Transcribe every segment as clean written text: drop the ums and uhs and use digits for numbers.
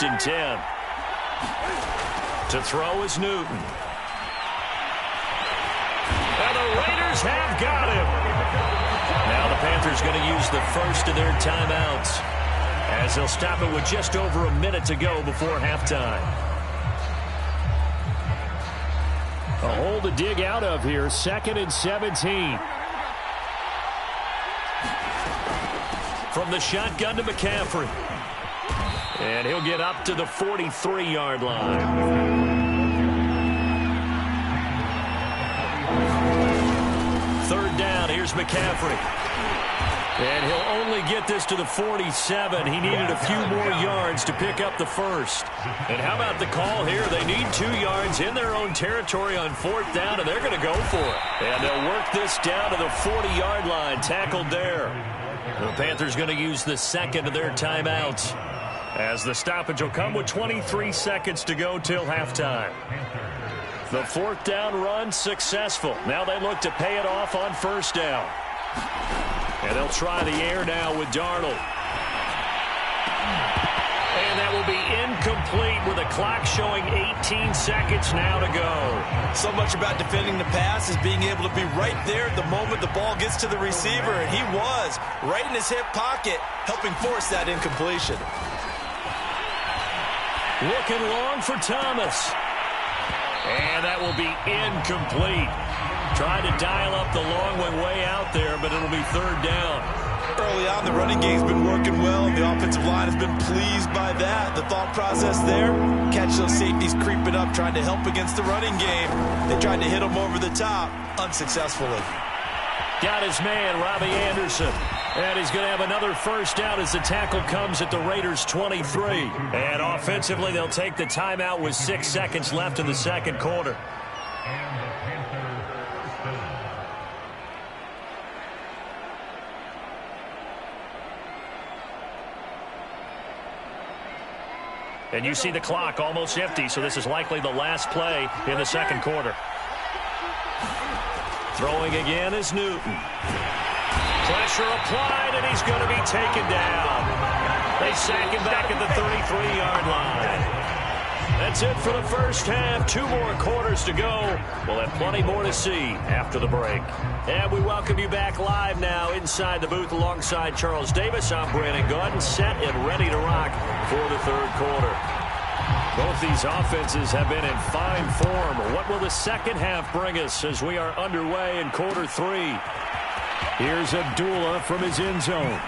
and 10. To throw is Newton. And the Raiders have got him. Now the Panthers going to use the first of their timeouts, as they'll stop it with just over a minute to go before halftime. A hole to dig out of here, 2nd and 17. From the shotgun to McCaffrey. And he'll get up to the 43-yard line. Third down, here's McCaffrey. And he'll only get this to the 47. He needed a few more yards to pick up the first. And how about the call here? They need 2 yards in their own territory on 4th down, and they're going to go for it. And they'll work this down to the 40-yard line, tackled there. The Panthers going to use the second of their timeouts, as the stoppage will come with 23 seconds to go till halftime. The 4th down run successful. Now they look to pay it off on 1st down. And they'll try the air now with Darnold. And that will be incomplete with the clock showing 18 seconds now to go. So much about defending the pass is being able to be right there at the moment the ball gets to the receiver. And he was right in his hip pocket, helping force that incompletion. Looking long for Thomas. And that will be incomplete. Tried to dial up the long one way out there, but it'll be 3rd down. Early on, the running game's been working well, and the offensive line has been pleased by that. The thought process there, catch those safeties creeping up, trying to help against the running game. They tried to hit them over the top, unsuccessfully. Got his man, Robbie Anderson. And he's going to have another 1st down as the tackle comes at the Raiders' 23. And offensively, they'll take the timeout with 6 seconds left in the 2nd quarter. And you see the clock almost empty, so this is likely the last play in the 2nd quarter. Throwing again is Newton. Pressure applied, and he's going to be taken down. They sack him back at the 33-yard line. That's it for the first half. 2 more quarters to go. We'll have plenty more to see after the break. And we welcome you back live now inside the booth alongside Charles Davis. I'm Brandon Gaudin, set and ready to rock for the 3rd quarter. Both these offenses have been in fine form. What will the 2nd half bring us as we are underway in quarter 3? Here's Abdullah from his end zone.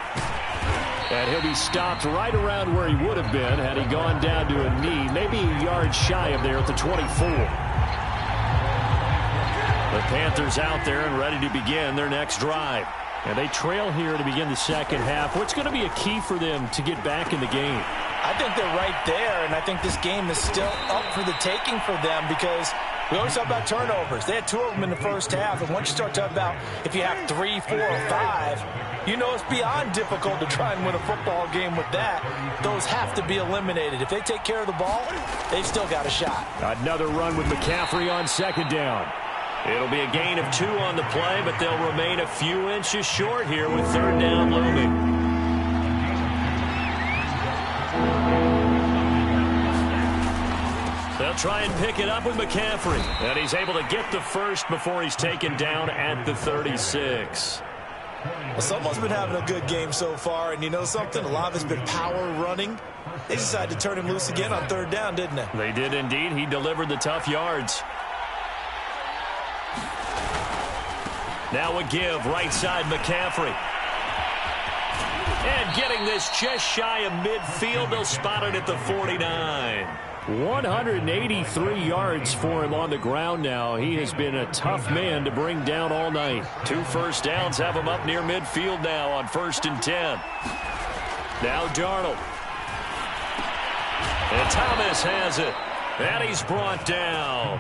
And he'll be stopped right around where he would have been had he gone down to a knee, maybe a yard shy of there at the 24. The Panthers out there and ready to begin their next drive. And they trail here to begin the 2nd half. What's going to be a key for them to get back in the game? I think they're right there, and I think this game is still up for the taking for them because we always talk about turnovers. They had 2 of them in the first half, and once you start talking about if you have 3, 4, or 5, you know it's beyond difficult to try and win a football game with that. Those have to be eliminated. If they take care of the ball, they've still got a shot. Another run with McCaffrey on 2nd down. It'll be a gain of 2 on the play, but they'll remain a few inches short here with 3rd down looming. They'll try and pick it up with McCaffrey. And he's able to get the first before he's taken down at the 36. Well, someone's been having a good game so far, and you know something? A lot of it's been power running. They decided to turn him loose again on 3rd down, didn't they? They did indeed. He delivered the tough yards. Now a give, right side McCaffrey. And getting this just shy of midfield, they'll spot it at the 49. 183 yards for him on the ground now. He has been a tough man to bring down all night. 2 1st downs have him up near midfield now on 1st and 10. Now Darnold. And Thomas has it. And he's brought down.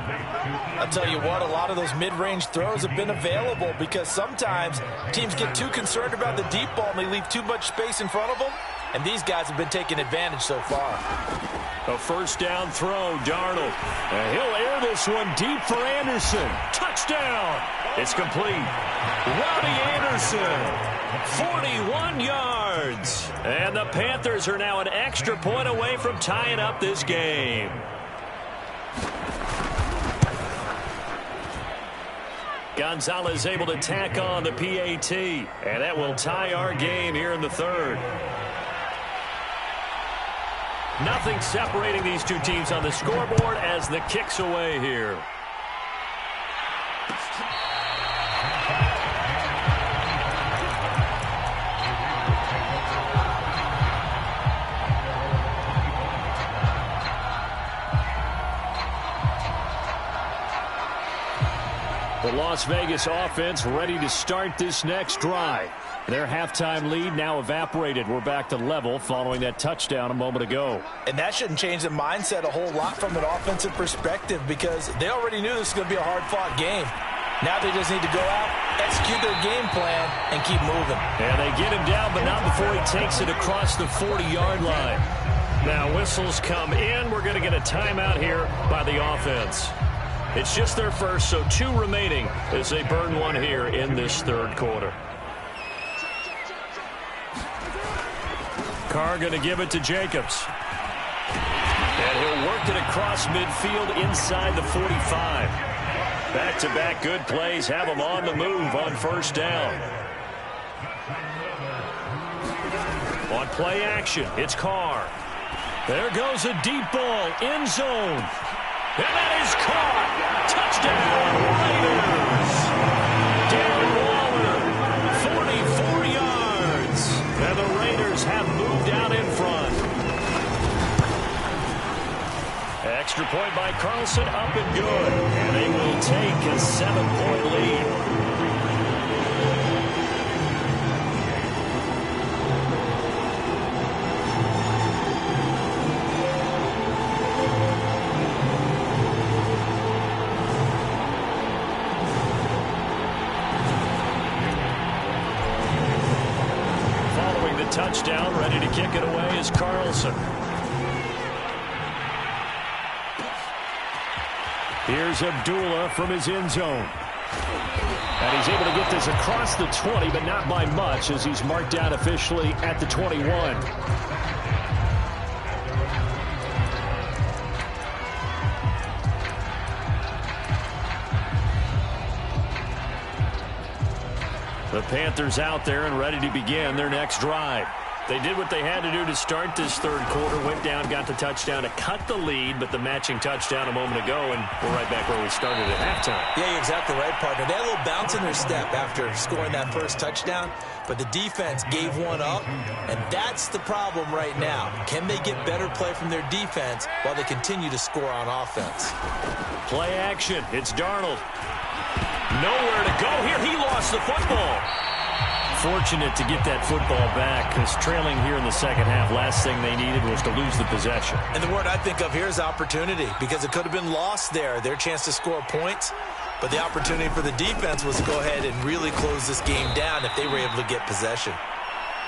I'll tell you what, a lot of those mid-range throws have been available because sometimes teams get too concerned about the deep ball and they leave too much space in front of them. And these guys have been taking advantage so far. A 1st down throw, Darnold. And he'll air this one deep for Anderson. Touchdown. It's complete. Robbie Anderson, 41 yards. yards. And the Panthers are now an extra point away from tying up this game. Gonzalez able to tack on the PAT, and that will tie our game here in the third. Nothing separating these two teams on the scoreboard as the kick's away here. The Las Vegas offense ready to start this next drive. Their halftime lead now evaporated. We're back to level following that touchdown a moment ago. And that shouldn't change the mindset a whole lot from an offensive perspective because they already knew this was going to be a hard-fought game. Now they just need to go out, execute their game plan, and keep moving. And they get him down, but not before he takes it across the 40-yard line. Now whistles come in. We're going to get a timeout here by the offense. It's just their first, so 2 remaining as they burn one here in this third quarter. Carr going to give it to Jacobs. And he'll work it across midfield inside the 45. Back-to-back good plays have him on the move on first down. On play action, it's Carr. There goes a deep ball, end zone. And that is caught. Touchdown, Raiders. Darren Waller, 44 yards. And the Raiders have moved out in front. Extra point by Carlson, up and good. And they will take a 7-point lead. Touchdown, ready to kick it away is Carlson. Here's Abdullah from his end zone. And he's able to get this across the 20, but not by much as he's marked down officially at the 21. The Panthers out there and ready to begin their next drive. They did what they had to do to start this third quarter, went down, got the touchdown to cut the lead, but the matching touchdown a moment ago, and we're right back where we started at halftime. Yeah, you're exactly right, partner. They had a little bounce in their step after scoring that first touchdown, but the defense gave one up, and that's the problem right now. Can they get better play from their defense while they continue to score on offense? Play action. It's Darnold. Nowhere to go here. He lost the football. Fortunate to get that football back because trailing here in the second half, last thing they needed was to lose the possession. And the word I think of here is opportunity because it could have been lost there, their chance to score points. But the opportunity for the defense was to go ahead and really close this game down if they were able to get possession.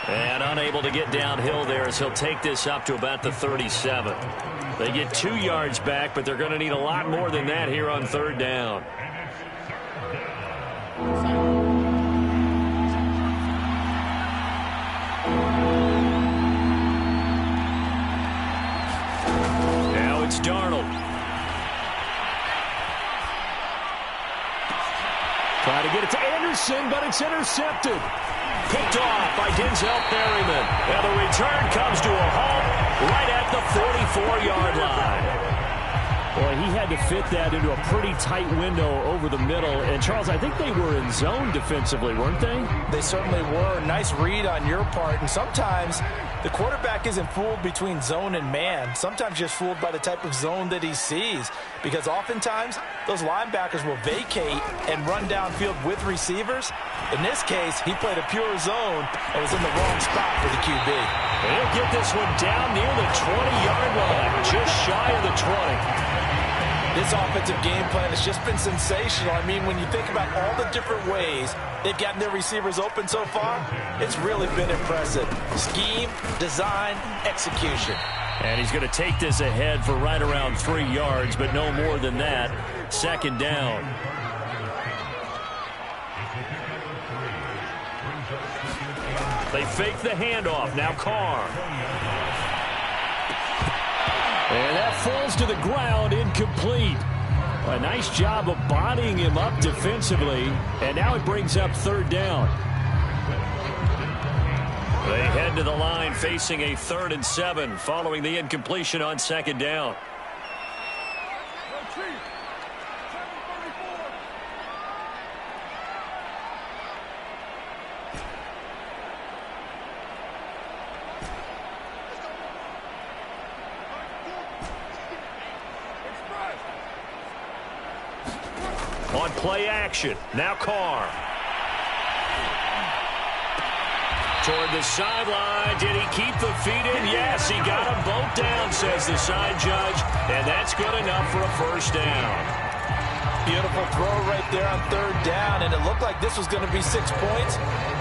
And unable to get downhill there as he'll take this up to about the 37. They get 2 yards back, but they're going to need a lot more than that here on third down. Now it's Darnold. Try to get it to Anderson, but it's intercepted. Picked off by Denzel Perryman. And the return comes to a halt right at the 44-yard line. Well, he had to fit that into a pretty tight window over the middle. And, Charles, I think they were in zone defensively, weren't they? They certainly were. Nice read on your part. And sometimes the quarterback isn't fooled between zone and man. Sometimes just fooled by the type of zone that he sees. Because oftentimes, those linebackers will vacate and run downfield with receivers. In this case, he played a pure zone and was in the wrong spot for the QB. And he'll get this one down near the 20-yard line, just shy of the 20. This offensive game plan has just been sensational. I mean, when you think about all the different ways they've gotten their receivers open so far, it's really been impressive. Scheme, design, execution. And he's going to take this ahead for right around 3 yards, but no more than that. Second down. They fake the handoff. Now Carr. And that falls to the ground, incomplete. A nice job of bodying him up defensively, and now it brings up third down. They head to the line facing a 3rd and 7 following the incompletion on 2nd down. On play action, now Carr. Toward the sideline, did he keep the feet in? Yes, he got them both down, says the side judge, and that's good enough for a first down. Beautiful throw right there on 3rd down, and it looked like this was going to be 6 points,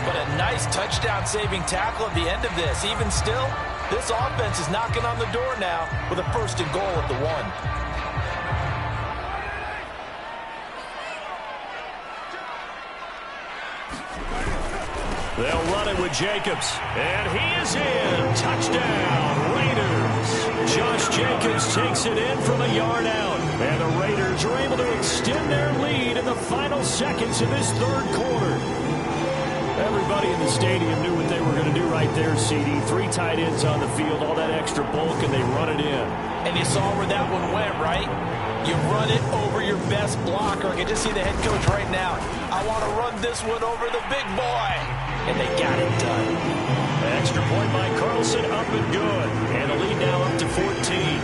but a nice touchdown-saving tackle at the end of this. Even still, this offense is knocking on the door now with a 1st and goal at the 1. They'll run it with Jacobs. And he is in. Touchdown, Raiders. Josh Jacobs takes it in from a yard out. And the Raiders are able to extend their lead in the final seconds of this 3rd quarter. Everybody in the stadium knew what they were going to do right there, CD. 3 tight ends on the field, all that extra bulk, and they run it in. And you saw where that one went, right? You run it over your best blocker. I can just see the head coach right now. I want to run this one over the big boy. And they got it done. Extra point by Carlson, up and good. And the lead now up to 14.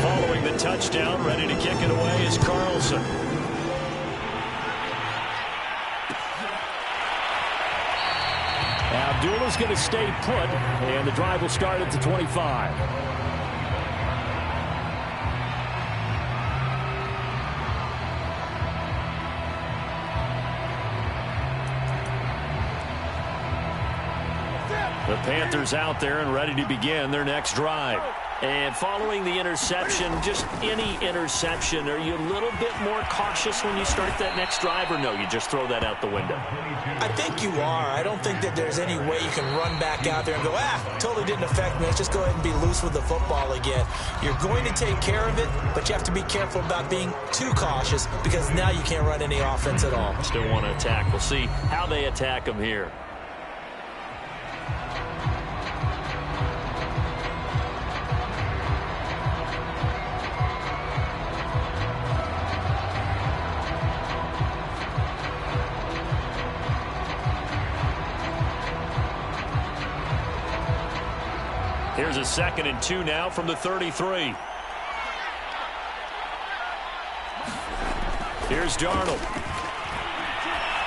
Following the touchdown, ready to kick it away is Carlson. Now Abdullah's going to stay put, and the drive will start at the 25. The Panthers out there and ready to begin their next drive. And following the interception, just any interception, are you a little bit more cautious when you start that next drive, or no, you just throw that out the window? I think you are. I don't think that there's any way you can run back out there and go, totally didn't affect me. Let's just go ahead and be loose with the football again. You're going to take care of it, but you have to be careful about being too cautious because now you can't run any offense at all. Still want to attack. We'll see how they attack them here. Here's a 2nd and 2 now from the 33. Here's Darnold.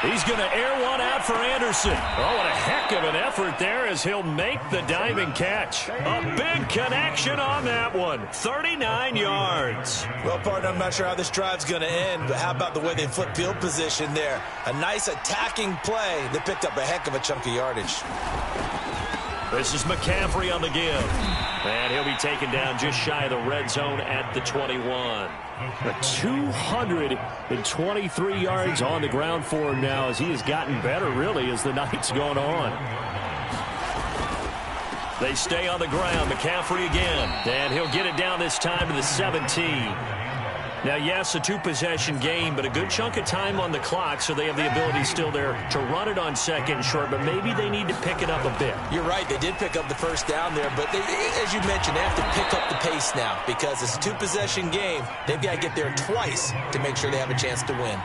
He's going to air one out for Anderson. Oh, what a heck of an effort there as he'll make the diving catch. A big connection on that one. 39 yards. Well, partner, I'm not sure how this drive's going to end, but how about the way they flip field position there? A nice attacking play. They picked up a heck of a chunk of yardage. This is McCaffrey on the give. And he'll be taken down just shy of the red zone at the 21. 223 yards on the ground for him now as he has gotten better, really, as the night's gone on. They stay on the ground. McCaffrey again. And he'll get it down this time to the 17. Now, yes, a 2-possession game, but a good chunk of time on the clock, so they have the ability still there to run it on 2nd and short, but maybe they need to pick it up a bit. You're right. They did pick up the first down there, but they, as you mentioned, they have to pick up the pace now because it's a 2-possession game. They've got to get there twice to make sure they have a chance to win.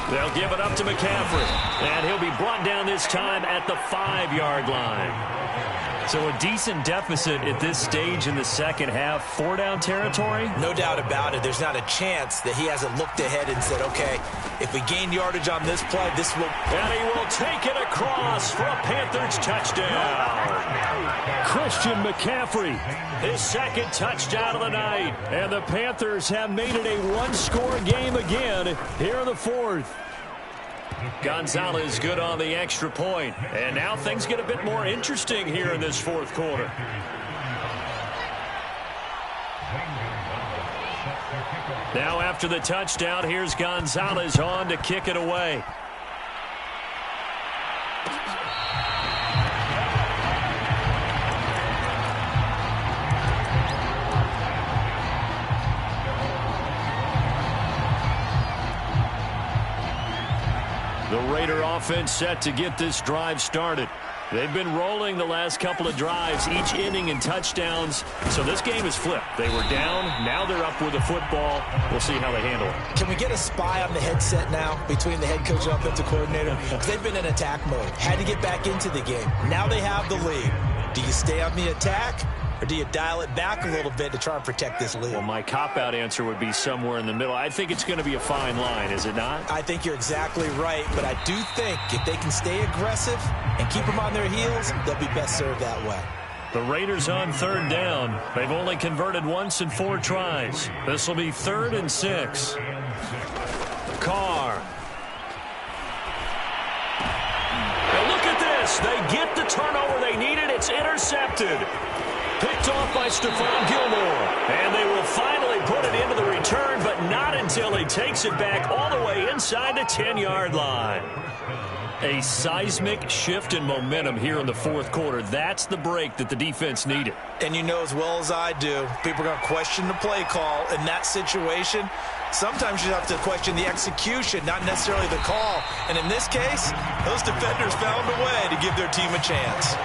They'll give it up to McCaffrey, and he'll be brought down this time at the 5-yard line. So a decent deficit at this stage in the second half. 4-down territory? No doubt about it. There's not a chance that he hasn't looked ahead and said, okay, if we gain yardage on this play, this will... And he will take it across for a Panthers touchdown. Christian McCaffrey. His 2nd touchdown of the night. And the Panthers have made it a 1-score game again here in the 4th. Gonzalez good on the extra point. And now things get a bit more interesting here in this 4th quarter. Now after the touchdown, here's Gonzalez on to kick it away. The Raider offense set to get this drive started. They've been rolling the last couple of drives, each inning in touchdowns. So this game is flipped. They were down. Now they're up with the football. We'll see how they handle it. Can we get a spy on the headset now between the head coach and offensive coordinator? Because they've been in attack mode. Had to get back into the game. Now they have the lead. Do you stay on the attack? Or do you dial it back a little bit to try and protect this lead? Well, my cop-out answer would be somewhere in the middle. I think it's going to be a fine line, is it not? I think you're exactly right, but I do think if they can stay aggressive and keep them on their heels, they'll be best served that way. The Raiders on third down. They've only converted once in 4 tries. This will be 3rd and 6. Carr. Now look at this. They get the turnover they needed. It's intercepted. Picked off by Stephon Gilmore. And they will finally put it into the return, but not until he takes it back all the way inside the 10-yard line. A seismic shift in momentum here in the 4th quarter. That's the break that the defense needed. And you know as well as I do, people are going to question the play call in that situation. Sometimes you have to question the execution, not necessarily the call. And in this case, those defenders found a way to give their team a chance.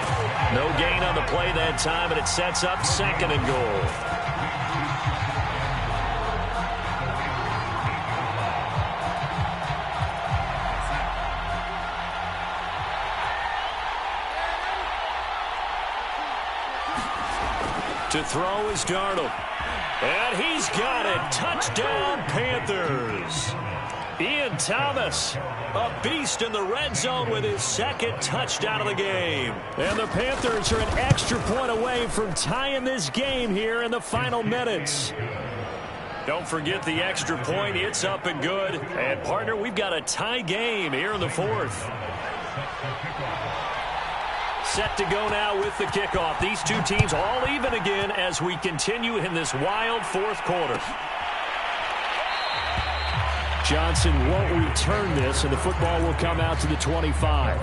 No gain on the play that time, and it sets up 2nd and goal. To throw is Darnold. And he's got it. Touchdown, Panthers. Ian Thomas, a beast in the red zone with his 2nd touchdown of the game. And the Panthers are an extra point away from tying this game here in the final minutes. Don't forget the extra point. It's up and good. And, partner, we've got a tie game here in the 4th. Set to go now with the kickoff. These two teams all even again as we continue in this wild 4th quarter. Johnson won't return this, and the football will come out to the 25.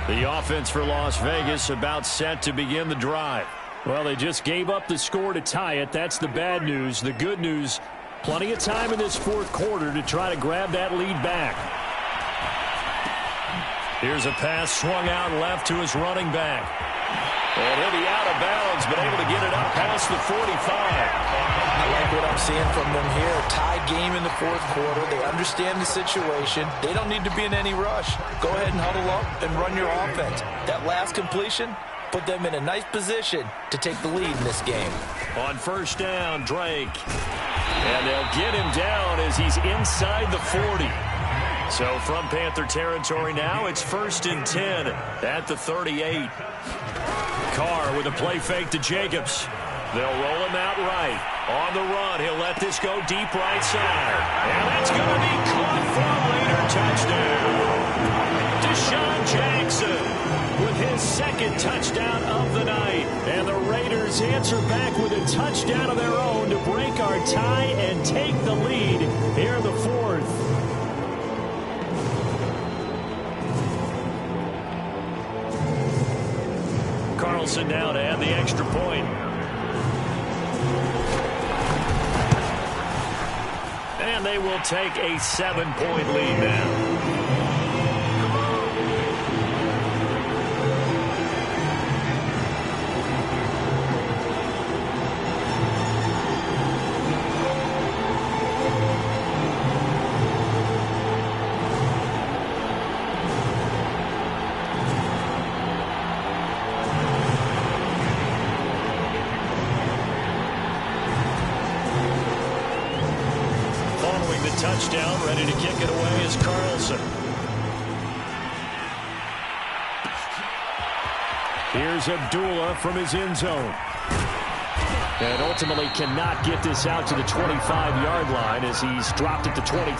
The offense for Las Vegas about set to begin the drive. Well, they just gave up the score to tie it. That's the bad news. The good news, plenty of time in this 4th quarter to try to grab that lead back. Here's a pass swung out left to his running back. And he'll be out of bounds, but able to get it up past the 45. I like what I'm seeing from them here. Tie game in the 4th quarter. They understand the situation. They don't need to be in any rush. Go ahead and huddle up and run your offense. That last completion put them in a nice position to take the lead in this game. On 1st down, Drake. And they'll get him down as he's inside the 40. So from Panther territory now, it's 1st and 10 at the 38. Carr with a play fake to Jacobs. They'll roll him out right. On the run, he'll let this go deep right side. And that's going to be caught for a later touchdown. Deshaun Jackson with his 2nd touchdown of the night. And the Raiders answer back with a touchdown of their own to break our tie and take the lead here in the 4th. Carlson now to add the extra point. And they will take a 7-point lead now. Touchdown, ready to kick it away is Carlson. Here's Abdullah from his end zone. And ultimately cannot get this out to the 25-yard line as he's dropped it to 23.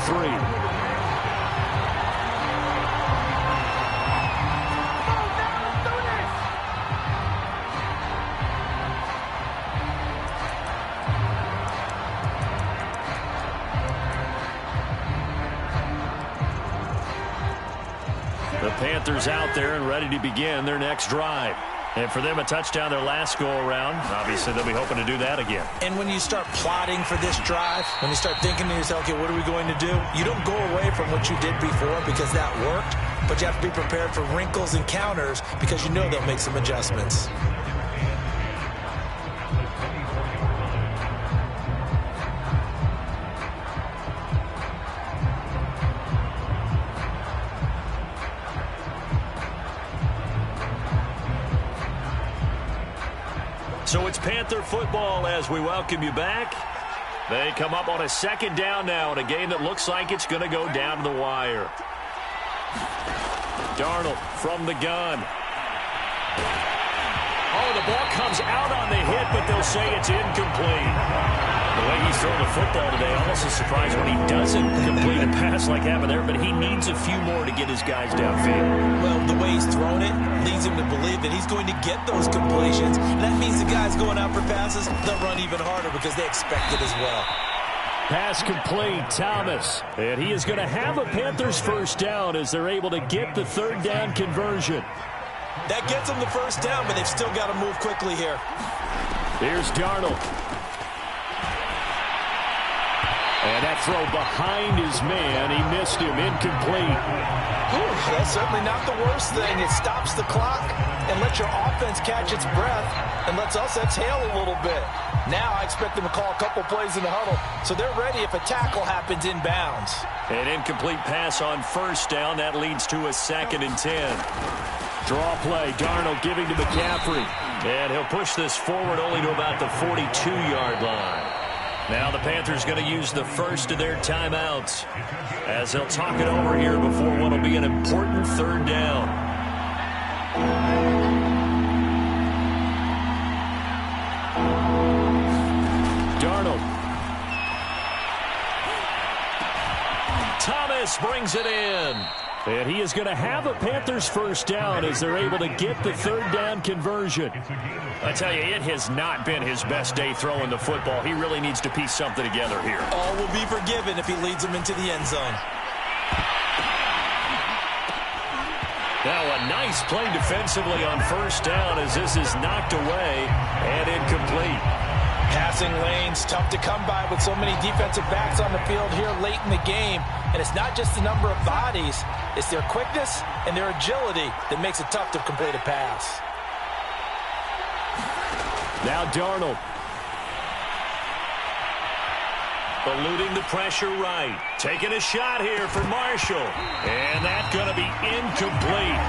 Panthers out there and ready to begin their next drive. And for them, a touchdown their last go-around. Obviously, they'll be hoping to do that again. And when you start plotting for this drive, when you start thinking to yourself, okay, what are we going to do? You don't go away from what you did before because that worked, but you have to be prepared for wrinkles and counters because you know they'll make some adjustments. So it's Panther football as we welcome you back. They come up on a second down now in a game that looks like it's going to go down to the wire. Darnold from the gun. Oh, the ball comes out on the hit, but they'll say it's incomplete. The way he's throwing the football today, almost a surprise when he doesn't complete a pass like happened there, but he needs a few more to get his guys downfield. Well, the way he's thrown it leads him to believe that he's going to get those completions. And that means the guys going out for passes, they'll run even harder because they expect it as well. Pass complete, Thomas. And he is going to have a Panthers first down as they're able to get the third down conversion. That gets them the first down, but they've still got to move quickly here. Here's Darnold. And that throw behind his man. He missed him. Incomplete. Ooh, that's certainly not the worst thing. It stops the clock and lets your offense catch its breath and lets us exhale a little bit. Now I expect them to call a couple plays in the huddle, so they're ready if a tackle happens inbounds. An incomplete pass on first down. That leads to a 2nd and 10. Draw play. Darnold giving to McCaffrey. And he'll push this forward only to about the 42-yard line. Now the Panthers going to use the first of their timeouts as they'll talk it over here before what will be an important third down. Darnold. Thomas brings it in. And he is going to have a Panthers first down as they're able to get the third down conversion. I tell you, it has not been his best day throwing the football. He really needs to piece something together here. All will be forgiven if he leads them into the end zone. Now a nice play defensively on first down as this is knocked away and incomplete. Passing lanes, tough to come by with so many defensive backs on the field here late in the game. And it's not just the number of bodies, it's their quickness and their agility that makes it tough to complete a pass. Now Darnold. Eluding the pressure right. Taking a shot here for Marshall. And that's going to be incomplete.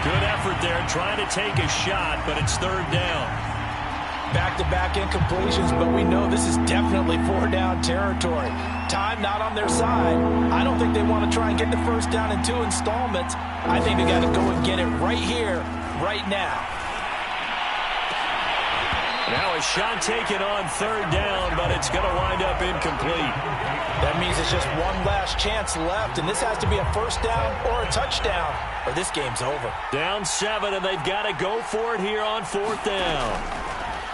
Good effort there trying to take a shot, but it's third down. Back-to-back incompletions, but we know this is definitely four-down territory. Time not on their side. I don't think they want to try and get the first down in 2 installments. I think they got to go and get it right here, right now. Now a shot taken on third down, but it's going to wind up incomplete. That means it's just one last chance left, and this has to be a first down or a touchdown, or this game's over. Down 7, and they've got to go for it here on fourth down.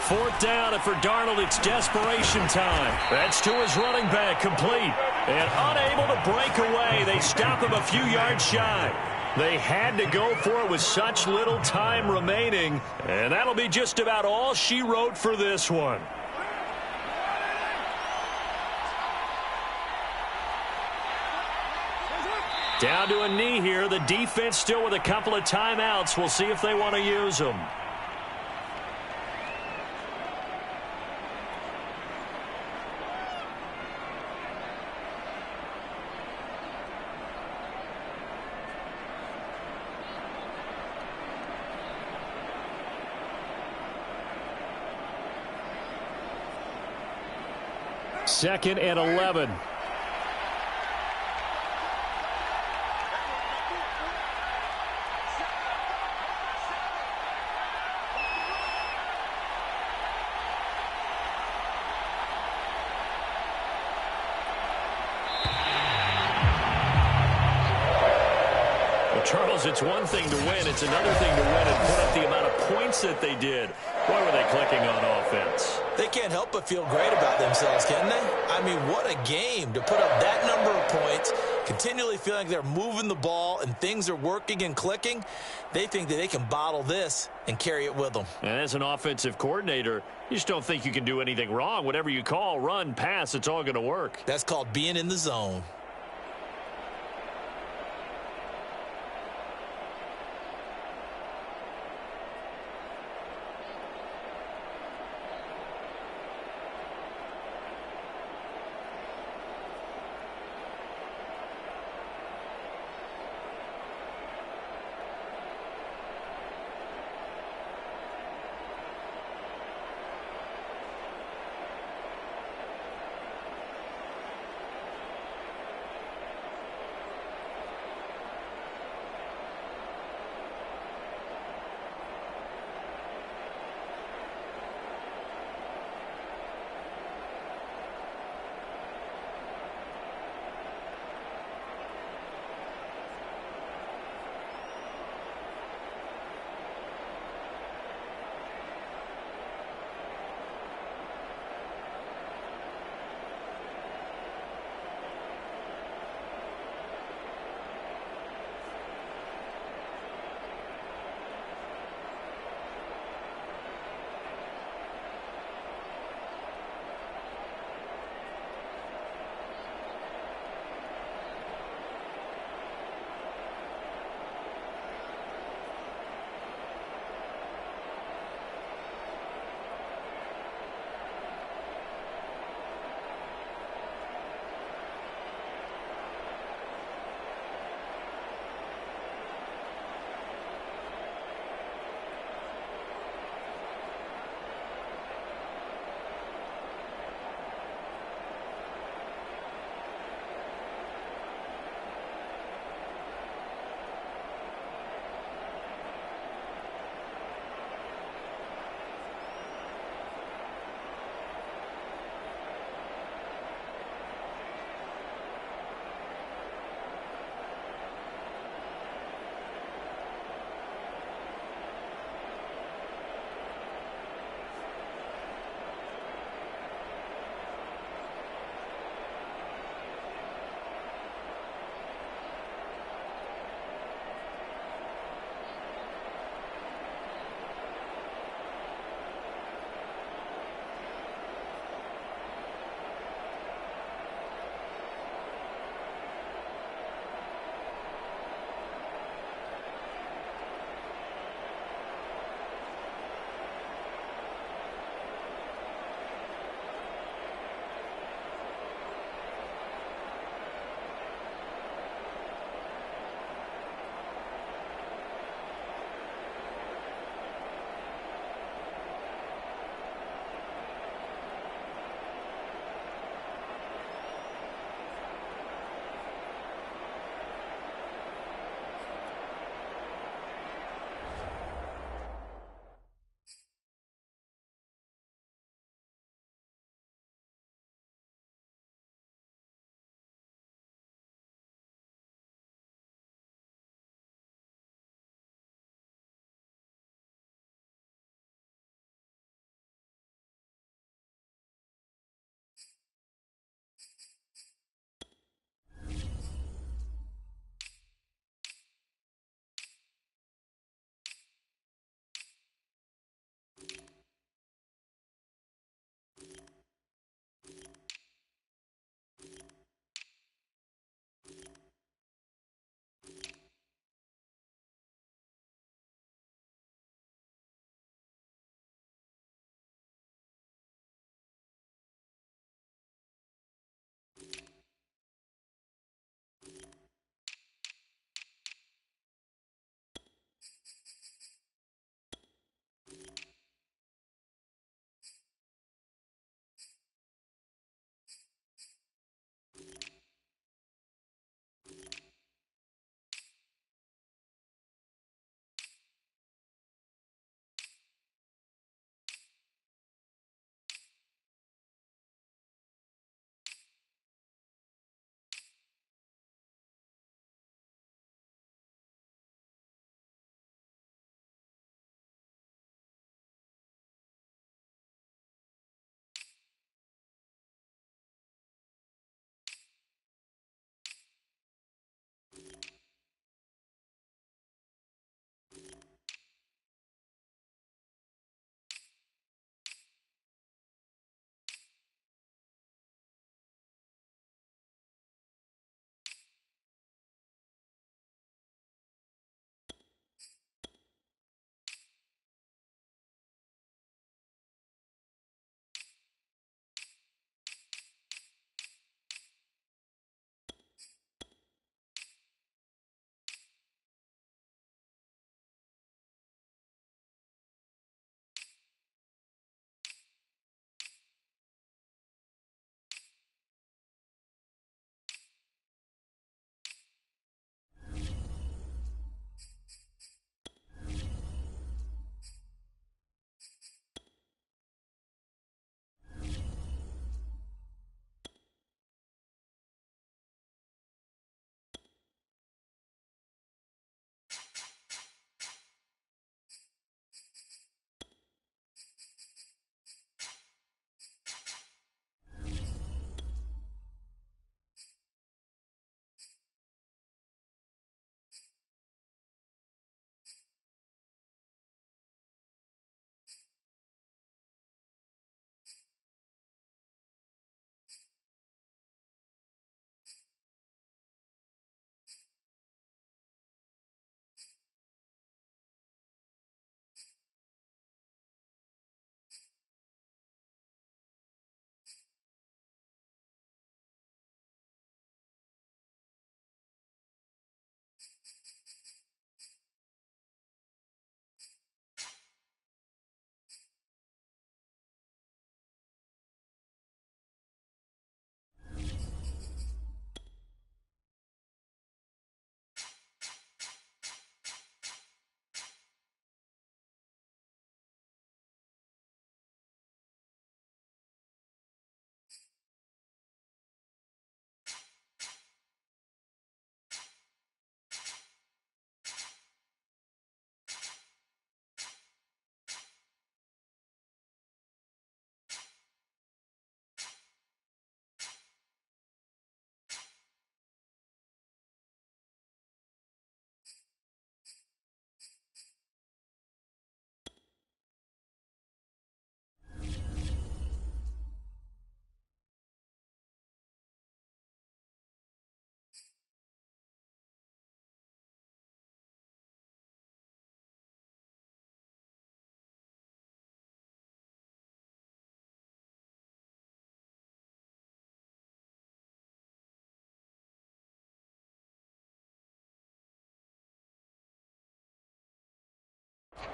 Fourth down, and for Darnold, it's desperation time. That's to his running back, complete. And unable to break away. They stop him a few yards shy. They had to go for it with such little time remaining. And that'll be just about all she wrote for this one. Down to a knee here. The defense still with a couple of timeouts. We'll see if they want to use them. Second and 11. Charles, it's one thing to win. It's another thing to win and put up the amount of points that they did. Boy, were they clicking on offense. They can't help but feel great about themselves, can they? I mean, what a game to put up that number of points, continue continually feel like they're moving the ball and things are working and clicking, they think that they can bottle this and carry it with them. And as an offensive coordinator, you just don't think you can do anything wrong. Whatever you call, run, pass, it's all going to work. That's called being in the zone.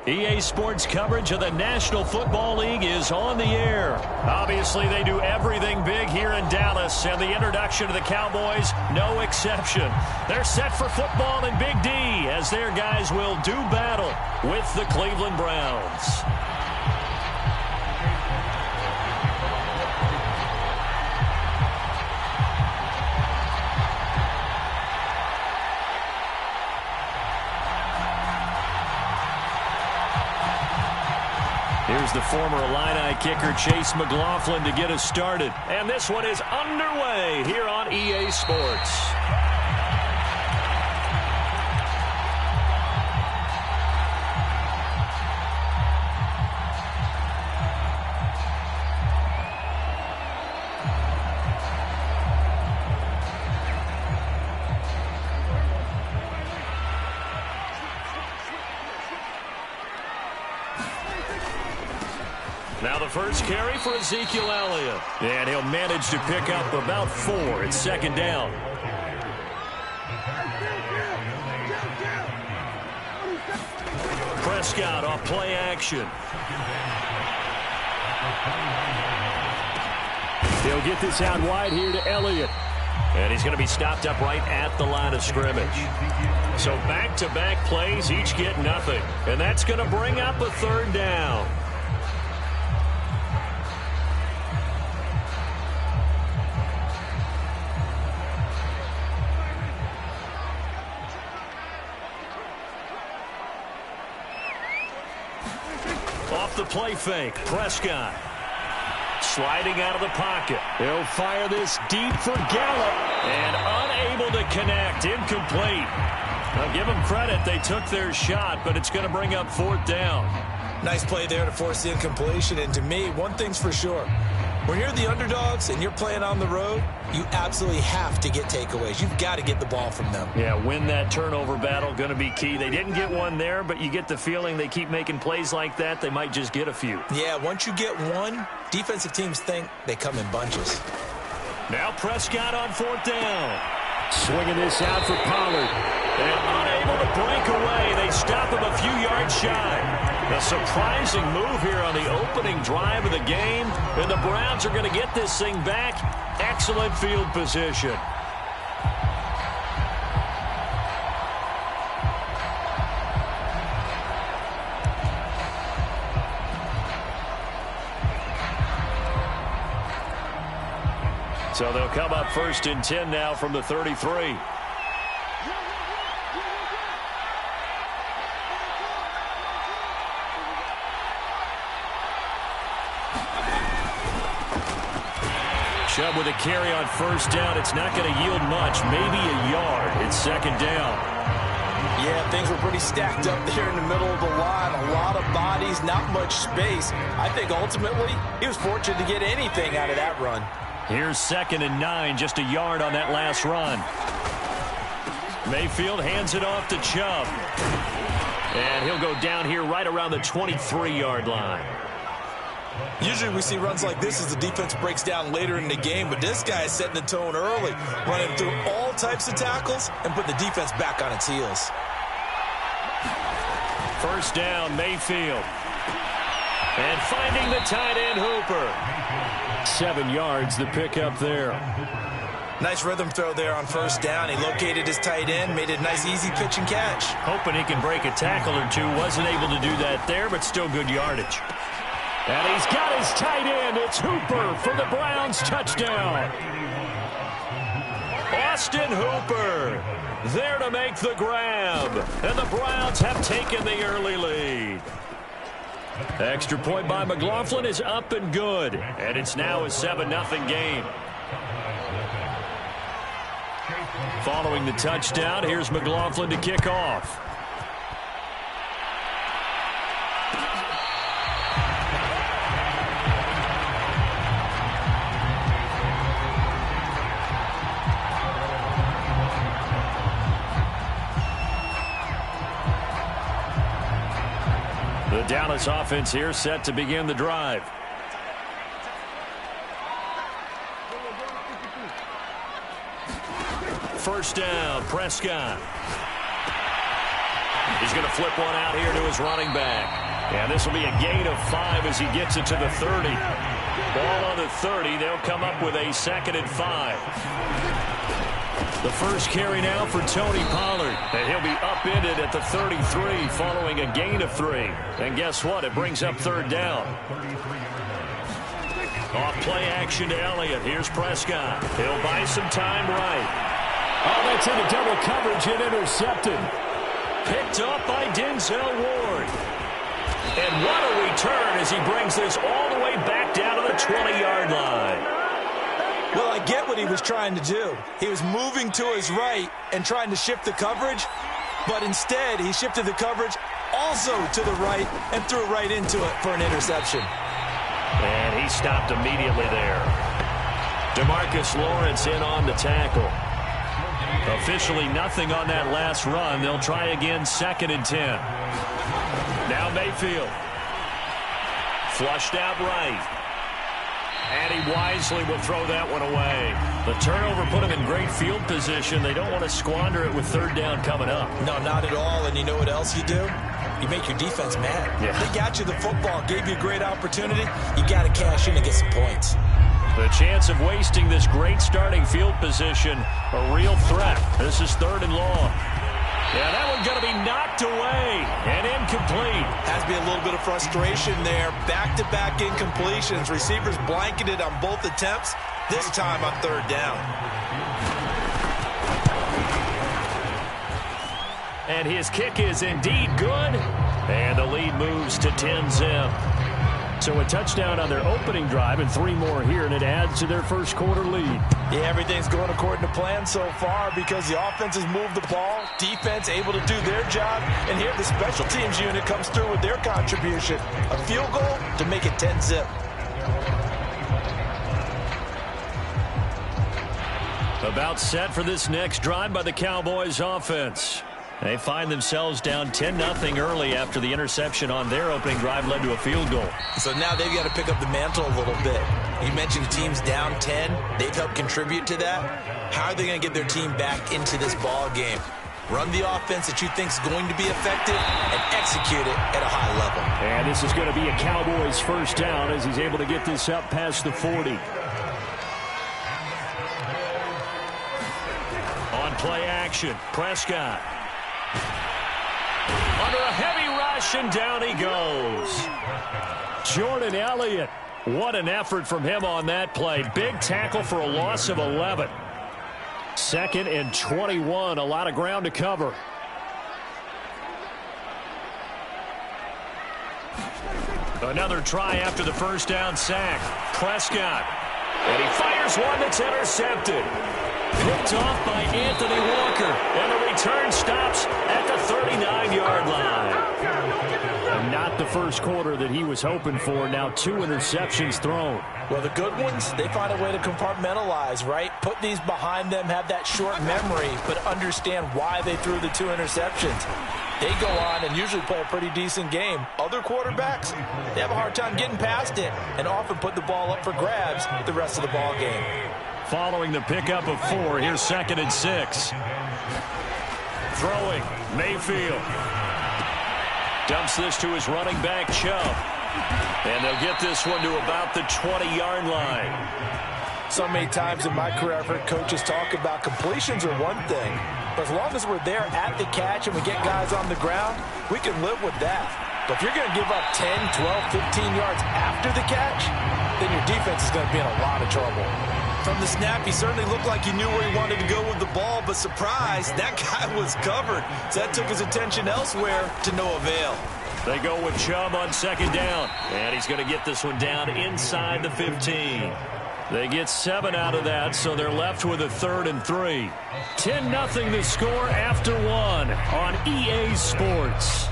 EA Sports coverage of the National Football League is on the air. Obviously, they do everything big here in Dallas, and the introduction to the Cowboys, no exception. They're set for football in Big D as their guys will do battle with the Cleveland Browns. Here's the former Illini kicker Chase McLaughlin to get us started. And this one is underway here on EA Sports. Now the first carry for Ezekiel Elliott. And he'll manage to pick up about 4. It's second down. Prescott off play action. He'll get this out wide here to Elliott. And he's going to be stopped up right at the line of scrimmage. So back-to-back plays, each get nothing. And that's going to bring up a third down. Off the play fake, Prescott. Sliding out of the pocket. He'll fire this deep for Gallup. And unable to connect, incomplete. Now give them credit, they took their shot, but it's going to bring up fourth down. Nice play there to force the incompletion. And to me, one thing's for sure. When you're the underdogs and you're playing on the road, you absolutely have to get takeaways. You've got to get the ball from them. Yeah, win that turnover battle, going to be key. They didn't get one there, but you get the feeling they keep making plays like that, they might just get a few. Yeah, once you get one, defensive teams think they come in bunches. Now Prescott on fourth down. Swinging this out for Pollard. And unable to break away. They stop him a few yards shy. A surprising move here on the opening drive of the game. And the Browns are going to get this thing back. Excellent field position. So they'll come up 1st and 10 now from the 33. Chubb with a carry on first down. It's not going to yield much, maybe a yard. It's second down. Yeah, things were pretty stacked up there in the middle of the line. A lot of bodies, not much space. I think ultimately he was fortunate to get anything out of that run. Here's 2nd and 9, just a yard on that last run. Mayfield hands it off to Chubb. And he'll go down here right around the 23-yard line. Usually we see runs like this as the defense breaks down later in the game, but this guy is setting the tone early, running through all types of tackles and put the defense back on its heels. First down, Mayfield. And finding the tight end, Hooper. 7 yards, the pickup there. Nice rhythm throw there on first down. He located his tight end, made a nice easy pitch and catch. Hoping he can break a tackle or two. Wasn't able to do that there, but still good yardage. And he's got his tight end. It's Hooper for the Browns touchdown. Austin Hooper there to make the grab. And the Browns have taken the early lead. Extra point by McLaughlin is up and good. And it's now a 7-0 game. Following the touchdown, here's McLaughlin to kick off. The Dallas offense here set to begin the drive. First down, Prescott. He's going to flip one out here to his running back. And this will be a gain of 5 as he gets it to the 30. Ball on the 30. They'll come up with a 2nd and 5. The first carry now for Tony Pollard. And he'll be upended at the 33 following a gain of 3. And guess what? It brings up 3rd down. Off play action to Elliott. Here's Prescott. He'll buy some time right. Oh, that's into double coverage and intercepted. Picked up by Denzel Ward. And what a return as he brings this all the way back down to the 20-yard line. Well, I get what he was trying to do. He was moving to his right and trying to shift the coverage, but instead he shifted the coverage also to the right and threw right into it for an interception. And he stopped immediately there. DeMarcus Lawrence in on the tackle. Officially nothing on that last run. They'll try again, 2nd and 10. Now Mayfield. Flushed out right. And he wisely will throw that one away. The turnover put him in great field position. They don't want to squander it with 3rd down coming up. No, not at all. And you know what else you do? You make your defense mad. Yeah. They got you the football, gave you a great opportunity. You got to cash in and get some points. The chance of wasting this great starting field position, a real threat. This is 3rd and long. Yeah, that one's going to be knocked away and incomplete. Has to be a little bit of frustration there. Back-to-back incompletions. Receivers blanketed on both attempts, this time on 3rd down. And his kick is indeed good. And the lead moves to 10-zip. So a touchdown on their opening drive and 3 more here, and it adds to their first quarter lead. Yeah, everything's going according to plan so far because the offense has moved the ball, defense able to do their job, and here the special teams unit comes through with their contribution. A field goal to make it 10-zip. About set for this next drive by the Cowboys offense. They find themselves down 10-0 early after the interception on their opening drive led to a field goal. So now they've got to pick up the mantle a little bit. You mentioned the team's down 10. They've helped contribute to that. How are they going to get their team back into this ball game? Run the offense that you think is going to be effective and execute it at a high level. And this is going to be a Cowboys 1st down as he's able to get this up past the 40. On play action, Prescott. Under a heavy rush, and down he goes. Jordan Elliott. What an effort from him on that play. Big tackle for a loss of 11. 2nd and 21. A lot of ground to cover. Another try after the 1st down sack. Prescott. And he fires one that's intercepted. Picked off by Anthony Walker. And the return stops at the 39-yard line. And not the first quarter that he was hoping for. Now 2 interceptions thrown. Well, the good ones, they find a way to compartmentalize, right? Put these behind them, have that short memory, but understand why they threw the 2 interceptions. They go on and usually play a pretty decent game. Other quarterbacks, they have a hard time getting past it and often put the ball up for grabs the rest of the ball game. Following the pickup of 4, here's 2nd and 6. Throwing, Mayfield. Dumps this to his running back, Chubb. And they'll get this one to about the 20-yard line. So many times in my career, I've heard coaches talk about completions are one thing, but as long as we're there at the catch and we get guys on the ground, we can live with that. But if you're going to give up 10, 12, 15 yards after the catch, then your defense is going to be in a lot of trouble. From the snap, he certainly looked like he knew where he wanted to go with the ball, but surprise, that guy was covered. So that took his attention elsewhere to no avail. They go with Chubb on 2nd down, and he's going to get this one down inside the 15. They get 7 out of that, so they're left with a 3rd and 3. 10-0 the score after 1 on EA Sports.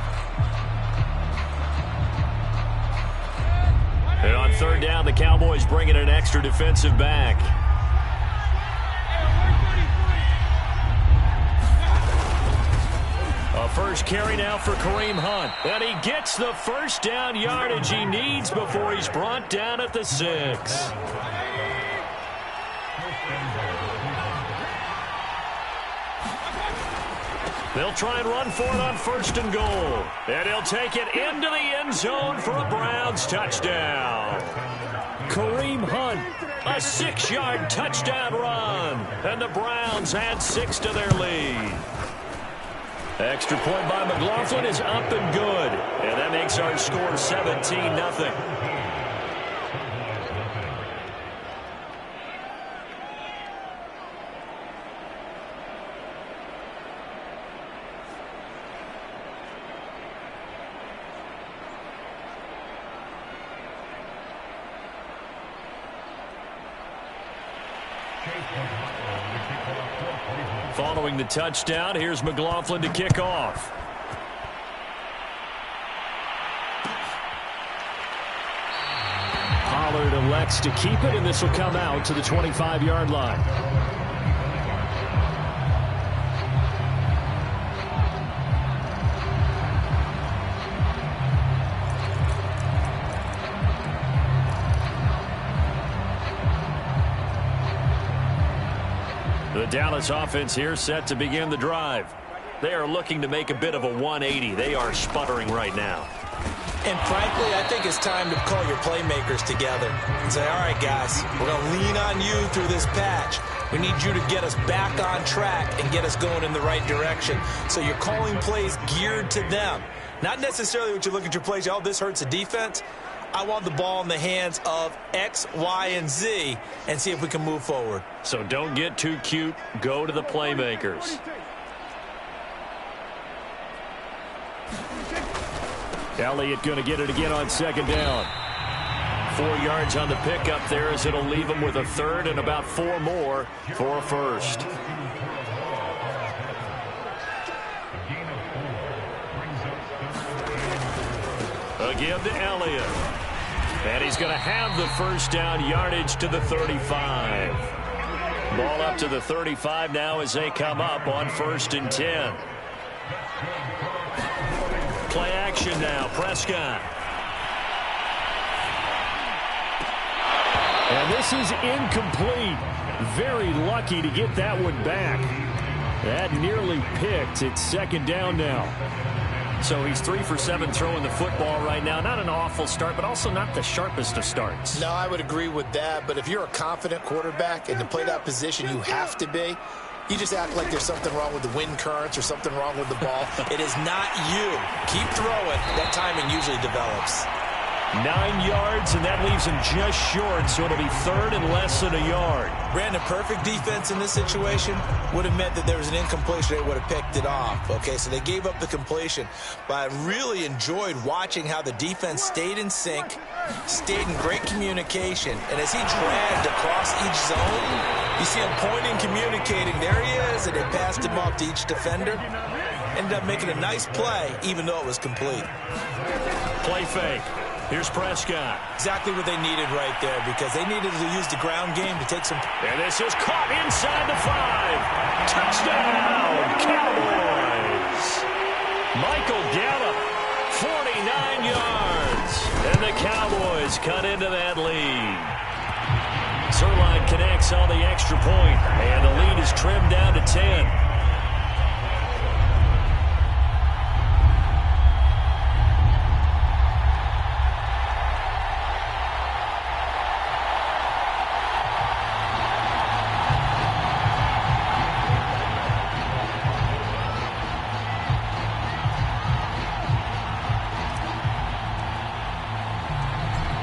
And on 3rd down, the Cowboys bring in an extra defensive back. A first carry now for Kareem Hunt. And he gets the 1st down yardage he needs before he's brought down at the 6. They'll try and run for it on 1st and goal. And he'll take it into the end zone for a Browns touchdown. Kareem Hunt, a 6-yard touchdown run. And the Browns add 6 to their lead. Extra point by McLaughlin is up and good. And that makes our score 17-0. Following the touchdown, here's McLaughlin to kick off. Pollard elects to keep it, and this will come out to the 25-yard line. The Dallas offense here set to begin the drive. They are looking to make a bit of a 180. They are sputtering right now. And frankly, I think it's time to call your playmakers together and say, all right, guys, we're going to lean on you through this patch. We need you to get us back on track and get us going in the right direction. So you're calling plays geared to them. Not necessarily what you look at your plays, oh, this hurts the defense. I want the ball in the hands of X, Y, and Z and see if we can move forward. So don't get too cute. Go to the playmakers. Elliott going to get it again on 2nd down. 4 yards on the pickup there as it'll leave him with a 3rd and about 4 more for a 1st. Again to Elliott. And he's going to have the 1st down, yardage to the 35. Ball up to the 35 now as they come up on 1st and 10. Play action now, Prescott. And this is incomplete. Very lucky to get that one back. That nearly picked. It's 2nd down now. So he's 3 for 7 throwing the football right now. Not an awful start, but also not the sharpest of starts. No, I would agree with that. But if you're a confident quarterback and to play that position, you have to be. You just act like there's something wrong with the wind currents or something wrong with the ball. It is not you. Keep throwing. That timing usually develops. 9 yards, and that leaves him just short, so it'll be 3rd and less than a yard. Brandon, perfect defense in this situation would have meant that there was an incompletion. They would have picked it off. Okay, so they gave up the completion. But I really enjoyed watching how the defense stayed in sync, stayed in great communication. And as he dragged across each zone, you see him pointing, communicating. There he is, and they passed him off to each defender. Ended up making a nice play, even though it was complete. Play fake. Here's Prescott. Exactly what they needed right there, because they needed to use the ground game to take some. And this is caught inside the 5. Touchdown, Cowboys. Michael Gallup, 49 yards. And the Cowboys cut into that lead. Zuerlein connects on the extra point, and the lead is trimmed down to 10.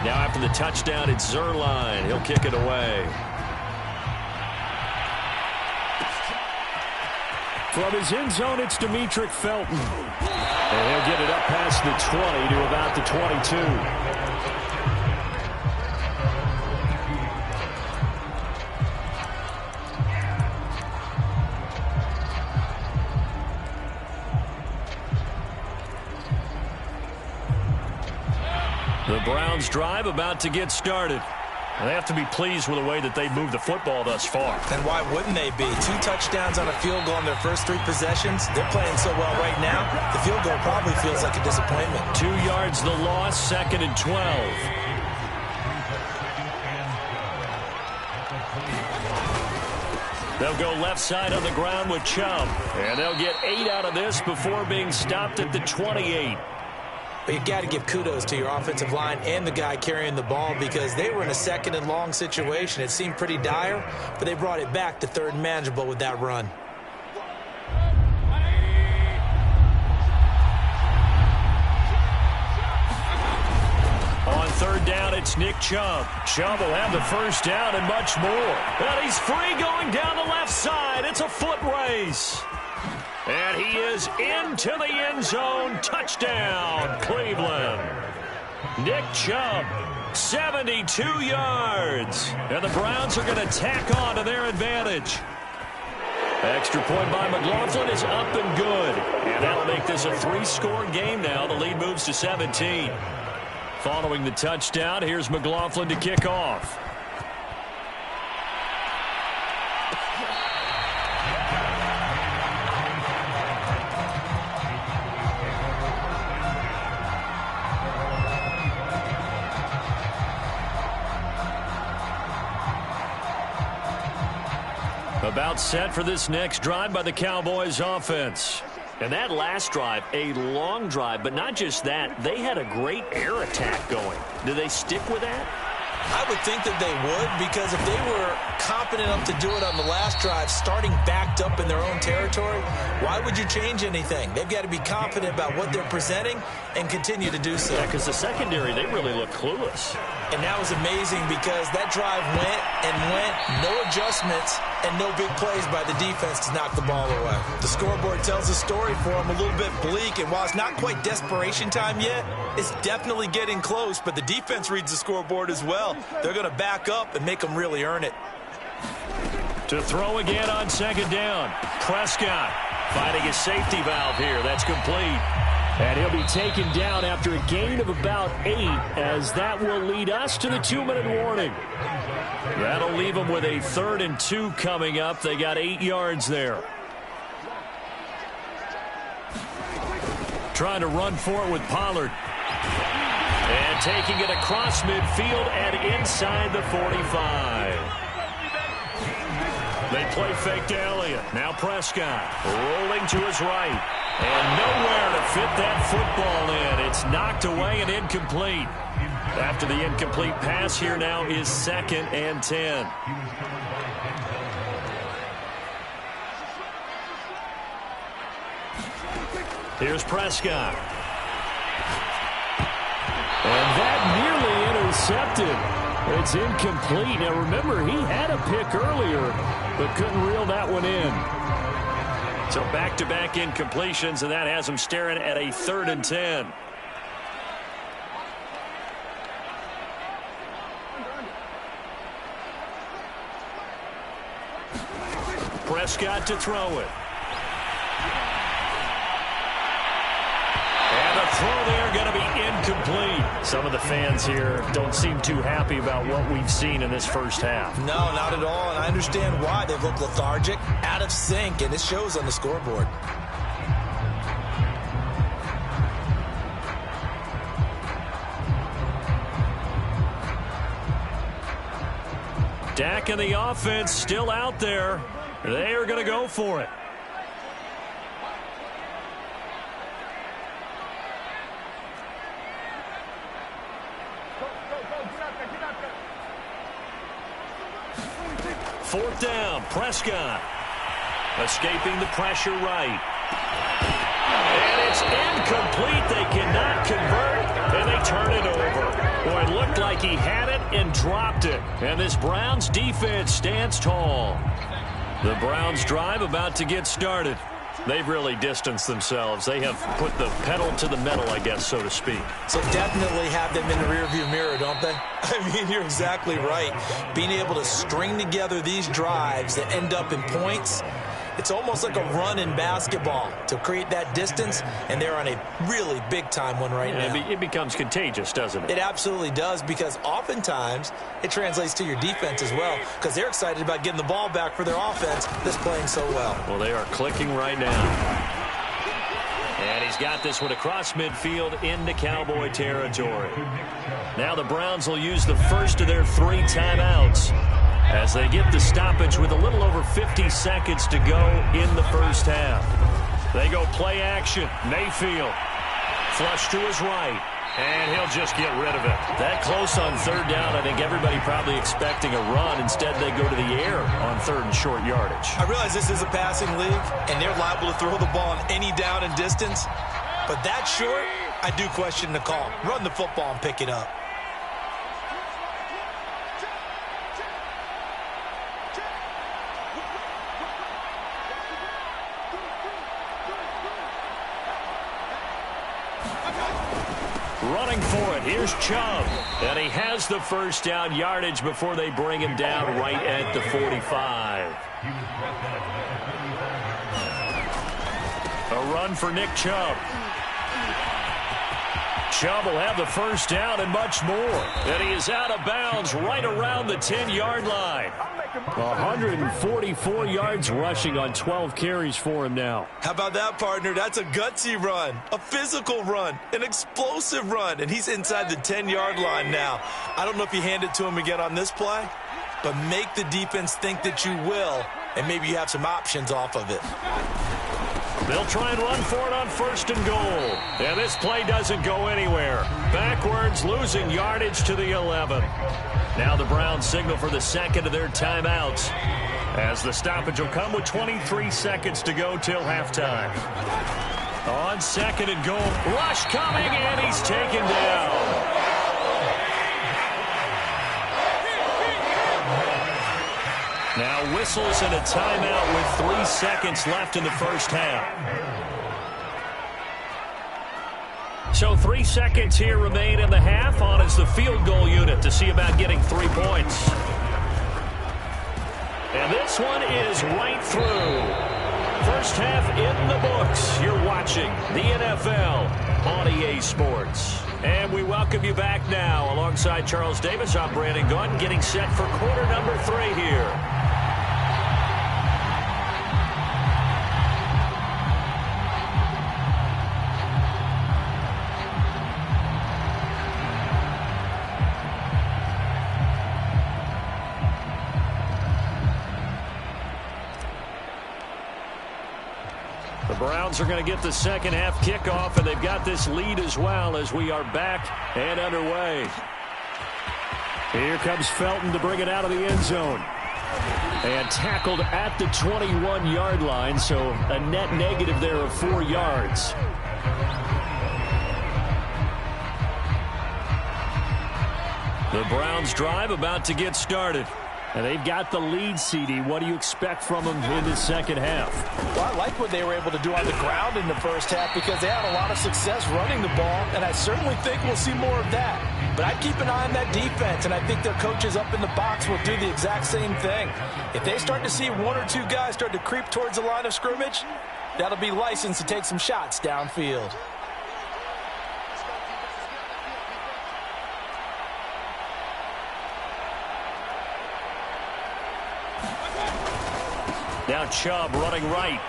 Now after the touchdown, it's Zuerlein. He'll kick it away. From his end zone, it's Demetric Felton. And he'll get it up past the 20 to about the 22. The Browns drive about to get started. And they have to be pleased with the way that they've moved the football thus far. And why wouldn't they be? 2 touchdowns on a field goal in their first 3 possessions. They're playing so well right now, the field goal probably feels like a disappointment. 2 yards the loss, 2nd and 12. They'll go left side on the ground with Chubb. And they'll get 8 out of this before being stopped at the 28. But you've got to give kudos to your offensive line and the guy carrying the ball because they were in a 2nd and long situation. It seemed pretty dire, but they brought it back to 3rd and manageable with that run. On 3rd down, it's Nick Chubb. Chubb will have the 1st down and much more. And he's free going down the left side. It's a foot race. And he is into the end zone. Touchdown, Cleveland. Nick Chubb, 72 yards. And the Browns are going to tack on to their advantage. Extra point by McLaughlin is up and good. And that'll make this a 3-score game now. The lead moves to 17. Following the touchdown, here's McLaughlin to kick off. About set for this next drive by the Cowboys offense. And that last drive, a long drive, but not just that. They had a great air attack going. Do they stick with that? I would think that they would, because if they were confident enough to do it on the last drive, starting backed up in their own territory, why would you change anything? They've got to be confident about what they're presenting and continue to do so. Yeah, because the secondary, they really look clueless. And that was amazing because that drive went and went, no adjustments, and no big plays by the defense to knock the ball away. The scoreboard tells a story for them, a little bit bleak, and while it's not quite desperation time yet, it's definitely getting close, but the defense reads the scoreboard as well. They're going to back up and make them really earn it. To throw again on 2nd down. Prescott finding a safety valve here. That's complete. And he'll be taken down after a gain of about 8, as that will lead us to the 2-minute warning. That'll leave them with a 3rd and 2 coming up. They got 8 yards there. Trying to run for it with Pollard. And taking it across midfield and inside the 45. They play fake to Elliott. Now Prescott rolling to his right. And nowhere to fit that football in. It's knocked away and incomplete. After the incomplete pass, here now is 2nd and 10. Here's Prescott. And that nearly intercepted. It's incomplete. Now remember, he had a pick earlier, but couldn't reel that one in. So back-to-back incompletions, and that has him staring at a 3rd and 10. Prescott to throw it. And the throw there going to be incomplete. Some of the fans here don't seem too happy about what we've seen in this first half. No, not at all, and I understand why. They've looked lethargic, out of sync, and it shows on the scoreboard. Dak and the offense still out there. They are going to go for it. Fourth down, Prescott. Escaping the pressure right. And it's incomplete. They cannot convert, and they turn it over. Boy, it looked like he had it and dropped it. And this Browns defense stands tall. The Browns drive about to get started. They've really distanced themselves. They have put the pedal to the metal, I guess, so to speak. So definitely have them in the rearview mirror, don't they? I mean, you're exactly right. Being able to string together these drives that end up in points, it's almost like a run in basketball to create that distance, and they're on a really big-time one right now. It becomes contagious, doesn't it? It absolutely does, because oftentimes it translates to your defense as well, because they're excited about getting the ball back for their offense that's playing so well. Well, they are clicking right now. And he's got this one across midfield into Cowboy territory. Now the Browns will use the first of their 3 timeouts. as they get the stoppage with a little over 50 seconds to go in the first half. They go play action. Mayfield. Flush to his right. And he'll just get rid of it. That close on third down, I think everybody probably expecting a run. Instead, they go to the air on third and short yardage. I realize this is a passing league, and they're liable to throw the ball on any down and distance. But that short, I do question the call. Run the football and pick it up. Running for it, here's Chubb. And he has the first down yardage before they bring him down right at the 45. A run for Nick Chubb. Chubb will have the first down and much more. And he is out of bounds right around the 10-yard line. 144 yards rushing on 12 carries for him now. How about that, partner? That's a gutsy run, a physical run, an explosive run, and he's inside the 10-yard line now. I don't know if you hand it to him again on this play, but make the defense think that you will, and maybe you have some options off of it. They'll try and run for it on first and goal. And this play doesn't go anywhere. Backwards, losing yardage to the 11. Now the Browns signal for the second of their timeouts, as the stoppage will come with 23 seconds to go till halftime. On second and goal, rush coming, and he's taken down. Now whistles and a timeout with 3 seconds left in the first half. So 3 seconds here remain in the half. On is the field goal unit to see about getting 3 points. And this one is right through. First half in the books. You're watching the NFL on EA Sports. And we welcome you back now. Alongside Charles Davis, I'm Brandon Gaudin, getting set for quarter number 3 here. The Browns are going to get the second half kickoff, and they've got this lead as well as we are back and underway. Here comes Felton to bring it out of the end zone. And tackled at the 21-yard line, so a net negative there of 4 yards. The Browns drive about to get started. And they've got the lead, CD. What do you expect from them in the second half? Well, I like what they were able to do on the ground in the first half because they had a lot of success running the ball, and I certainly think we'll see more of that. But I'd keep an eye on that defense, and I think their coaches up in the box will do the exact same thing. If they start to see 1 or 2 guys start to creep towards the line of scrimmage, that'll be licensed to take some shots downfield. Now Chubb running right.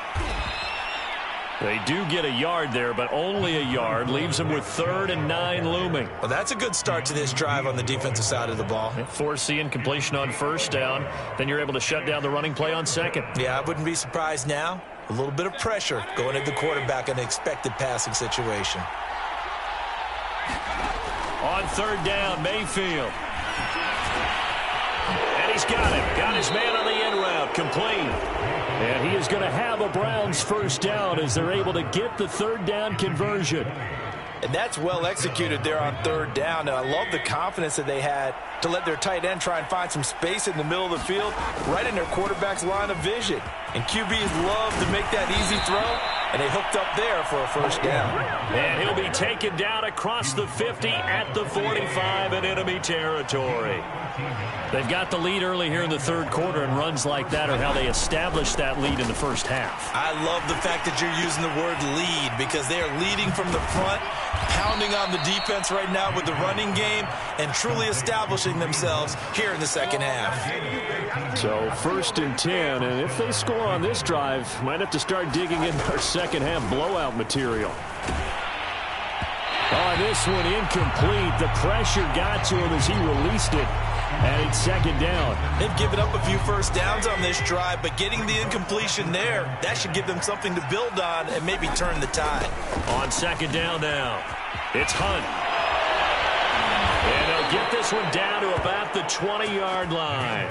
They do get a yard there, but only a yard. Leaves them with 3rd and 9 looming. Well, that's a good start to this drive on the defensive side of the ball. Forcing completion on first down. Then you're able to shut down the running play on second. Yeah, I wouldn't be surprised now. A little bit of pressure going at the quarterback in an expected passing situation. On third down, Mayfield. And he's got him. Got his man on the end route. Complete. And he is going to have a Browns first down as they're able to get the third down conversion. And that's well executed there on third down. And I love the confidence that they had to let their tight end try and find some space in the middle of the field, right in their quarterback's line of vision. And QBs love to make that easy throw, and they hooked up there for a first down. And he'll be taken down across the 50 at the 45 in enemy territory. They've got the lead early here in the third quarter, and runs like that are how they established that lead in the first half. I love the fact that you're using the word lead because they are leading from the front, pounding on the defense right now with the running game, and truly establishing themselves here in the second half. So 1st and 10, and if they score on this drive, might have to start digging in our second half blowout material. Oh, this one incomplete. The pressure got to him as he released it. And it's second down. They've given up a few first downs on this drive, but getting the incompletion there, that should give them something to build on and maybe turn the tide. On second down now, it's Hunt. And they'll get this one down to about the 20-yard line.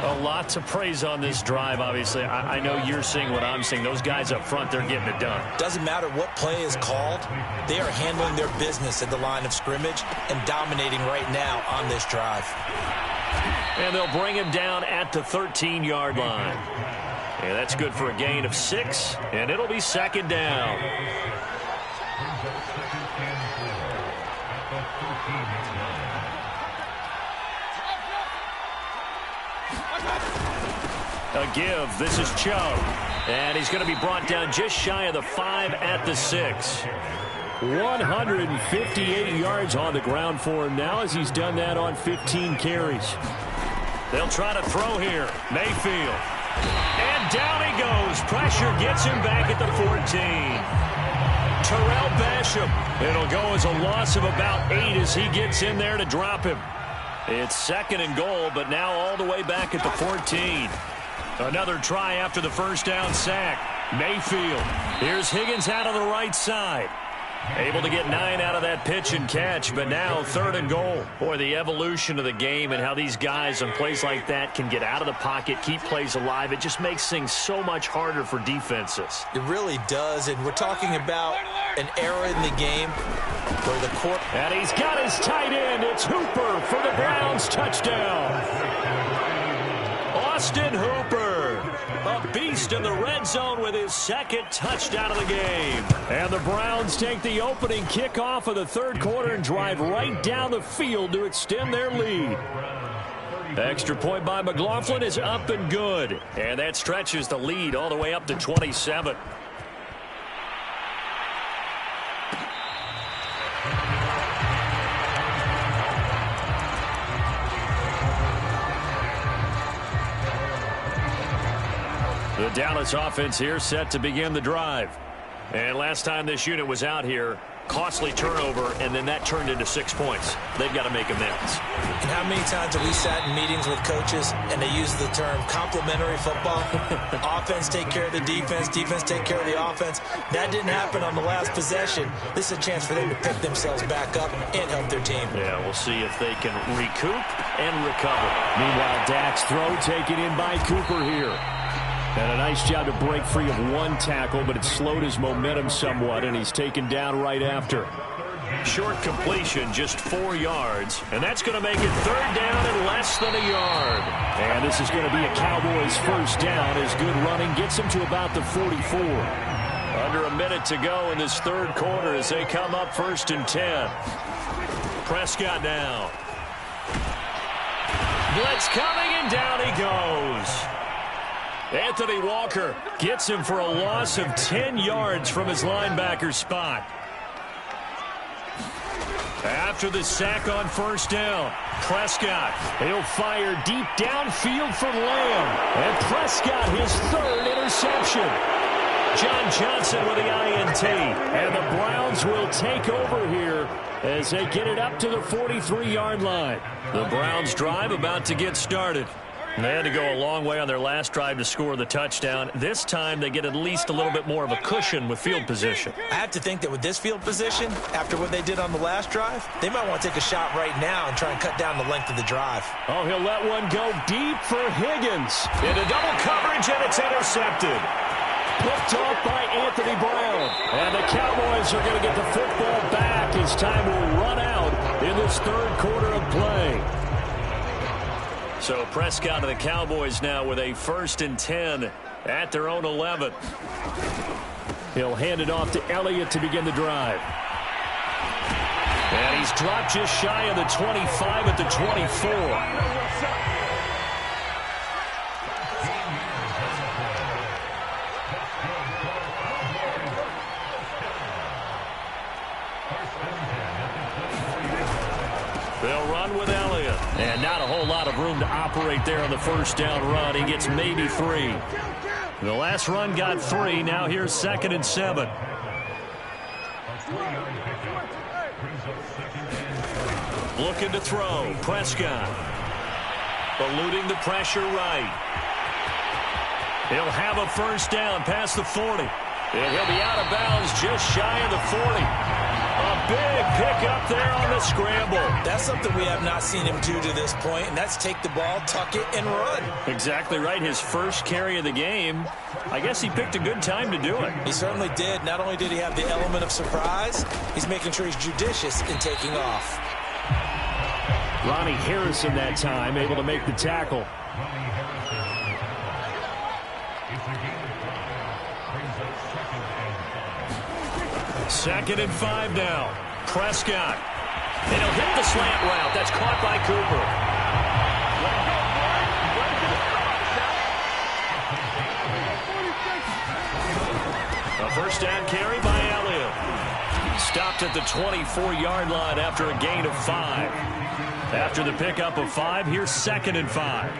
A lot to praise on this drive, obviously. I know you're seeing what I'm seeing. Those guys up front, they're getting it done. Doesn't matter what play is called. They are handling their business at the line of scrimmage and dominating right now on this drive. And they'll bring him down at the 13-yard line. And that's good for a gain of 6, and it'll be second down. A give. This is Chubb. And he's going to be brought down just shy of the 5 at the 6. 158 yards on the ground for him now as he's done that on 15 carries. They'll try to throw here. Mayfield. And down he goes. Pressure gets him back at the 14. Terrell Basham. It'll go as a loss of about 8 as he gets in there to drop him. It's second and goal, but now all the way back at the 14. Another try after the first down sack. Mayfield. Here's Higgins out on the right side. Able to get 9 out of that pitch and catch, but now third and goal. Boy, the evolution of the game and how these guys on plays like that can get out of the pocket, keep plays alive, it just makes things so much harder for defenses. It really does, and we're talking about an era in the game where the court... And he's got his tight end. It's Hooper for the Browns. Touchdown. Austin Hooper, a beast in the red zone with his second touchdown of the game. And the Browns take the opening kickoff of the third quarter and drive right down the field to extend their lead. Extra point by McLaughlin is up and good. And that stretches the lead all the way up to 27. The Dallas offense here set to begin the drive. And last time this unit was out here, costly turnover, and then that turned into 6 points. They've got to make amends. And how many times have we sat in meetings with coaches and they use the term complementary football? Offense take care of the defense, defense take care of the offense. That didn't happen on the last possession. This is a chance for them to pick themselves back up and help their team. Yeah, we'll see if they can recoup and recover. Meanwhile, Dak's throw taken in by Cooper here. And a nice job to break free of one tackle, but it slowed his momentum somewhat, and he's taken down right after. Short completion, just 4 yards, and that's going to make it third down and less than a yard. And this is going to be a Cowboys first down as good running gets him to about the 44. Under a minute to go in this third quarter as they come up first and 10. Prescott now. Blitz coming, and down he goes. Anthony Walker gets him for a loss of 10 yards from his linebacker spot. After the sack on first down, Prescott. He'll fire deep downfield for Lamb. And Prescott, his third interception. John Johnson with the INT. And the Browns will take over here as they get it up to the 43-yard line. The Browns drive about to get started. They had to go a long way on their last drive to score the touchdown. This time they get at least a little bit more of a cushion with field position. I have to think that with this field position, after what they did on the last drive, they might want to take a shot right now and try and cut down the length of the drive. Oh, he'll let one go deep for Higgins. Into double coverage, and it's intercepted. Picked off by Anthony Brown. And the Cowboys are going to get the football back as time will run out in this third quarter of play. So Prescott of the Cowboys now with a 1st and 10 at their own 11. He'll hand it off to Elliott to begin the drive. And he's dropped just shy of the 25 at the 24. They'll run with Elliott. And not a whole lot of room to operate there on the first down run. He gets maybe 3. The last run got 3. Now here's 2nd and 7. Looking to throw. Prescott. Eluding the pressure right. He'll have a first down past the 40. And he'll be out of bounds just shy of the 40. A big pickup there on the scramble. That's something we have not seen him do to this point, and that's take the ball, tuck it, and run. Exactly right. His first carry of the game. I guess he picked a good time to do it. He certainly did. Not only did he have the element of surprise, he's making sure he's judicious in taking off. Ronnie Harrison that time able to make the tackle. Second and 5 now. Prescott. And he'll hit the slant route. That's caught by Cooper. A first down carry by Elliott. Stopped at the 24-yard line after a gain of 5. After the pickup of 5, here's second and 5.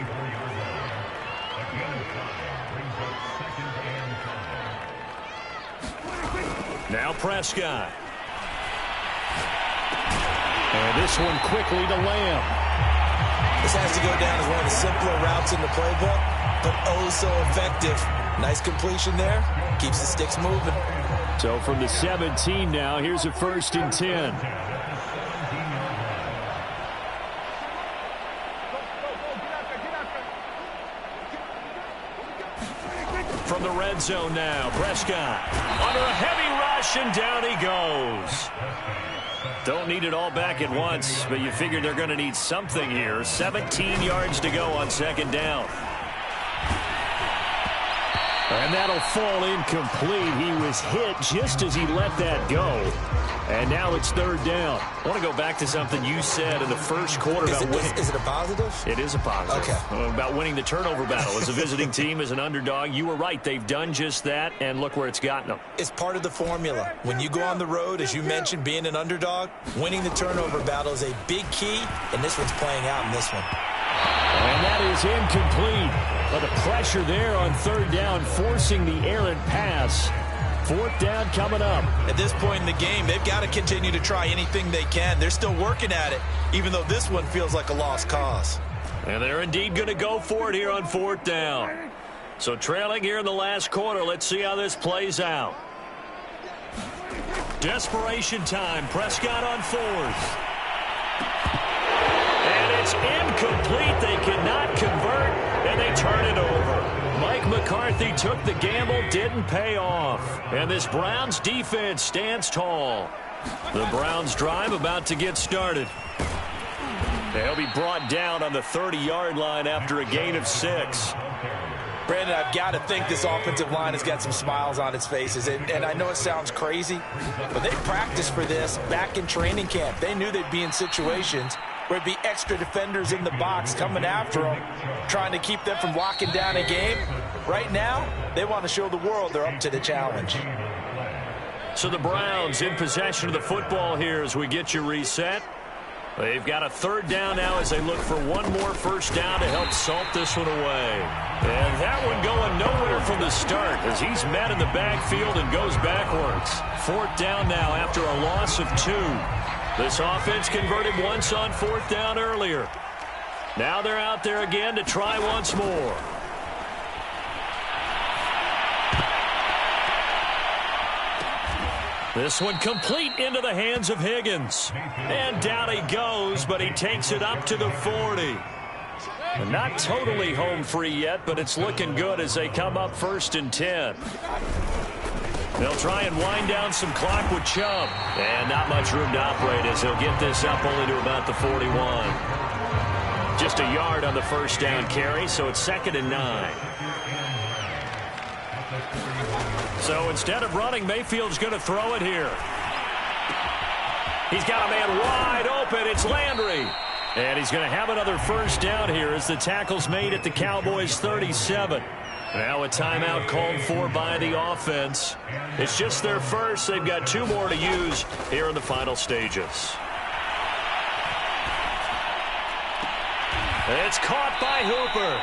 Now Prescott. And this one quickly to Lamb. This has to go down as one of the simpler routes in the playbook, but oh so effective. Nice completion there. Keeps the sticks moving. So from the 17 now, here's a first and 10. From the red zone now, Prescott under a heavy rush, and down he goes. Don't need it all back at once, but you figure they're going to need something here. 17 yards to go on second down. And that'll fall incomplete. He was hit just as he let that go. And now it's third down. I want to go back to something you said in the first quarter about winning. Is it a positive? It is a positive. Okay. About winning the turnover battle. As a visiting team, as an underdog, you were right. They've done just that, and look where it's gotten them. It's part of the formula. When you go on the road, as you mentioned, being an underdog, winning the turnover battle is a big key, and this one's playing out in this one. And that is incomplete. But the pressure there on third down, forcing the errant pass. Fourth down coming up. At this point in the game, they've got to continue to try anything they can. They're still working at it, even though this one feels like a lost cause. And they're indeed going to go for it here on fourth down. So trailing here in the last quarter, let's see how this plays out. Desperation time. Prescott on fourth. And it's incomplete. They cannot convert, and they turn it over. Mike McCarthy took the gamble, didn't pay off. And this Browns defense stands tall. The Browns drive about to get started. They'll be brought down on the 30-yard line after a gain of 6. Brandon, I've got to think this offensive line has got some smiles on its faces. And I know it sounds crazy, but they practiced for this back in training camp. They knew they'd be in situations where it'd be extra defenders in the box coming after them, trying to keep them from locking down a game. Right now, they want to show the world they're up to the challenge. So the Browns in possession of the football here as we get you reset. They've got a third down now as they look for one more first down to help salt this one away. And that one going nowhere from the start as he's met in the backfield and goes backwards. Fourth down now after a loss of 2. This offense converted once on fourth down earlier. Now they're out there again to try once more. This one complete into the hands of Higgins. And down he goes, but he takes it up to the 40. And not totally home free yet, but it's looking good as they come up first and 10. They'll try and wind down some clock with Chubb. And not much room to operate as he'll get this up only to about the 41. Just a yard on the first down carry, so it's second and 9. So instead of running, Mayfield's going to throw it here. He's got a man wide open. It's Landry. And he's going to have another first down here as the tackle's made at the Cowboys' 37. Now a timeout called for by the offense. It's just their first. They've got 2 more to use here in the final stages. It's caught by Hooper.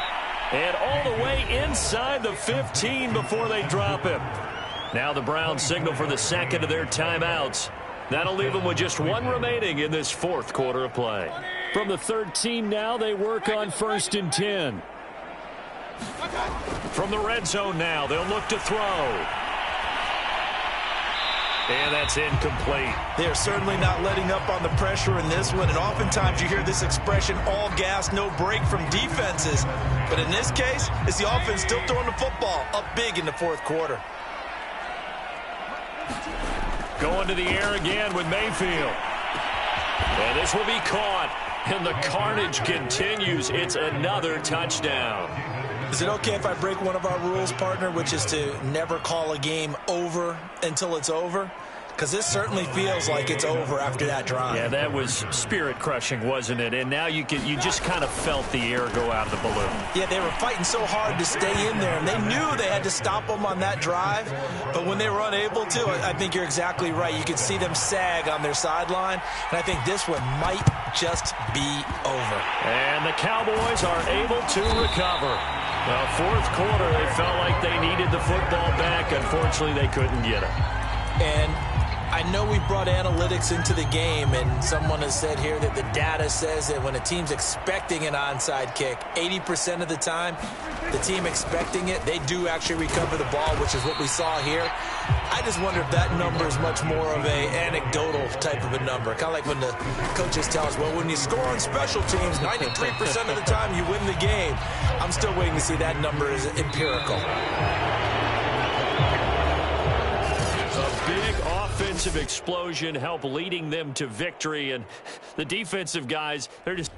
And all the way inside the 15 before they drop him. Now the Browns signal for the second of their timeouts That'll leave them with just one remaining in this fourth quarter of play. From the 13 now, they work on 1st and 10. From the red zone now, they'll look to throw. And that's incomplete. They're certainly not letting up on the pressure in this one, and oftentimes you hear this expression, all gas, no break from defenses. But in this case, it's the offense still throwing the football up big in the fourth quarter. Going to the air again with Mayfield. And this will be caught. And the carnage continues. It's another touchdown. Is it okay if I break one of our rules, partner, which is to never call a game over until it's over? Because this certainly feels like it's over after that drive. Yeah, that was spirit-crushing, wasn't it? And now you just kind of felt the air go out of the balloon. Yeah, they were fighting so hard to stay in there, and they knew they had to stop them on that drive. But when they were unable to, I think you're exactly right. You could see them sag on their sideline, and I think this one might just be over. And the Cowboys are able to recover. Well, fourth quarter, they felt like they needed the football back. Unfortunately, they couldn't get it. And I know we brought analytics into the game, and someone has said here that the data says that when a team's expecting an onside kick, 80% of the time, the team expecting it, they do actually recover the ball, which is what we saw here. I just wonder if that number is much more of a anecdotal type of a number. Kind of like when the coaches tell us, well, when you score on special teams, 93% of the time you win the game. I'm still waiting to see that number is empirical. Big offensive explosion help leading them to victory, and the defensive guys, they're just...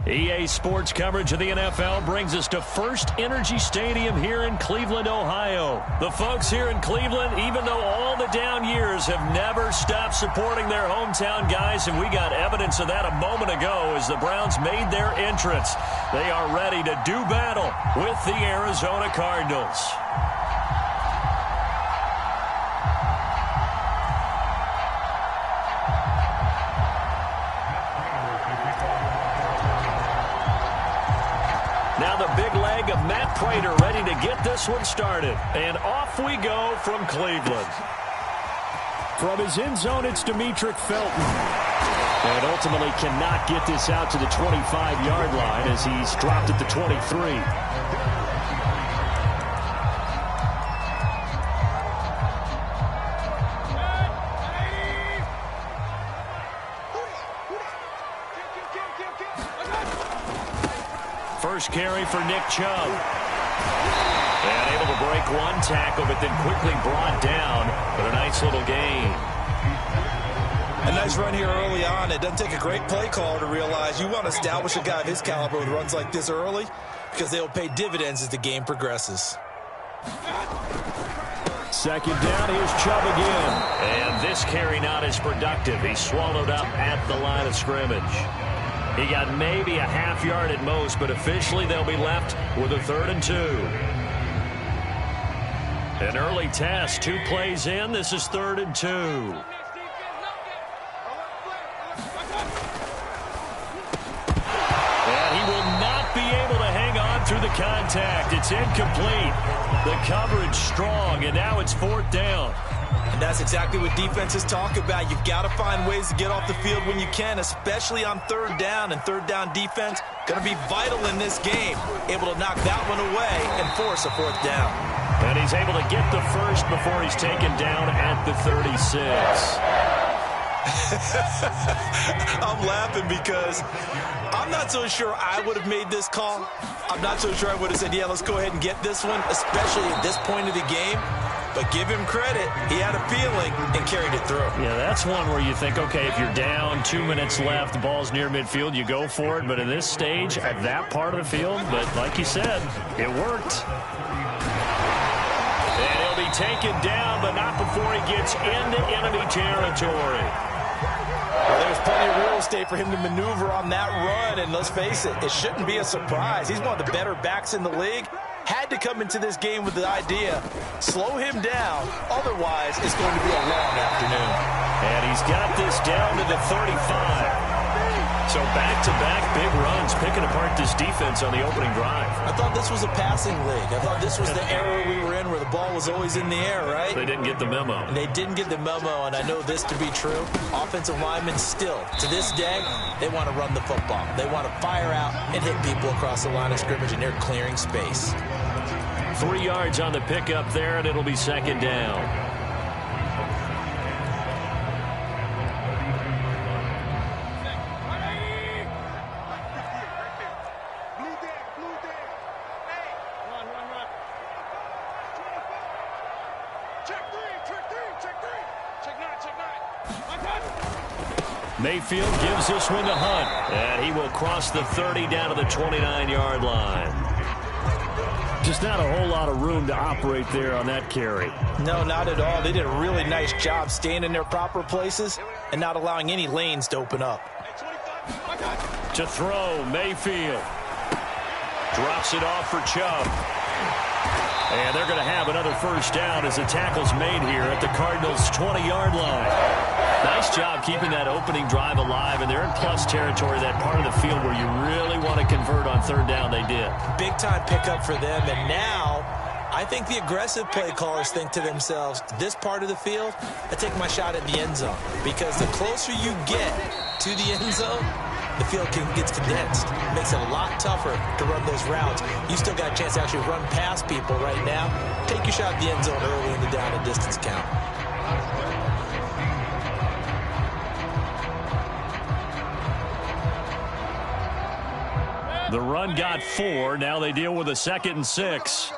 EA Sports coverage of the NFL brings us to First Energy Stadium here in Cleveland, Ohio. The folks here in Cleveland, even though all the down years, have never stopped supporting their hometown guys, and we got evidence of that a moment ago as the Browns made their entrance. They are ready to do battle with the Arizona Cardinals. Now the big leg of Matt Prater ready to get this one started. And off we go from Cleveland. From his end zone, it's Demetric Felton. And ultimately cannot get this out to the 25-yard line as he's dropped at the 23. First carry for Nick Chubb. And able to break one tackle, but then quickly brought down. But a nice little gain. A nice run here early on. It doesn't take a great play caller to realize you want to establish a guy of his caliber with runs like this early because they'll pay dividends as the game progresses. Second down, here's Chubb again. And this carry not as productive. He swallowed up at the line of scrimmage. He got maybe a half yard at most, but officially they'll be left with a 3rd and 2. An early test, 2 plays in. This is 3rd and 2. And he will not be able to hang on through the contact. It's incomplete. The coverage strong, and now it's 4th down. And that's exactly what defenses talk about. You've got to find ways to get off the field when you can, especially on 3rd down. And 3rd down defense going to be vital in this game. Able to knock that one away and force a 4th down. And he's able to get the first before he's taken down at the 36. I'm laughing because I'm not so sure I would have made this call. I'm not so sure I would have said, yeah, let's go ahead and get this one, especially at this point of the game. But give him credit. He had a feeling and carried it through. Yeah, that's one where you think, okay, if you're down, 2 minutes left, the ball's near midfield, you go for it. But in this stage, at that part of the field, but like you said, it worked. And he'll be taken down, but not before he gets into enemy territory. Well, there's plenty of real estate for him to maneuver on that run. And let's face it, it shouldn't be a surprise. He's one of the better backs in the league. Had to come into this game with the idea, slow him down, otherwise it's going to be a long afternoon. And he's got this down to the 35. So back-to-back big runs, picking apart this defense on the opening drive. I thought this was a passing league. I thought this was the era we were in where the ball was always in the air, right? They didn't get the memo. And they didn't get the memo, and I know this to be true. Offensive linemen still, to this day, they want to run the football. They want to fire out and hit people across the line of scrimmage, and they're clearing space. 3 yards on the pickup there, and it'll be 2nd down. Mayfield gives this one to Hunt, and he will cross the 30 down to the 29-yard line. Just not a whole lot of room to operate there on that carry. No, not at all. They did a really nice job staying in their proper places and not allowing any lanes to open up. To throw, Mayfield. Drops it off for Chubb. And they're going to have another 1st down as the tackle's made here at the Cardinals' 20-yard line. Nice job keeping that opening drive alive, and they're in plus territory, that part of the field where you really want to convert on 3rd down. They did. Big-time pickup for them, and now I think the aggressive play callers think to themselves, this part of the field, I take my shot at the end zone, because the closer you get to the end zone, the field gets condensed. It makes it a lot tougher to run those routes. You still got a chance to actually run past people right now. Take your shot at the end zone early in the down and distance count. The run got 4. Now they deal with a 2nd and 6.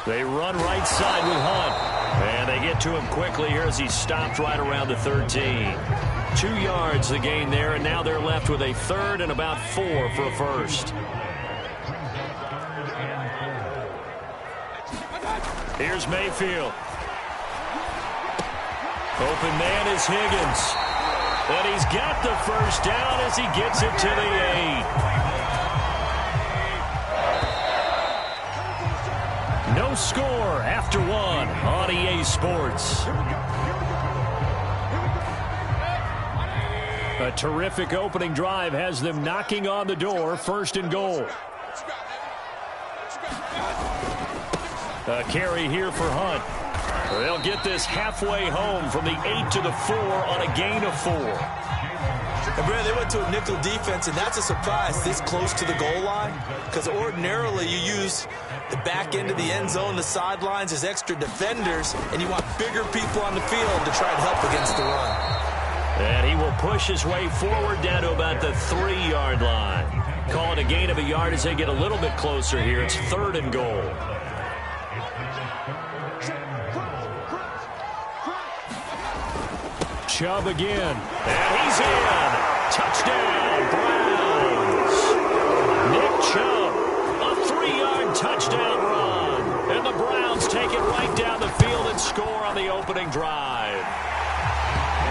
They run right side with Hunt. And they get to him quickly here as he stopped right around the 13. 2 yards the gain there, and now they're left with a 3rd and about 4 for a 1st. Here's Mayfield. Open man is Higgins. And he's got the 1st down as he gets it to the 8. No score after 1 on EA Sports. A terrific opening drive has them knocking on the door, 1st and goal. A carry here for Hunt. They'll get this halfway home from the 8 to the 4 on a gain of 4. And Brad, they went to a nickel defense, and that's a surprise this close to the goal line, because ordinarily you use the back end of the end zone, the sidelines as extra defenders, and you want bigger people on the field to try to help against the run. And he will push his way forward down to about the 3-yard line. Call it a gain of a yard as they get a little bit closer here. It's 3rd and goal. Chubb again. And he's in. Touchdown, Browns. Nick Chubb, a 3-yard touchdown run. And the Browns take it right down the field and score on the opening drive.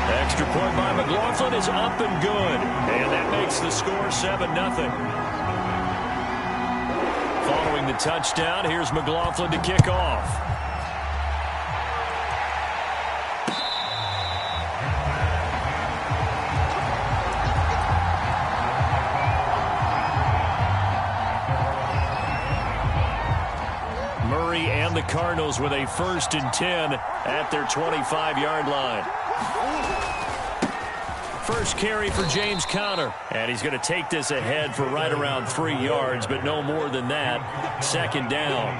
Extra point by McLaughlin is up and good. And that makes the score 7-0. Following the touchdown, here's McLaughlin to kick off. And the Cardinals with a 1st and 10 at their 25-yard line. First carry for James Conner. And he's going to take this ahead for right around 3 yards, but no more than that. 2nd down.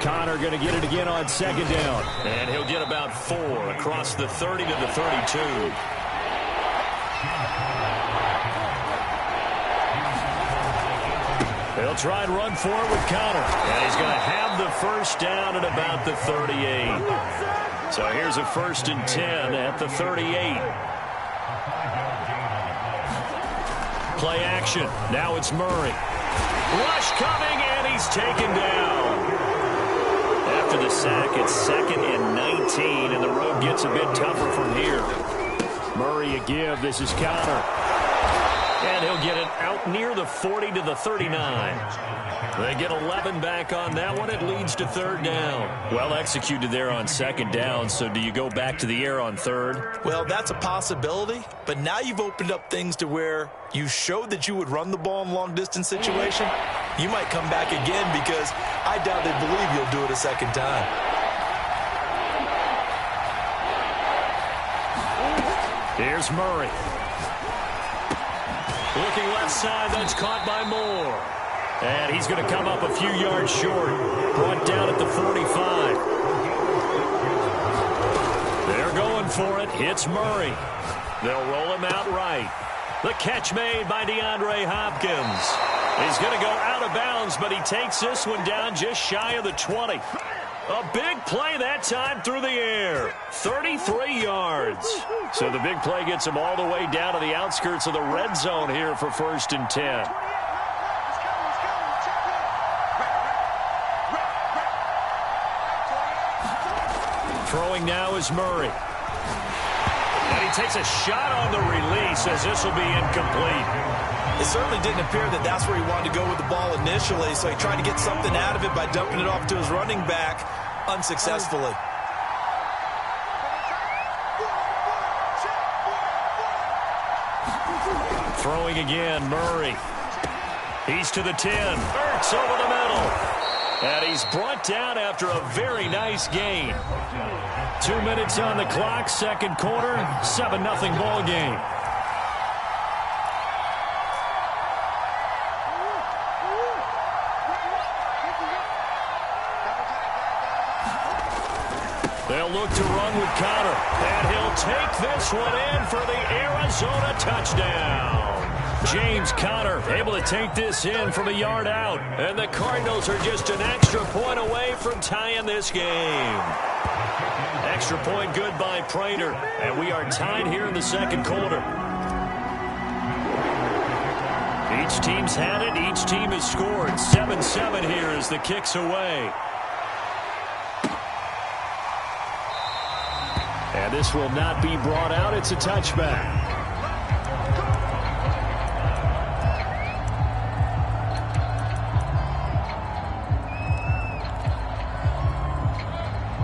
Conner going to get it again on 2nd down. And he'll get about 4 across the 30 to the 32. They'll try and run forward with Conner. And he's going to have the 1st down at about the 38. So here's a 1st and 10 at the 38. Play action. Now it's Murray. Rush coming, and he's taken down. After the sack, it's 2nd and 19, and the road gets a bit tougher from here. Murray a give. This is Conner. And he'll get it out near the 40 to the 39. They get 11 back on that one. It leads to 3rd down. Well executed there on 2nd down. So do you go back to the air on 3rd? Well, that's a possibility. But now you've opened up things to where you showed that you would run the ball in long-distance situation. You might come back again because I doubt they believe you'll do it a 2nd time. Here's Murray. Looking left side, that's caught by Moore. And he's going to come up a few yards short. Brought down at the 45. They're going for it. Hits Murray. They'll roll him out right. The catch made by DeAndre Hopkins. He's going to go out of bounds, but he takes this one down just shy of the 20. A big play that time through the air. 33 yards. So the big play gets him all the way down to the outskirts of the red zone here for 1st and 10. Throwing now is Murray. And he takes a shot on the release as this will be incomplete. It certainly didn't appear that that's where he wanted to go with the ball initially, so he tried to get something out of it by dumping it off to his running back unsuccessfully. Throwing again, Murray. He's to the 10. Ertz over the middle. And he's brought down after a very nice gain. 2 minutes on the clock, 2nd quarter, 7-0 ball game. They'll look to run with Conner. And he'll take this one in for the Arizona touchdown. James Conner able to take this in from a yard out. And the Cardinals are just an extra point away from tying this game. Extra point good by Prater. And we are tied here in the 2nd quarter. Each team's had it. Each team has scored. 7-7 here as the kick's away. And this will not be brought out. It's a touchback.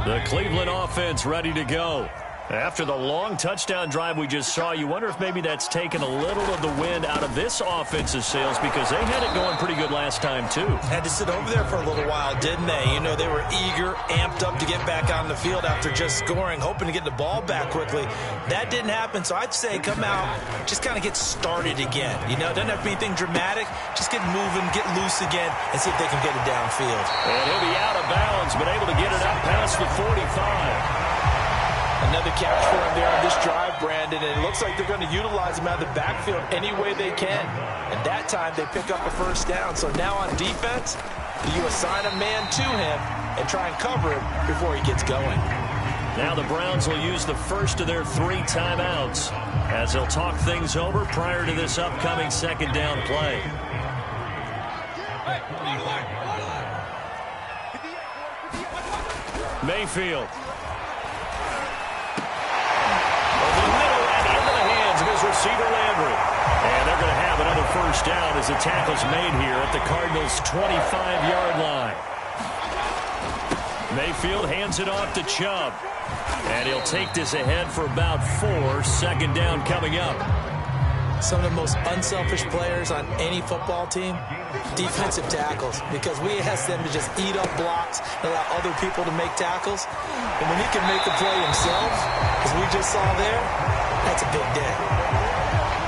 The Cleveland offense ready to go. After the long touchdown drive we just saw, you wonder if maybe that's taken a little of the wind out of this offensive sails because they had it going pretty good last time, too. Had to sit over there for a little while, didn't they? You know, they were eager, amped up to get back on the field after just scoring, hoping to get the ball back quickly. That didn't happen, so I'd say come out, just kind of get started again. You know, it doesn't have to be anything dramatic. Just get moving, get loose again, and see if they can get it downfield. And he'll be out of bounds, but able to get it out past the 45. Another catch for him there on this drive, Brandon, and it looks like they're going to utilize him out of the backfield any way they can. And that time they pick up a first down. So now on defense, you assign a man to him and try and cover him before he gets going. Now the Browns will use the first of their 3 timeouts as they'll talk things over prior to this upcoming second down play. Mayfield. Receiver Landry. And they're going to have another first down as the tackle's made here at the Cardinals' 25-yard line. Mayfield hands it off to Chubb. And he'll take this ahead for about 4. Second down coming up. Some of the most unselfish players on any football team, defensive tackles, because we ask them to just eat up blocks and allow other people to make tackles. And when he can make a play himself, as we just saw there, that's a big day.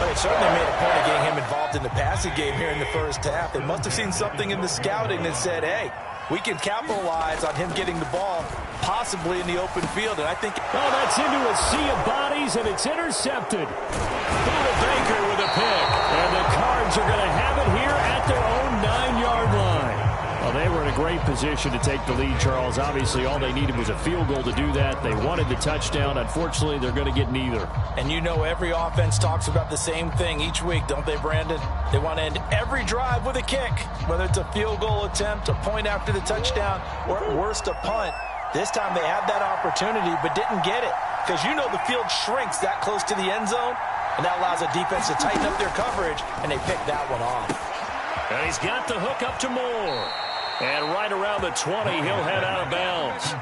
But it certainly made a point of getting him involved in the passing game here in the first half. They must have seen something in the scouting that said, hey, we can capitalize on him getting the ball, possibly in the open field. And I think... Oh, that's into a sea of bodies, and it's intercepted. Buda Baker with a pick. And the Cards are going to have it here at their own 9-yard line. Well, they were in a great position to take the lead, Charles. Obviously, all they needed was a field goal to do that. They wanted the touchdown. Unfortunately, they're going to get neither. And you know every offense talks about the same thing each week, don't they, Brandon? They want to end every drive with a kick, whether it's a field goal attempt, a point after the touchdown, or at worst, a punt. This time they had that opportunity but didn't get it because you know the field shrinks that close to the end zone, and that allows a defense to tighten up their coverage, and they picked that one off. And he's got the hook up to Moore. And right around the 20, he'll head out of bounds.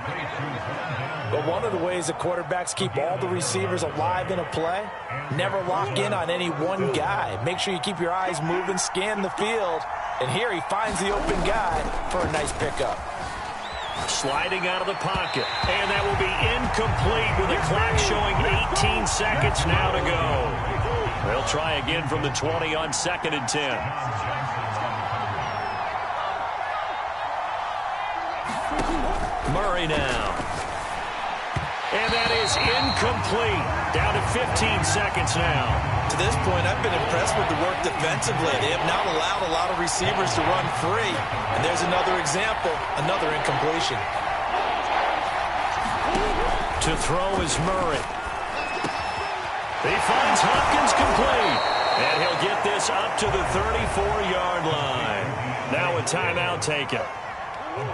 But one of the ways the quarterbacks keep all the receivers alive in a play, never lock in on any one guy. Make sure you keep your eyes moving, scan the field. And here he finds the open guy for a nice pickup. Sliding out of the pocket. And that will be incomplete with the clock showing 18 seconds now to go. They'll try again from the 20 on 2nd and 10. Murray now. And that is incomplete. Down to 15 seconds now. To this point, I've been impressed with the work defensively. They have not allowed a lot of receivers to run free. And there's another example, another incompletion. To throw is Murray. He finds Hopkins complete. And he'll get this up to the 34-yard line. Now a timeout taken.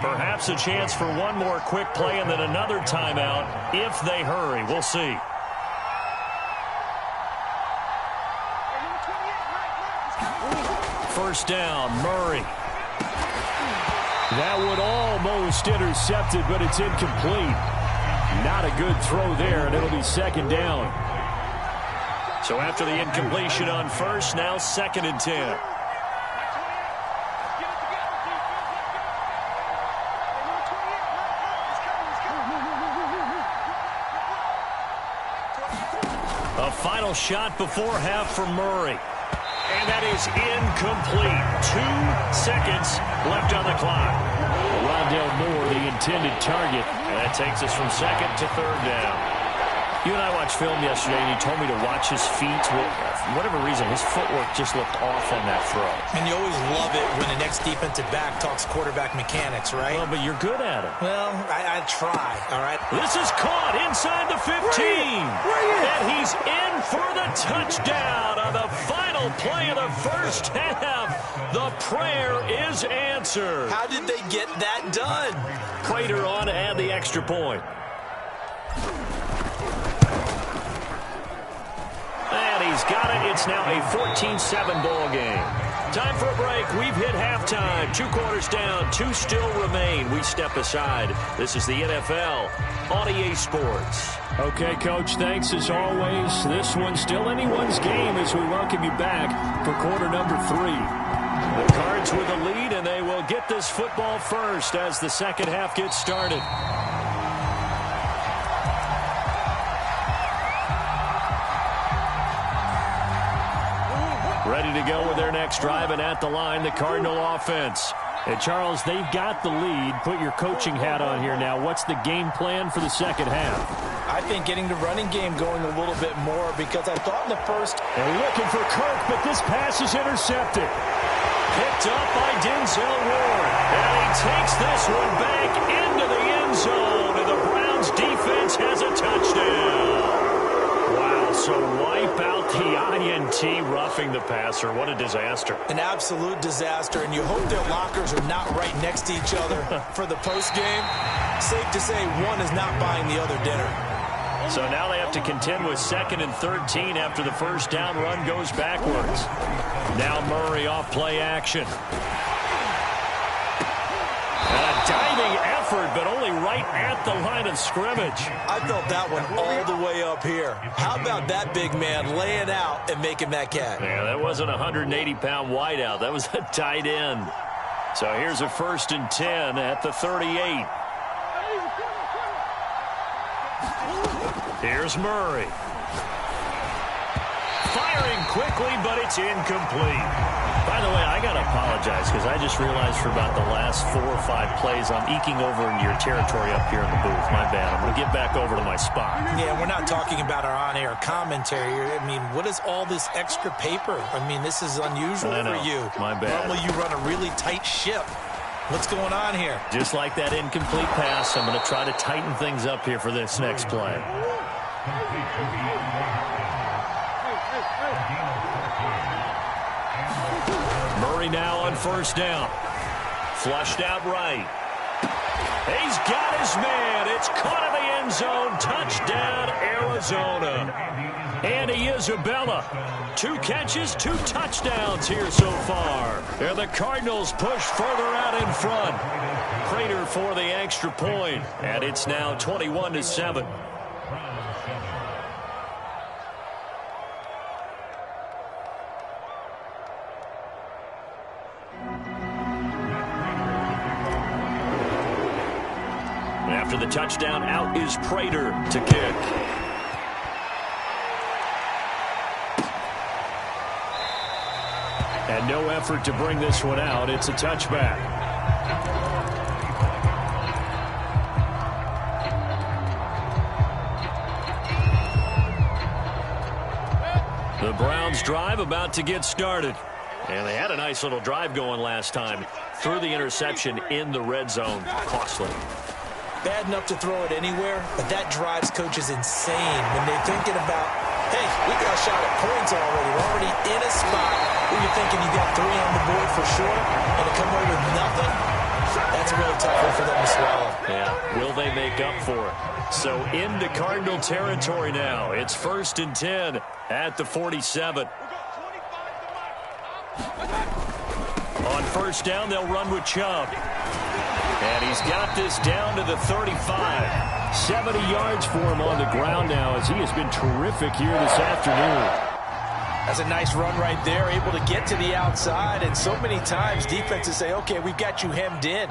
Perhaps a chance for one more quick play and then another timeout if they hurry. We'll see. First down, Murray. That would almost intercept it, but it's incomplete. Not a good throw there, and it'll be second down. So after the incompletion on first, now 2nd and 10. A final shot before half for Murray. And that is incomplete. 2 seconds left on the clock. Rondale Moore, the intended target. And that takes us from 2nd to 3rd down. You and I watched film yesterday, and you told me to watch his feet. Well, for whatever reason, his footwork just looked off on that throw. And you always love it when the next defensive back talks quarterback mechanics, right? Well, but you're good at it. Well, I try, all right? This is caught inside the 15. And he's in for the touchdown on the final play of the first half. The prayer is answered. How did they get that done? Prater on to add the extra point. And he's got it. It's now a 14-7 ball game. Time for a break. We've hit halftime. 2 quarters down. 2 still remain. We step aside. This is the NFL on EA Sports. Okay, Coach, thanks as always. This one's still anyone's game as we welcome you back for quarter number 3. The Cards with the lead, and they will get this football first as the second half gets started. Ready to go with their next drive, and at the line, the Cardinal offense. And, Charles, they've got the lead. Put your coaching hat on here now. What's the game plan for the second half? I think getting the running game going a little bit more because I thought in the first... They're looking for Kirk, but this pass is intercepted. Picked up by Denzel Ward. And he takes this one back into the end zone, and the Browns defense has a touchdown. Wow, so wipe out the INT, roughing the passer. What a disaster. An absolute disaster, and you hope their lockers are not right next to each other for the postgame. Safe to say one is not buying the other dinner. So now they have to contend with 2nd and 13 after the first down run goes backwards. Now Murray off play action. And a diving effort, but only right at the line of scrimmage. I felt that one all the way up here. How about that big man laying out and making that catch? Yeah, that wasn't a 180-pound wideout. That was a tight end. So here's a 1st and 10 at the 38. Here's Murray. Firing quickly, but it's incomplete. By the way, I got to apologize because I just realized for about the last 4 or 5 plays I'm eking over into your territory up here in the booth. My bad. I'm going to get back over to my spot. Yeah, we're not talking about our on-air commentary. I mean, what is all this extra paper? I mean, this is unusual for you. My bad. Normally you run a really tight ship. What's going on here? Just like that incomplete pass, I'm going to try to tighten things up here for this next play. Murray now on 1st down. Flushed out right. He's got his man. It's caught in the end zone. Touchdown, Arizona. Andy Isabella. 2 catches, 2 touchdowns here so far. And the Cardinals push further out in front. Prater for the extra point. And it's now 21-7. After the touchdown, out is Prater to kick. And no effort to bring this one out. It's a touchback. The Browns drive about to get started. And they had a nice little drive going last time. Threw the interception in the red zone. Costly. Bad enough to throw it anywhere, but that drives coaches insane when they're thinking about, hey, we got a shot at points already. We're already in a spot where you're thinking you got 3 on the board for sure, and to come away with nothing, that's a really tough one for them to swallow. Yeah, will they make up for it? So into Cardinal territory now. It's 1st and 10 at the 47. On 1st down, they'll run with Chubb. And he's got this down to the 35. 70 yards for him on the ground now as he has been terrific here this afternoon. That's a nice run right there, able to get to the outside. And so many times defenses say, okay, we've got you hemmed in.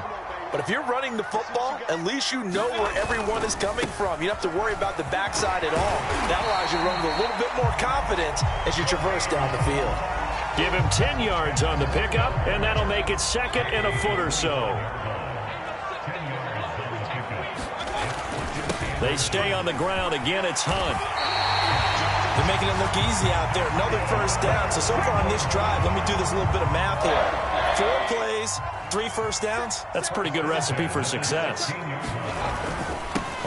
But if you're running the football, at least you know where everyone is coming from. You don't have to worry about the backside at all. That allows you to run with a little bit more confidence as you traverse down the field. Give him 10 yards on the pickup, and that'll make it 2nd and a foot or so. They stay on the ground. Again, it's Hunt. They're making it look easy out there. Another 1st down. So far on this drive, let me do this little bit of math here. 4 plays, 3 1st downs. That's a pretty good recipe for success.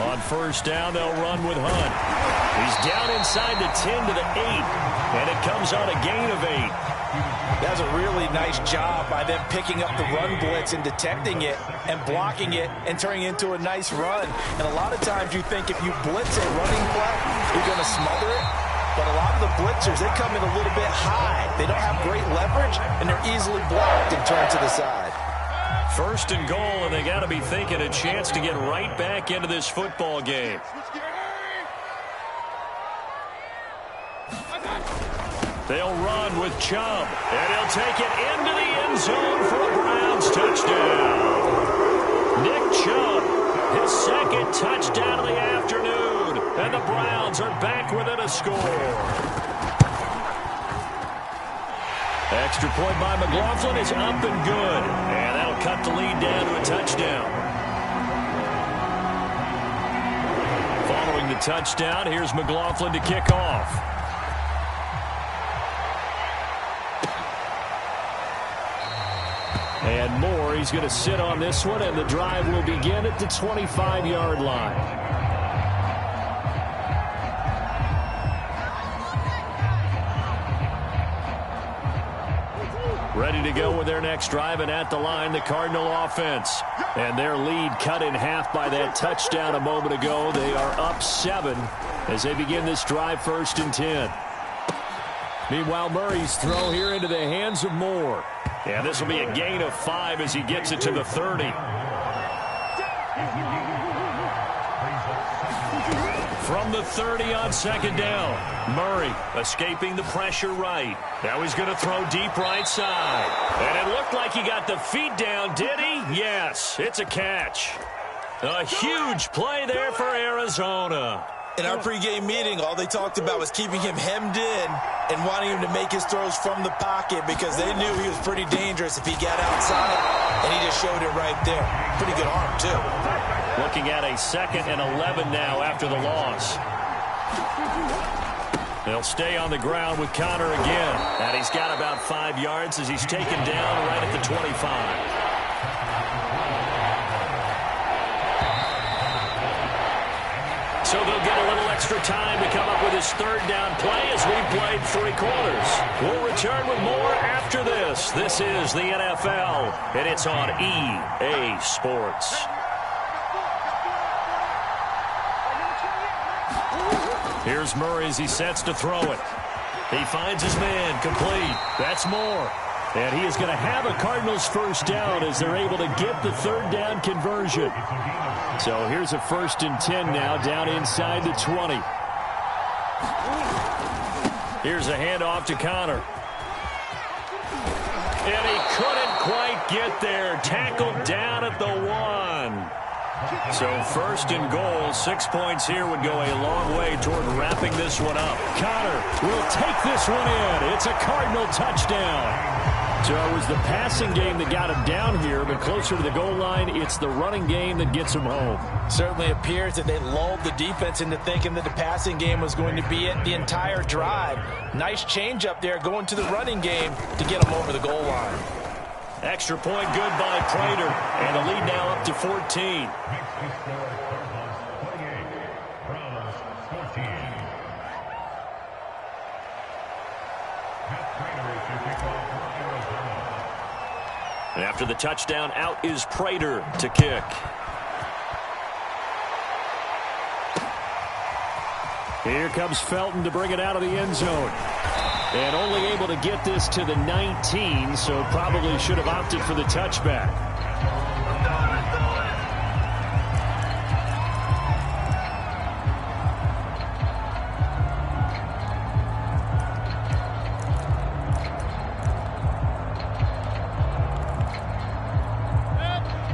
On 1st down, they'll run with Hunt. He's down inside the 10 to the 8, and it comes on a gain of 8. That was a really nice job by them picking up the run blitz and detecting it and blocking it and turning it into a nice run. And a lot of times you think if you blitz a running play, you're going to smother it. but a lot of the blitzers, they come in a little bit high. They don't have great leverage, and they're easily blocked and turned to the side. First and goal, and they got to be thinking a chance to get right back into this football game. They'll run with Chubb, and he'll take it into the end zone for a Browns touchdown. Nick Chubb, his second touchdown of the afternoon, and the Browns are back within a score. Extra point by McLaughlin is up and good, and that'll cut the lead down to a touchdown. Following the touchdown, here's McLaughlin to kick off. And Moore, he's going to sit on this one, and the drive will begin at the 25-yard line. Ready to go with their next drive, and at the line, the Cardinal offense. And their lead cut in half by that touchdown a moment ago. They are up 7 as they begin this drive, 1st and 10. Meanwhile, Murray's throw here into the hands of Moore. Yeah, this will be a gain of 5 as he gets it to the 30. From the 30 on 2nd down. Murray escaping the pressure right. Now he's going to throw deep right side. And it looked like he got the feet down, did he? Yes, it's a catch. A huge play there for Arizona. In our pregame meeting, all they talked about was keeping him hemmed in and wanting him to make his throws from the pocket because they knew he was pretty dangerous if he got outside, and he just showed it right there. Pretty good arm, too. Looking at a 2nd and 11 now after the loss. They'll stay on the ground with Conner again, and he's got about 5 yards as he's taken down right at the 25. So they'll get a little extra time to come up with his 3rd down play as we played 3 quarters. We'll return with more after this. This is the NFL, and it's on EA Sports. Here's Murray as he sets to throw it. He finds his man, complete. That's Moore. And he is going to have a Cardinals 1st down as they're able to get the 3rd down conversion. So here's a 1st and 10 now down inside the 20. Here's a handoff to Conner. And he couldn't quite get there. Tackled down at the 1. So 1st and goal, 6 points here would go a long way toward wrapping this one up. Conner will take this one in. It's a Cardinal touchdown. So it was the passing game that got him down here, but closer to the goal line, it's the running game that gets him home. Certainly appears that they lulled the defense into thinking that the passing game was going to be it the entire drive. Nice change up there going to the running game to get him over the goal line. Extra point good by Prater, and the lead now up to 14. And after the touchdown, out is Prater to kick. Here comes Felton to bring it out of the end zone. And only able to get this to the 19, so probably should have opted for the touchback.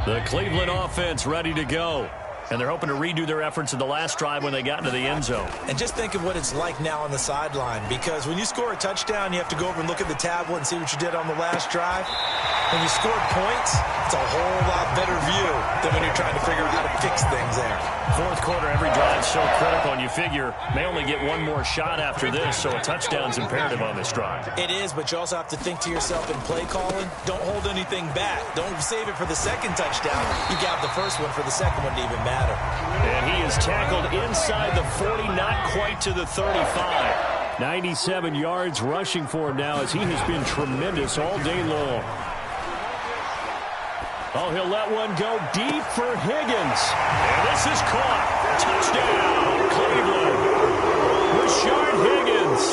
The Cleveland offense ready to go. And they're hoping to redo their efforts in the last drive when they got into the end zone. And just think of what it's like now on the sideline, because when you score a touchdown, you have to go over and look at the tablet and see what you did on the last drive. When you scored points, it's a whole lot better view than when you're trying to figure out how to fix things there. 4th quarter, every drive's so critical, and you figure may only get one more shot after this, so a touchdown's imperative on this drive. It is, but you also have to think to yourself in play calling, don't hold anything back. Don't save it for the second touchdown. You got the first one for the second one to even matter. And he is tackled inside the 40, not quite to the 35. 97 yards rushing for him now as he has been tremendous all day long. Oh, he'll let one go deep for Higgins. And this is caught. Touchdown, Cleveland. Rashard Higgins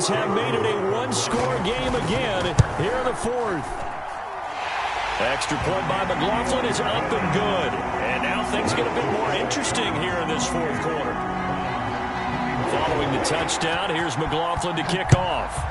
Browns have made it a one-score game again here in the fourth. Extra point by McLaughlin is up and good. And now things get a bit more interesting here in this fourth quarter. Following the touchdown, here's McLaughlin to kick off.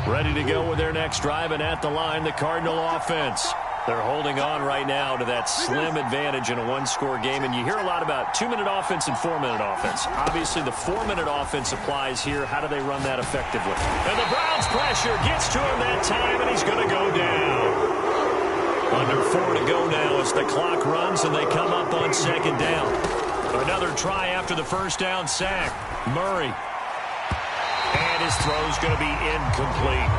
Ready to go with their next drive, and at the line, the Cardinal offense. They're holding on right now to that slim advantage in a one-score game, and you hear a lot about 2-minute offense and 4-minute offense. Obviously, the 4-minute offense applies here. How do they run that effectively? And the Browns' pressure gets to him that time, and he's going to go down. Under 4 to go now as the clock runs, and they come up on second down. Another try after the first down sack. Murray. And his throw's going to be incomplete.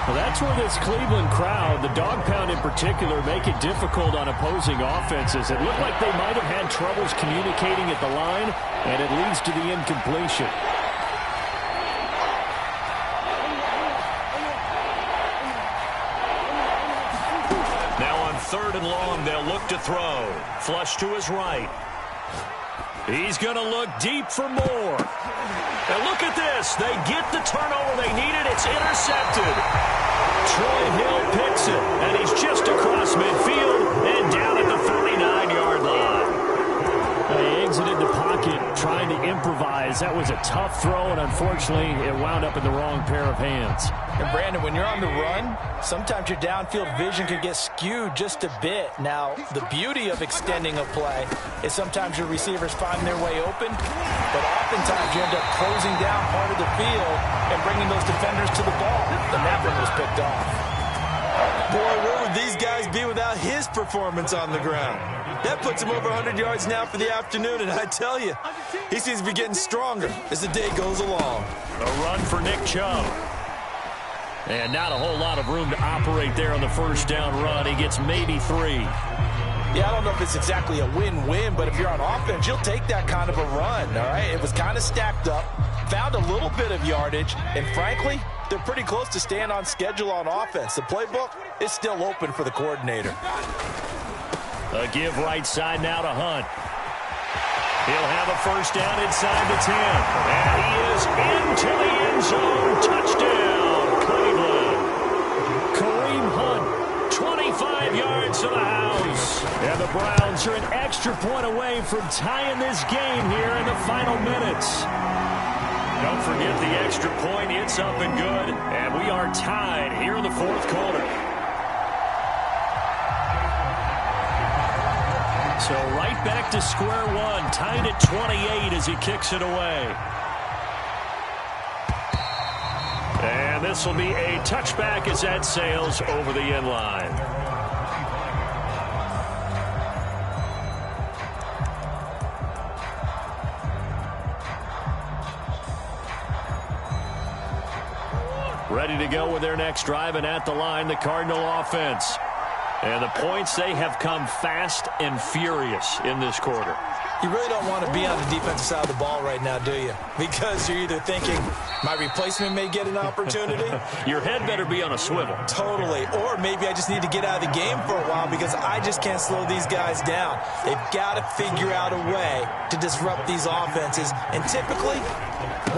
Well, that's where this Cleveland crowd, the dog pound in particular, make it difficult on opposing offenses. It looked like they might have had troubles communicating at the line, and it leads to the incompletion. Now on 3rd and long, they'll look to throw. Flush to his right. He's going to look deep for more. And look at this. They get the turnover they needed. It's intercepted. Troy Hill picks it, and he's just across midfield and down at the 39-yard line. They exited the pocket trying to improvise. That was a tough throw, and unfortunately, it wound up in the wrong pair of hands. And Brandon, when you're on the run, sometimes your downfield vision can get skewed just a bit. Now, the beauty of extending a play is sometimes your receivers find their way open, but oftentimes you end up closing down part of the field and bringing those defenders to the ball. And that one was picked off. Boy, where would these guys be without his performance on the ground? That puts him over 100 yards now for the afternoon, and I tell you, he seems to be getting stronger as the day goes along. A run for Nick Chubb. And not a whole lot of room to operate there on the first down run. He gets maybe 3. Yeah, I don't know if it's exactly a win-win, but if you're on offense, you'll take that kind of a run, all right? It was kind of stacked up, found a little bit of yardage, and frankly, they're pretty close to staying on schedule on offense. The playbook is still open for the coordinator. A give right side now to Hunt. He'll have a first down inside the 10. And he is into the end zone. Touchdown, Cleveland. Kareem Hunt, 25 yards to the house. And the Browns are an extra point away from tying this game here in the final minutes. Don't forget the extra point. It's up and good. And we are tied here in the fourth quarter. So right back to square one, tied at 28 as he kicks it away. And this will be a touchback as that sails over the end line. Ready to go with their next drive, and at the line, the Cardinal offense. And the points, they have come fast and furious in this quarter. You really don't want to be on the defensive side of the ball right now, do you? Because you're either thinking, my replacement may get an opportunity. Your head better be on a swivel. Totally. Or maybe I just need to get out of the game for a while because I just can't slow these guys down. They've got to figure out a way to disrupt these offenses. And typically,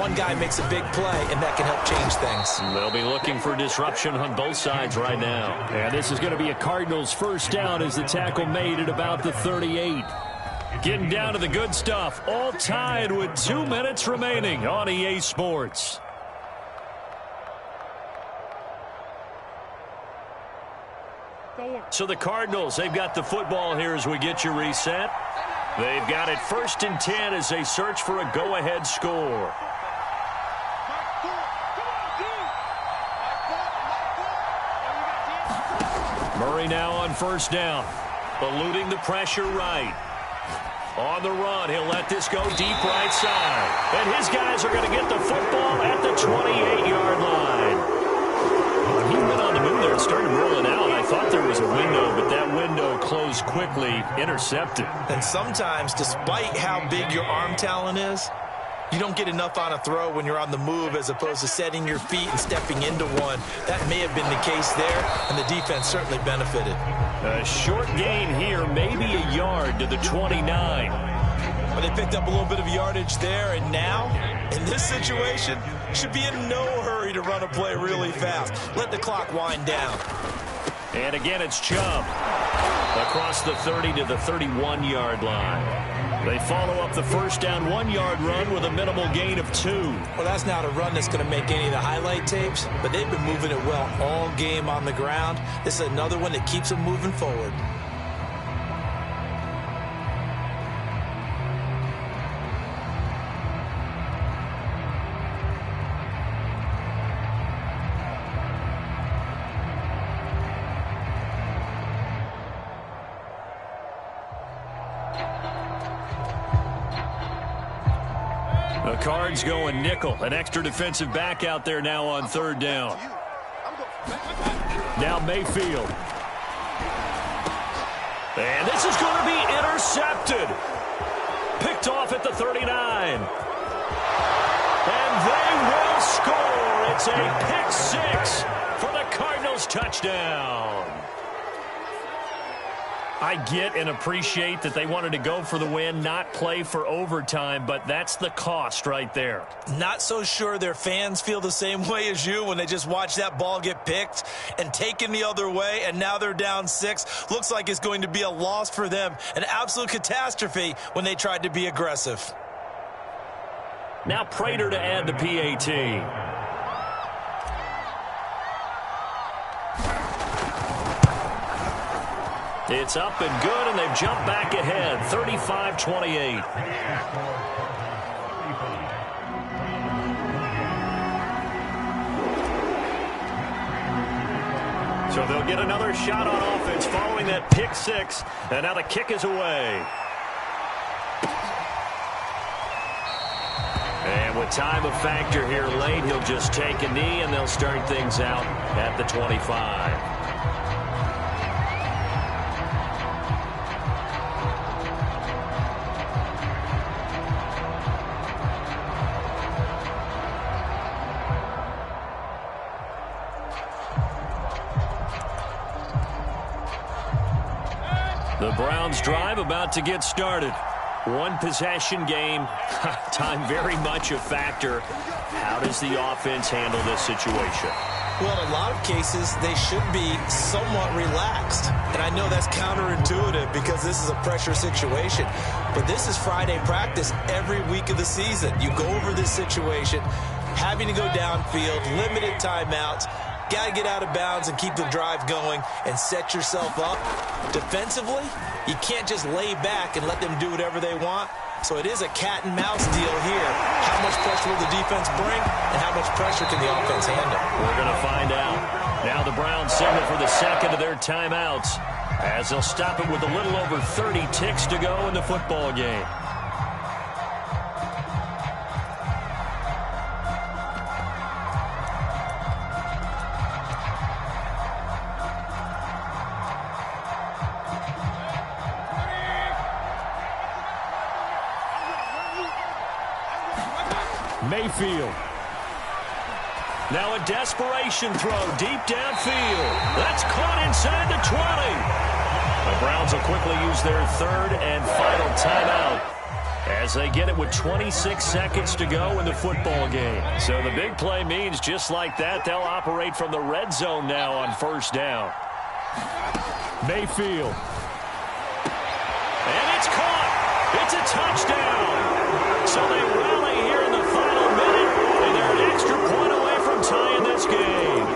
one guy makes a big play, and that can help change things. They'll be looking for disruption on both sides right now. And this is going to be a Cardinals first down as the tackle made at about the 38. Getting down to the good stuff, all tied with 2 minutes remaining on EA Sports. So the Cardinals, they've got the football here as we get you reset. They've got it 1st and 10 as they search for a go-ahead score. Murray now on first down, eluding the pressure right. On the run, he'll let this go deep right side. And his guys are going to get the football at the 28-yard line. He went on the move there and started rolling out. I thought there was a window, but that window closed quickly, intercepted. And sometimes, despite how big your arm talent is, You don't get enough on a throw when you're on the move as opposed to setting your feet and stepping into one. That may have been the case there, and the defense certainly benefited. A short gain here, maybe a yard to the 29. Well, they picked up a little bit of yardage there, and now, in this situation, should be in no hurry to run a play really fast. Let the clock wind down. And again, it's Chubb across the 30 to the 31-yard line. They follow up the first down 1-yard run with a minimal gain of 2. Well, that's not a run that's going to make any of the highlight tapes, but they've been moving it well all game on the ground. This is another one that keeps them moving forward. The Cards going nickel. An extra defensive back out there now on third down. Now Mayfield. And this is going to be intercepted. Picked off at the 39. And they will score. It's a pick six for the Cardinals touchdown. I get and appreciate that they wanted to go for the win, not play for overtime, but that's the cost right there. Not so sure their fans feel the same way as you when they just watch that ball get picked and taken the other way, and now they're down 6. Looks like it's going to be a loss for them, an absolute catastrophe when they tried to be aggressive. Now Prater to add the PAT. It's up and good, and they've jumped back ahead, 35-28. So they'll get another shot on offense following that pick six, and now the kick is away. And with time a factor here late, he'll just take a knee, and they'll start things out at the 25. The Browns drive about to get started. One possession game. Time very much a factor. How does the offense handle this situation? Well, in a lot of cases, they should be somewhat relaxed. And I know that's counterintuitive because this is a pressure situation. But this is Friday practice every week of the season. You go over this situation, having to go downfield, limited timeouts. Got to get out of bounds and keep the drive going and set yourself up. Defensively, you can't just lay back and let them do whatever they want. So it is a cat and mouse deal here. How much pressure will the defense bring, and how much pressure can the offense handle? We're going to find out. Now the Browns signal for the second of their timeouts as they'll stop it with a little over 30 ticks to go in the football game. Mayfield. Now a desperation throw deep downfield. That's caught inside the 20. The Browns will quickly use their third and final timeout as they get it with 26 seconds to go in the football game. So the big play means just like that, they'll operate from the red zone now on first down. Mayfield. And it's caught. It's a touchdown. So they rally here in the final minute, and they're an extra point away from tying this game.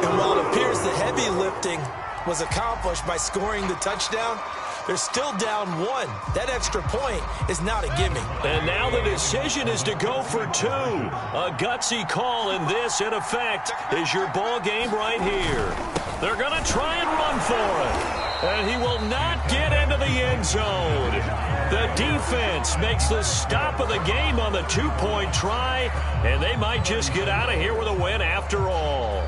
And while it appears the heavy lifting was accomplished by scoring the touchdown, they're still down 1. That extra point is not a gimme. And now the decision is to go for 2. A gutsy call, and this, in effect, is your ball game right here. They're going to try and run for it. And he will not get into the end zone. The defense makes the stop of the game on the 2-point try, and they might just get out of here with a win after all.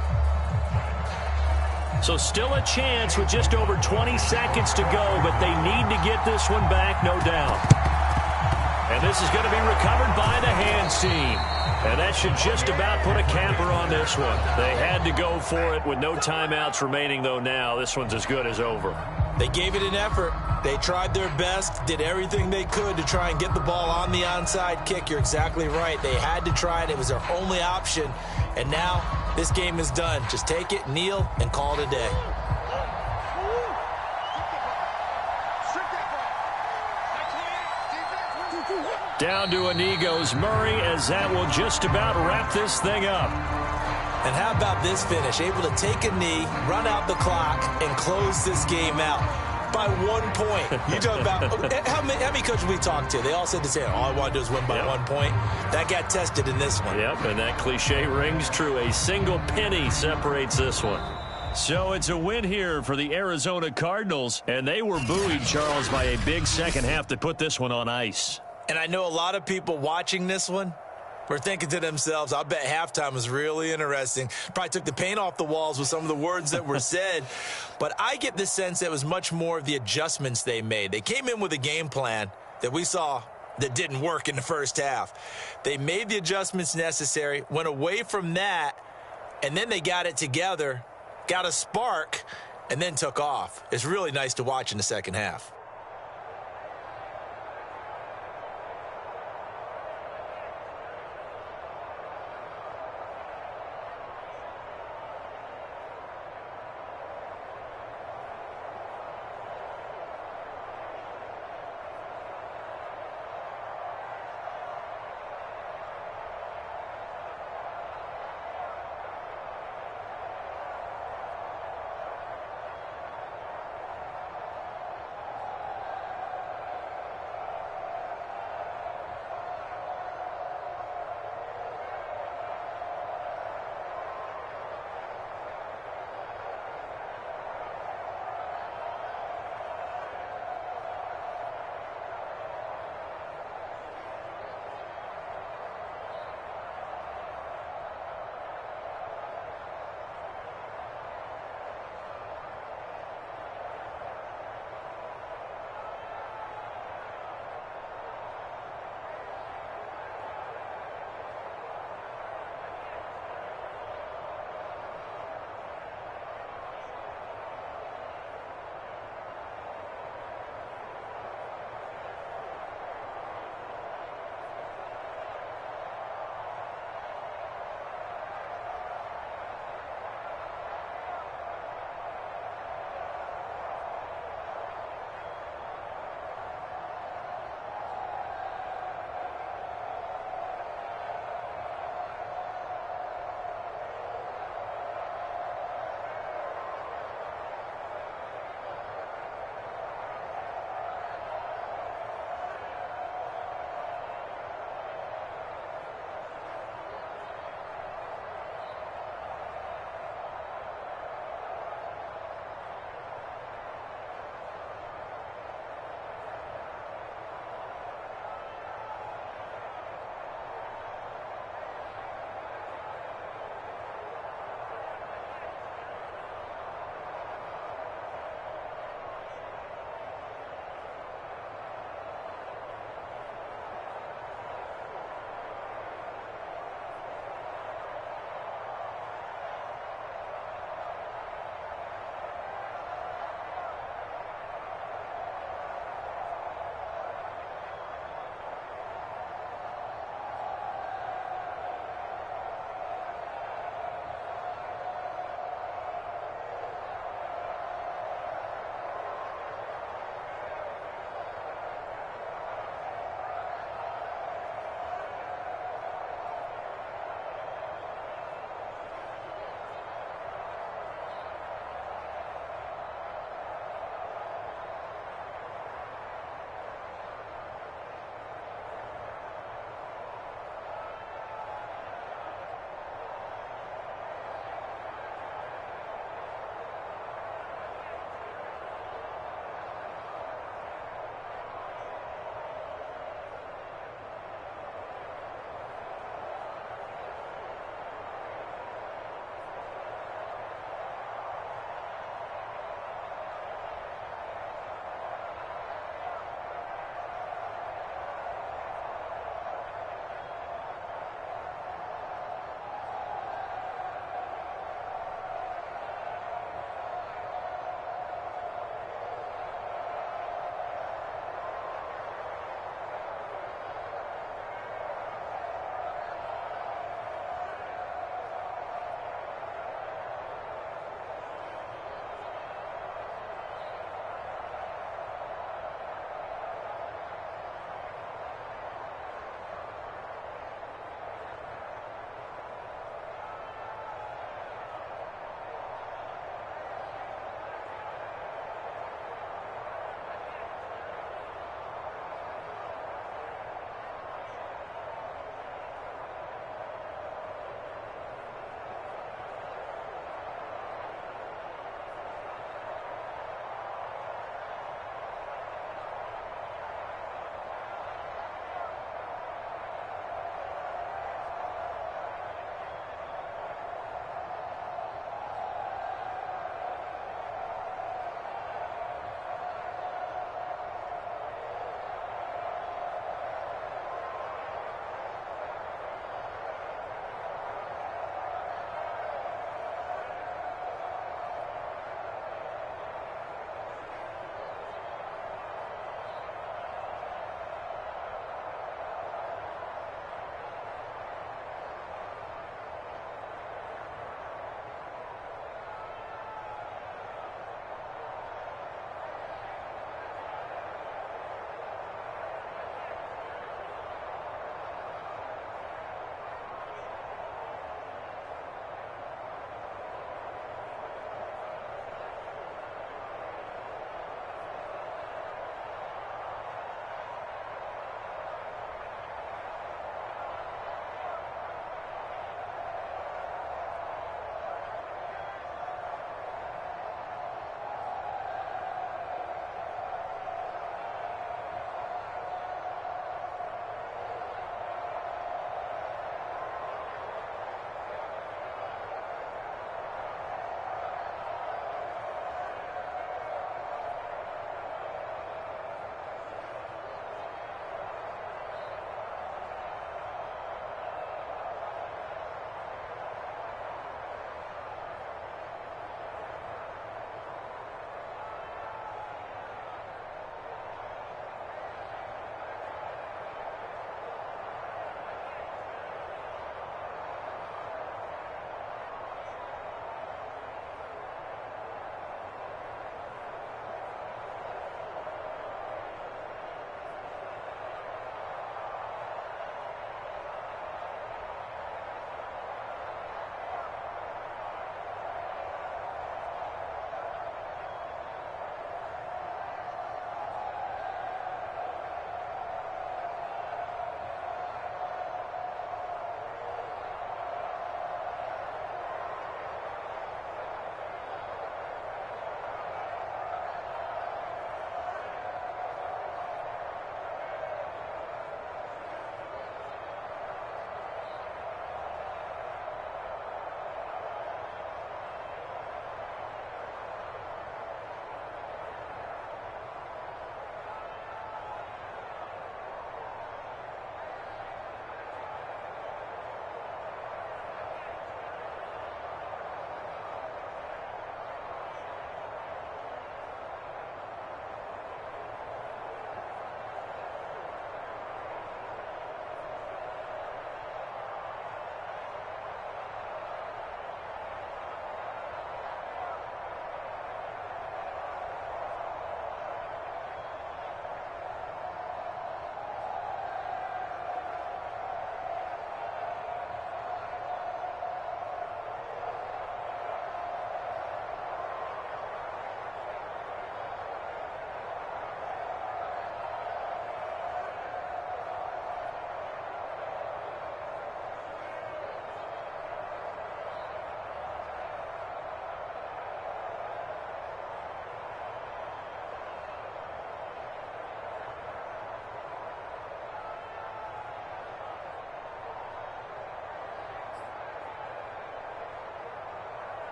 So still a chance with just over 20 seconds to go, but they need to get this one back, no doubt. And And this is going to be recovered by the hands team. And that should just about put a capper on this one. They had to go for it with no timeouts remaining, though now. This one's as good as over. They gave it an effort. They tried their best, did everything they could to try and get the ball on the onside kick. You're exactly right. They had to try it. It was their only option. And now this game is done. Just take it, kneel, and call it a day. Down to a knee goes Murray, as that will just about wrap this thing up. And how about this finish? Able to take a knee, run out the clock, and close this game out by 1 point. You talk about how many coaches we talked to? They all said the same. All I want to do is win by 1 point. That got tested in this one. Yep, and that cliche rings true. A single penny separates this one. So it's a win here for the Arizona Cardinals, and they were buoyed, Charles, by a big second half to put this one on ice. And I know a lot of people watching this one were thinking to themselves, I bet halftime was really interesting. Probably took the paint off the walls with some of the words that were said. But I get the sense that it was much more of the adjustments they made. They came in with a game plan that we saw that didn't work in the first half. They made the adjustments necessary, went away from that, and then they got it together, got a spark, and then took off. It's really nice to watch in the second half.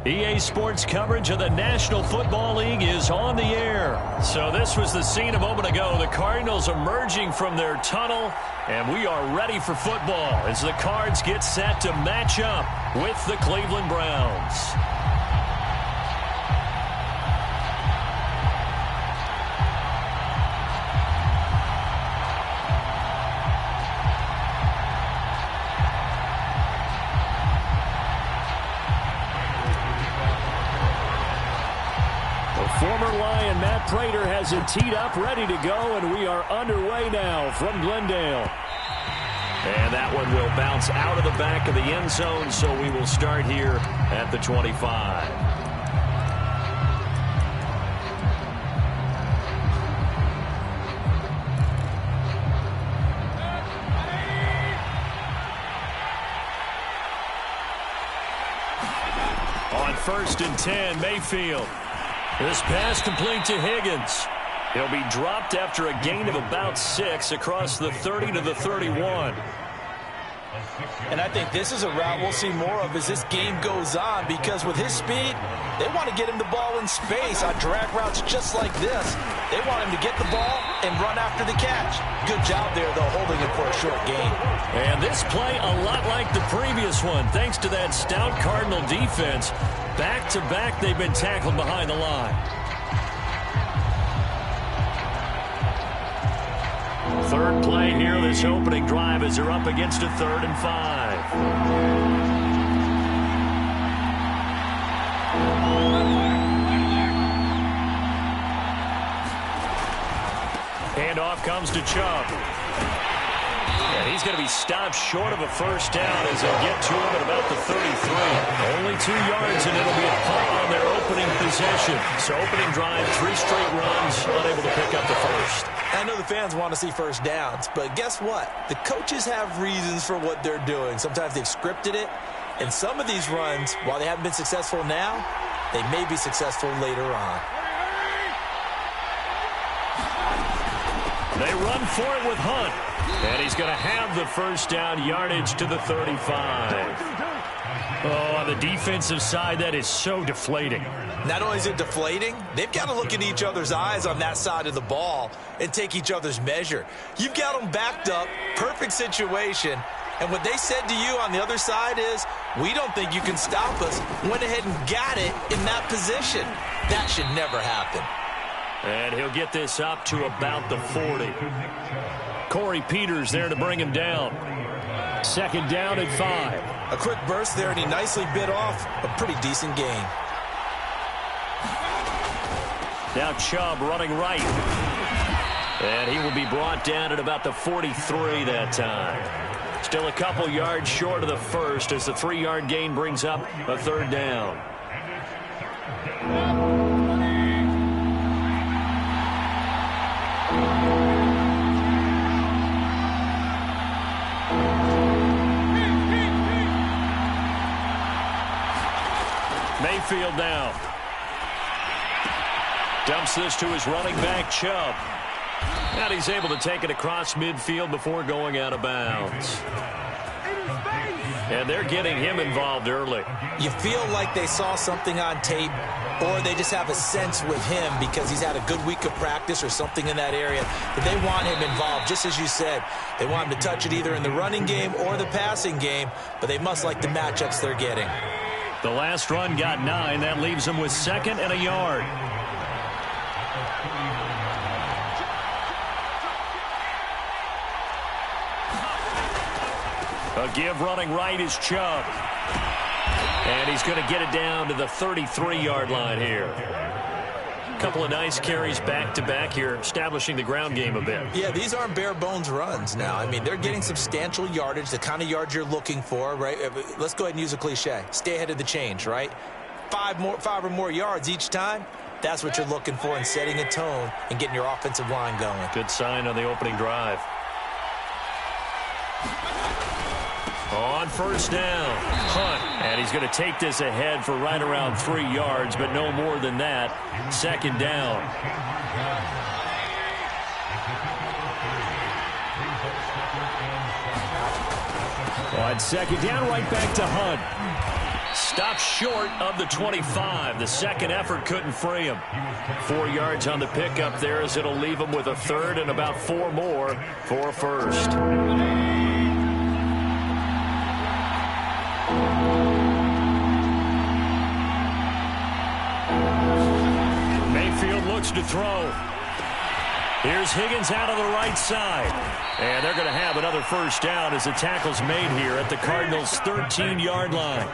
EA Sports coverage of the National Football League is on the air. So this was the scene a moment ago. The Cardinals emerging from their tunnel, and we are ready for football as the Cards get set to match up with the Cleveland Browns. Former Lion Matt Prater has it teed up, ready to go, and we are underway now from Glendale. And that one will bounce out of the back of the end zone, so we will start here at the 25. On 1st and 10, Mayfield. This pass complete to Higgins. He'll be dropped after a gain of about 6 across the 30 to the 31. And I think this is a route we'll see more of as this game goes on, because with his speed, they want to get him the ball in space on drag routes just like this. They want him to get the ball and run after the catch. Good job there, though, holding it for a short gain. And this play a lot like the previous one, thanks to that stout Cardinal defense. Back-to-back, they've been tackled behind the line. Third play here, this opening drive, as they're up against a 3rd and 5. Handoff comes to Chubb. And he's going to be stopped short of a first down as they get to him at about the 33. Only 2 yards, and it'll be a punt on their opening possession. So opening drive, 3 straight runs, unable to pick up the first. I know the fans want to see first downs, but guess what? The coaches have reasons for what they're doing. Sometimes they've scripted it, and some of these runs, while they haven't been successful now, they may be successful later on. They run for it with Hunt. And he's going to have the first down, yardage to the 35. Oh, on the defensive side, that is so deflating. Not only is it deflating, they've got to look in each other's eyes on that side of the ball and take each other's measure. You've got them backed up, perfect situation, and what they said to you on the other side is, we don't think you can stop us. Went ahead and got it in that position. That should never happen. And he'll get this up to about the 40. Corey Peters there to bring him down. 2nd down at 5. A quick burst there, and he nicely bit off a pretty decent gain. Now Chubb running right. And he will be brought down at about the 43 that time. Still a couple yards short of the first as the 3-yard gain brings up a 3rd down. Mayfield now. Dumps this to his running back, Chubb. And he's able to take it across midfield before going out of bounds. And they're getting him involved early. You feel like they saw something on tape, or they just have a sense with him because he's had a good week of practice or something in that area, that they want him involved. Just as you said, they want him to touch it either in the running game or the passing game, but they must like the matchups they're getting. The last run got 9. That leaves them with 2nd and a yard. A give running right is Chubb. And he's going to get it down to the 33-yard line here. Couple of nice carries back-to-back here, establishing the ground game a bit. Yeah, these aren't bare-bones runs now. I mean, they're getting substantial yardage, the kind of yards you're looking for, right? Let's go ahead and use a cliche. Stay ahead of the change, right? 5 or more yards each time. That's what you're looking for in setting a tone and getting your offensive line going. Good sign on the opening drive. On 1st down, Hunt. And he's going to take this ahead for right around 3 yards, but no more than that. 2nd down. On 2nd down, right back to Hunt. Stopped short of the 25. The second effort couldn't free him. 4 yards on the pickup there as it'll leave him with a third and about 4 more for a first. Mayfield looks to throw. Here's Higgins out of the right side. And they're going to have another first down as the tackle's made here at the Cardinals' 13-yard line.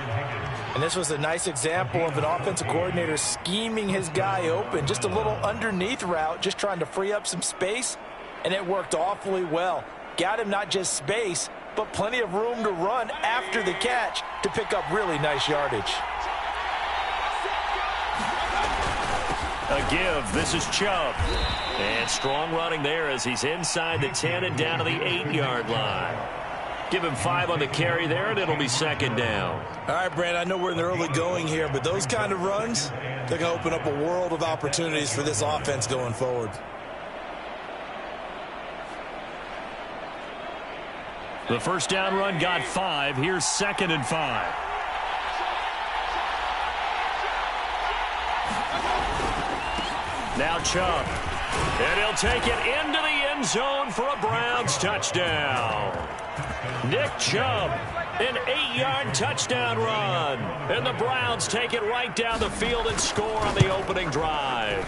And this was a nice example of an offensive coordinator scheming his guy open. Just a little underneath route, just trying to free up some space, and it worked awfully well. Got him not just space, but plenty of room to run after the catch to pick up really nice yardage. A give. This is Chubb. And strong running there as he's inside the 10 and down to the 8-yard line. Give him 5 on the carry there, and it'll be second down. All right, Brand, I know we're in the early going here, but those kind of runs, they're going to open up a world of opportunities for this offense going forward. The first down run got 5. Here's 2nd and 5. Now Chubb. And he'll take it into the end zone for a Browns touchdown. Nick Chubb, an 8-yard touchdown run. And the Browns take it right down the field and score on the opening drive.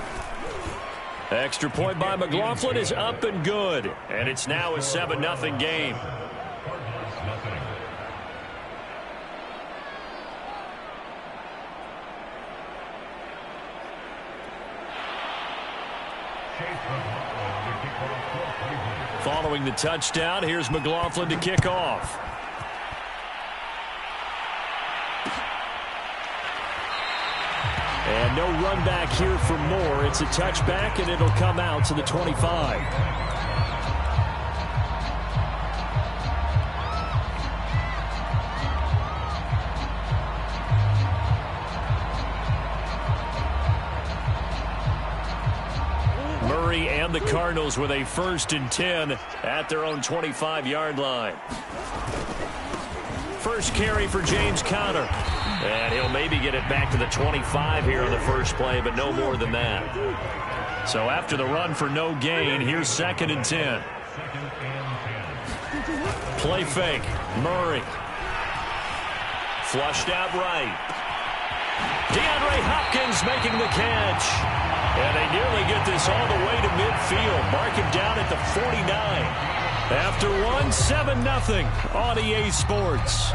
Extra point by McLaughlin is up and good. And it's now a 7-0 game. Following the touchdown, here's McLaughlin to kick off. And no run back here for Moore. It's a touchback, and it'll come out to the 25. And the Cardinals with a 1st and 10 at their own 25-yard line. First carry for James Conner. And he'll maybe get it back to the 25 here on the first play, but no more than that. So after the run for no gain, here's 2nd and 10. Play fake. Murray. Flushed out right. DeAndre Hopkins making the catch. And they nearly get this all the way to midfield. Mark him down at the 49. After 7-0 on EA Sports.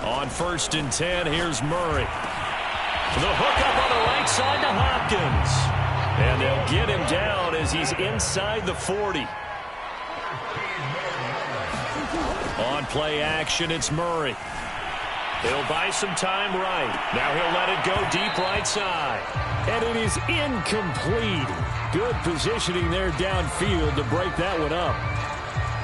On 1st and 10, here's Murray. The hook up on the right side to Hopkins. And they'll get him down as he's inside the 40. On play action, it's Murray. He'll buy some time right. Now he'll let it go deep right side. And it is incomplete. Good positioning there downfield to break that one up.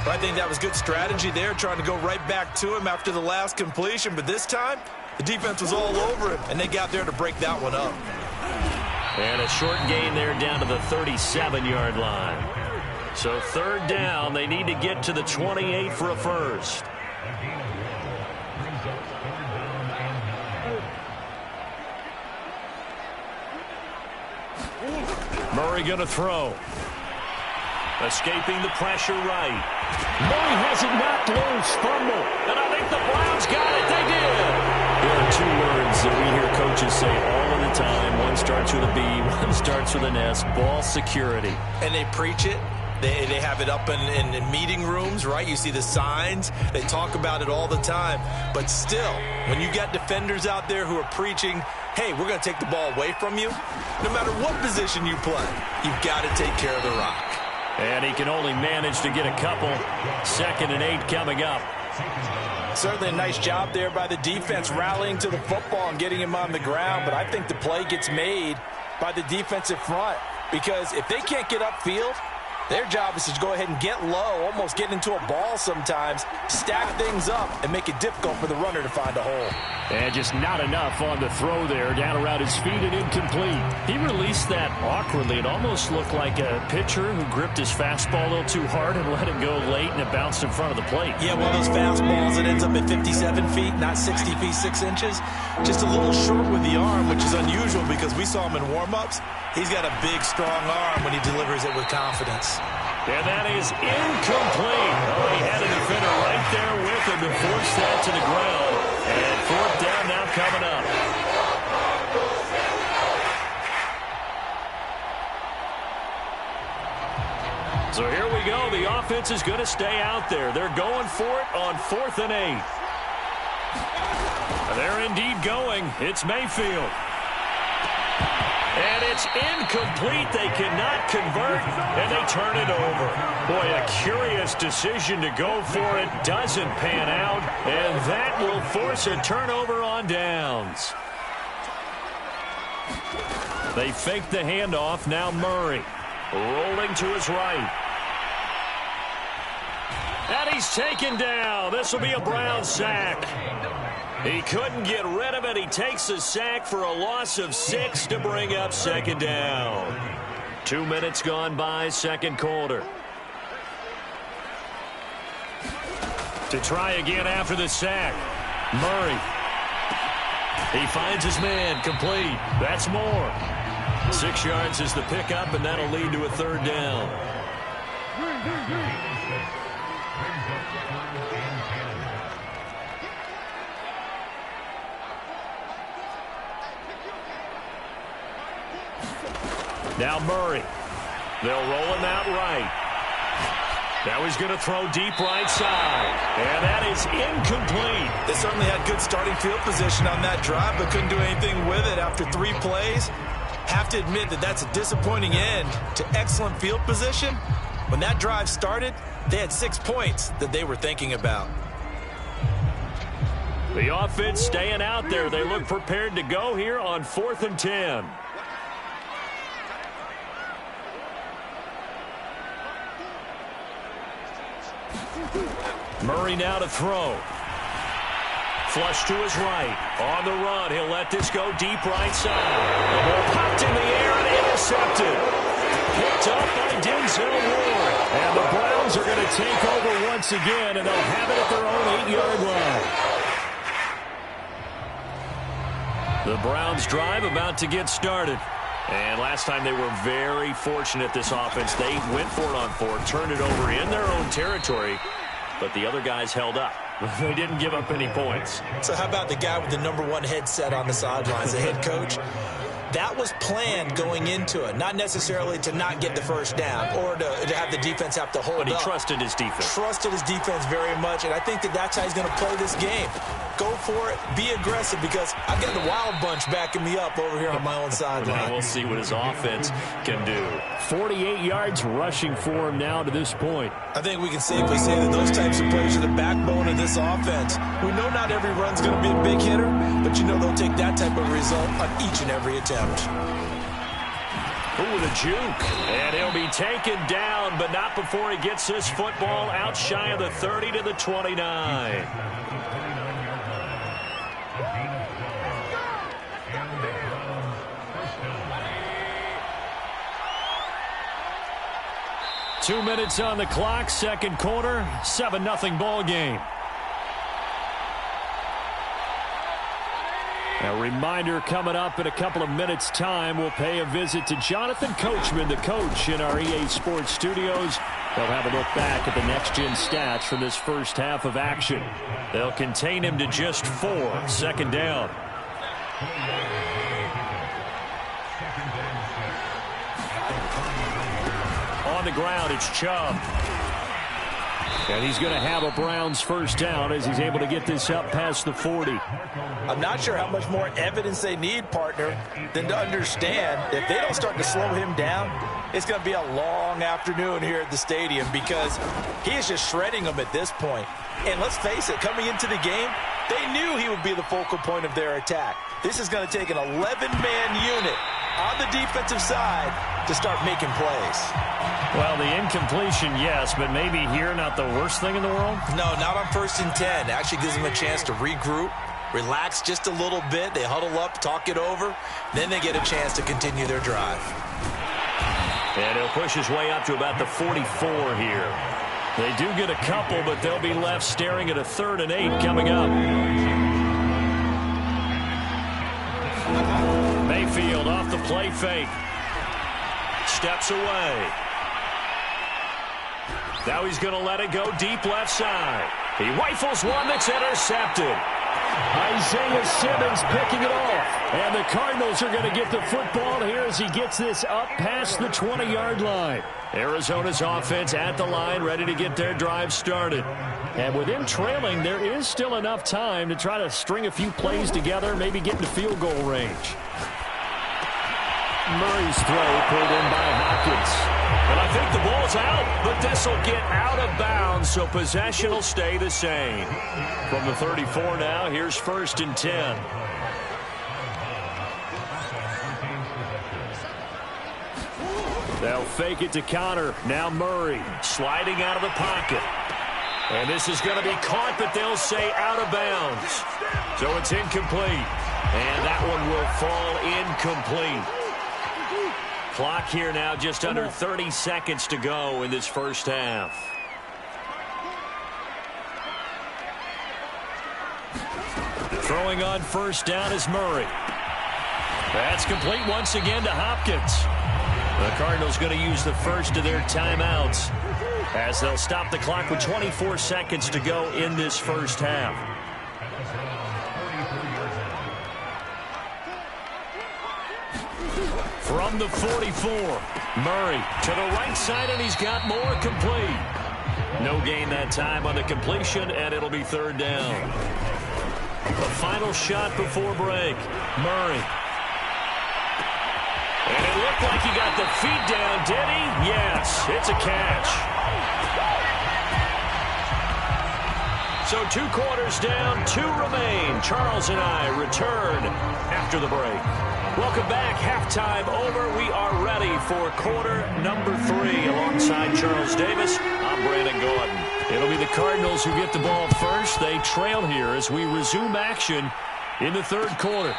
I think that was good strategy there, trying to go right back to him after the last completion. But this time, the defense was all over him, and they got there to break that one up. And a short gain there down to the 37-yard line. So 3rd down, they need to get to the 28 for a first. Murray going to throw. Escaping the pressure right. Murray has it knocked loose. Fumble. And I think the Browns got it. They did. There are 2 words that we hear coaches say all of the time. One starts with a B, one starts with an S. Ball security. And they preach it. They have it up in meeting rooms, right? You see the signs. They talk about it all the time. But still, when you got defenders out there who are preaching, hey, we're going to take the ball away from you, no matter what position you play, you've got to take care of the rock. And he can only manage to get a couple. 2nd and 8 coming up. Certainly a nice job there by the defense rallying to the football and getting him on the ground. But I think the play gets made by the defensive front. Because if they can't get upfield, their job is to go ahead and get low, almost get into a ball sometimes, stack things up, and make it difficult for the runner to find a hole. And just not enough on the throw there. Down around his feet and incomplete. He released that awkwardly. It almost looked like a pitcher who gripped his fastball a little too hard and let it go late, and it bounced in front of the plate. Yeah, one of those fastballs that ends up at 57 feet, not 60 feet, 6 inches. Just a little short with the arm, which is unusual because we saw him in warm-ups. He's got a big, strong arm when he delivers it with confidence. And that is incomplete. Oh, he had a defender right there with him to force that to the ground. And fourth down now coming up. So here we go. The offense is going to stay out there. They're going for it on 4th and 8. They're indeed going. It's Mayfield. And it's incomplete. They cannot convert, and they turn it over. Boy, a curious decision to go for it. Doesn't pan out, and that will force a turnover on downs. They fake the handoff. Now Murray rolling to his right. And he's taken down. This will be a Brown sack. He couldn't get rid of it. He takes a sack for a loss of 6 to bring up 2nd down. 2 minutes gone by, 2nd quarter. To try again after the sack. Murray. He finds his man, complete. That's more. 6 yards is the pickup, and that'll lead to a 3rd down. Now Murray. They'll roll him out right. Now he's going to throw deep right side. And that is incomplete. They certainly had good starting field position on that drive, but couldn't do anything with it after 3 plays. Have to admit that that's a disappointing end to excellent field position. When that drive started, they had 6 points that they were thinking about. The offense staying out there. They look prepared to go here on 4th and 10. Murray now to throw. Flush to his right. On the run. He'll let this go deep right side. The ball popped in the air and intercepted. Picked up by Denzel Ward. And the Browns are going to take over once again, and they'll have it at their own 8-yard line. The Browns drive about to get started. And last time they were very fortunate, this offense. They went for it on 4th, turned it over in their own territory, but the other guys held up. They didn't give up any points. So how about the guy with the #1 headset on the sidelines, the head coach? That was planned going into it, not necessarily to not get the first down or to have the defense have to hold up. But he trusted his defense. Trusted his defense very much, and I think that that's how he's going to play this game. Go for it, be aggressive, because I've got the Wild Bunch backing me up over here on my own sideline. Well, we'll see what his offense can do. 48 yards rushing for him now to this point. I think we can safely say that those types of players are the backbone of this offense. We know not every run's going to be a big hitter, but you know they'll take that type of result on each and every attempt. Ooh, the juke. And he'll be taken down, but not before he gets this football out shy of the 30 to the 29. Two minutes on the clock, 2nd quarter, 7-0 ball game. A reminder coming up in a couple of minutes' time, we'll pay a visit to Jonathan Coachman, the coach in our EA Sports studios. They'll have a look back at the next-gen stats from this first half of action. They'll contain him to just 4, 2nd down. On the ground, it's Chubb. And he's going to have a Browns first down as he's able to get this up past the 40. I'm not sure how much more evidence they need, partner, than to understand if they don't start to slow him down, it's going to be a long afternoon here at the stadium because he is just shredding them at this point. And let's face it, coming into the game, they knew he would be the focal point of their attack. This is going to take an 11-man unit on the defensive side to start making plays. Well, the incompletion, yes, but maybe here not the worst thing in the world? No, not on 1st and 10. Actually gives them a chance to regroup, relax just a little bit. They huddle up, talk it over. Then they get a chance to continue their drive. And he'll push his way up to about the 44 here. They do get a couple, but they'll be left staring at a 3rd and 8 coming up. Mayfield off the play fake. Steps away. Now he's going to let it go deep left side. He rifles one that's intercepted. Isaiah Simmons picking it off. And the Cardinals are going to get the football here as he gets this up past the 20-yard line. Arizona's offense at the line, ready to get their drive started. And with them trailing, there is still enough time to try to string a few plays together, maybe get into field goal range. Murray's throw pulled in by Hopkins. And I think the ball's out, but this will get out of bounds, so possession will stay the same. From the 34 now, here's 1st and 10. They'll fake it to Connor. Now Murray sliding out of the pocket. And this is going to be caught, but they'll say out of bounds. So it's incomplete. And that one will fall incomplete. Clock here now just under 30 seconds to go in this first half. Throwing on 1st down is Murray. That's complete once again to Hopkins. The Cardinals going to use the first of their timeouts as they'll stop the clock with 24 seconds to go in this first half. From the 44, Murray to the right side, and he's got more complete. No gain that time on the completion, and it'll be 3rd down. The final shot before break. Murray. And it looked like he got the feet down, did he? Yes, it's a catch. So 2 quarters down, 2 remain. Charles and I return after the break. Welcome back. Halftime over. We are ready for quarter number 3. Alongside Charles Davis, I'm Brandon Gordon. It'll be the Cardinals who get the ball first. They trail here as we resume action in the 3rd quarter.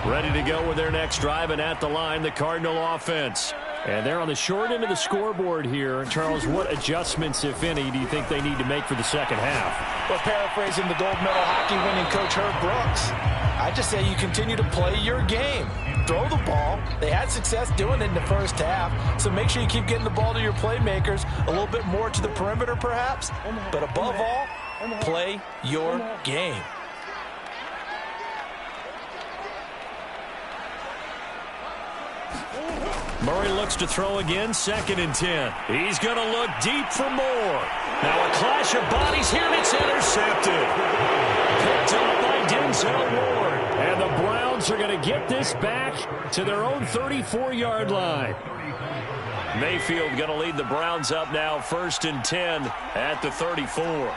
Ready to go with their next drive, and at the line, the Cardinal offense. And they're on the short end of the scoreboard here. Charles, what adjustments, if any, do you think they need to make for the second half? Well, paraphrasing the gold medal hockey winning coach Herb Brooks, I just say you continue to play your game. Throw the ball. They had success doing it in the first half, so make sure you keep getting the ball to your playmakers, a little bit more to the perimeter perhaps, but above all, play your game. Murray looks to throw again, 2nd and 10. He's going to look deep for more. Now a clash of bodies here, and it's intercepted. Picked up by Denzel Ward. And the Browns are going to get this back to their own 34-yard line. Mayfield going to lead the Browns up now, 1st and 10 at the 34.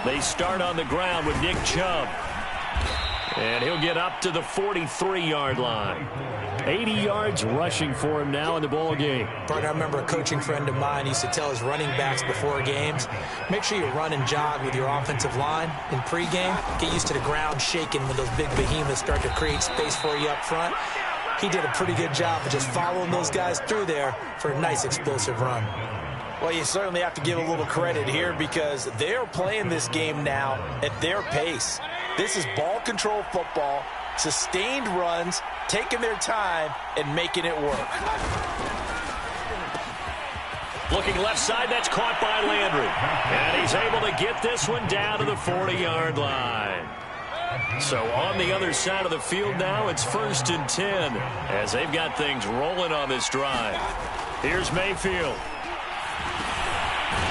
They start on the ground with Nick Chubb. And he'll get up to the 43-yard line. 80 yards rushing for him now in the ball game. Partner, I remember a coaching friend of mine used to tell his running backs before games, make sure you run and jog with your offensive line in pregame. Get used to the ground shaking when those big behemoths start to create space for you up front. He did a pretty good job of just following those guys through there for a nice explosive run. Well, you certainly have to give a little credit here because they're playing this game now at their pace. This is ball control football, sustained runs, taking their time, and making it work. Looking left side, that's caught by Landry. And he's able to get this one down to the 40-yard line. So on the other side of the field now, it's 1st and 10 as they've got things rolling on this drive. Here's Mayfield.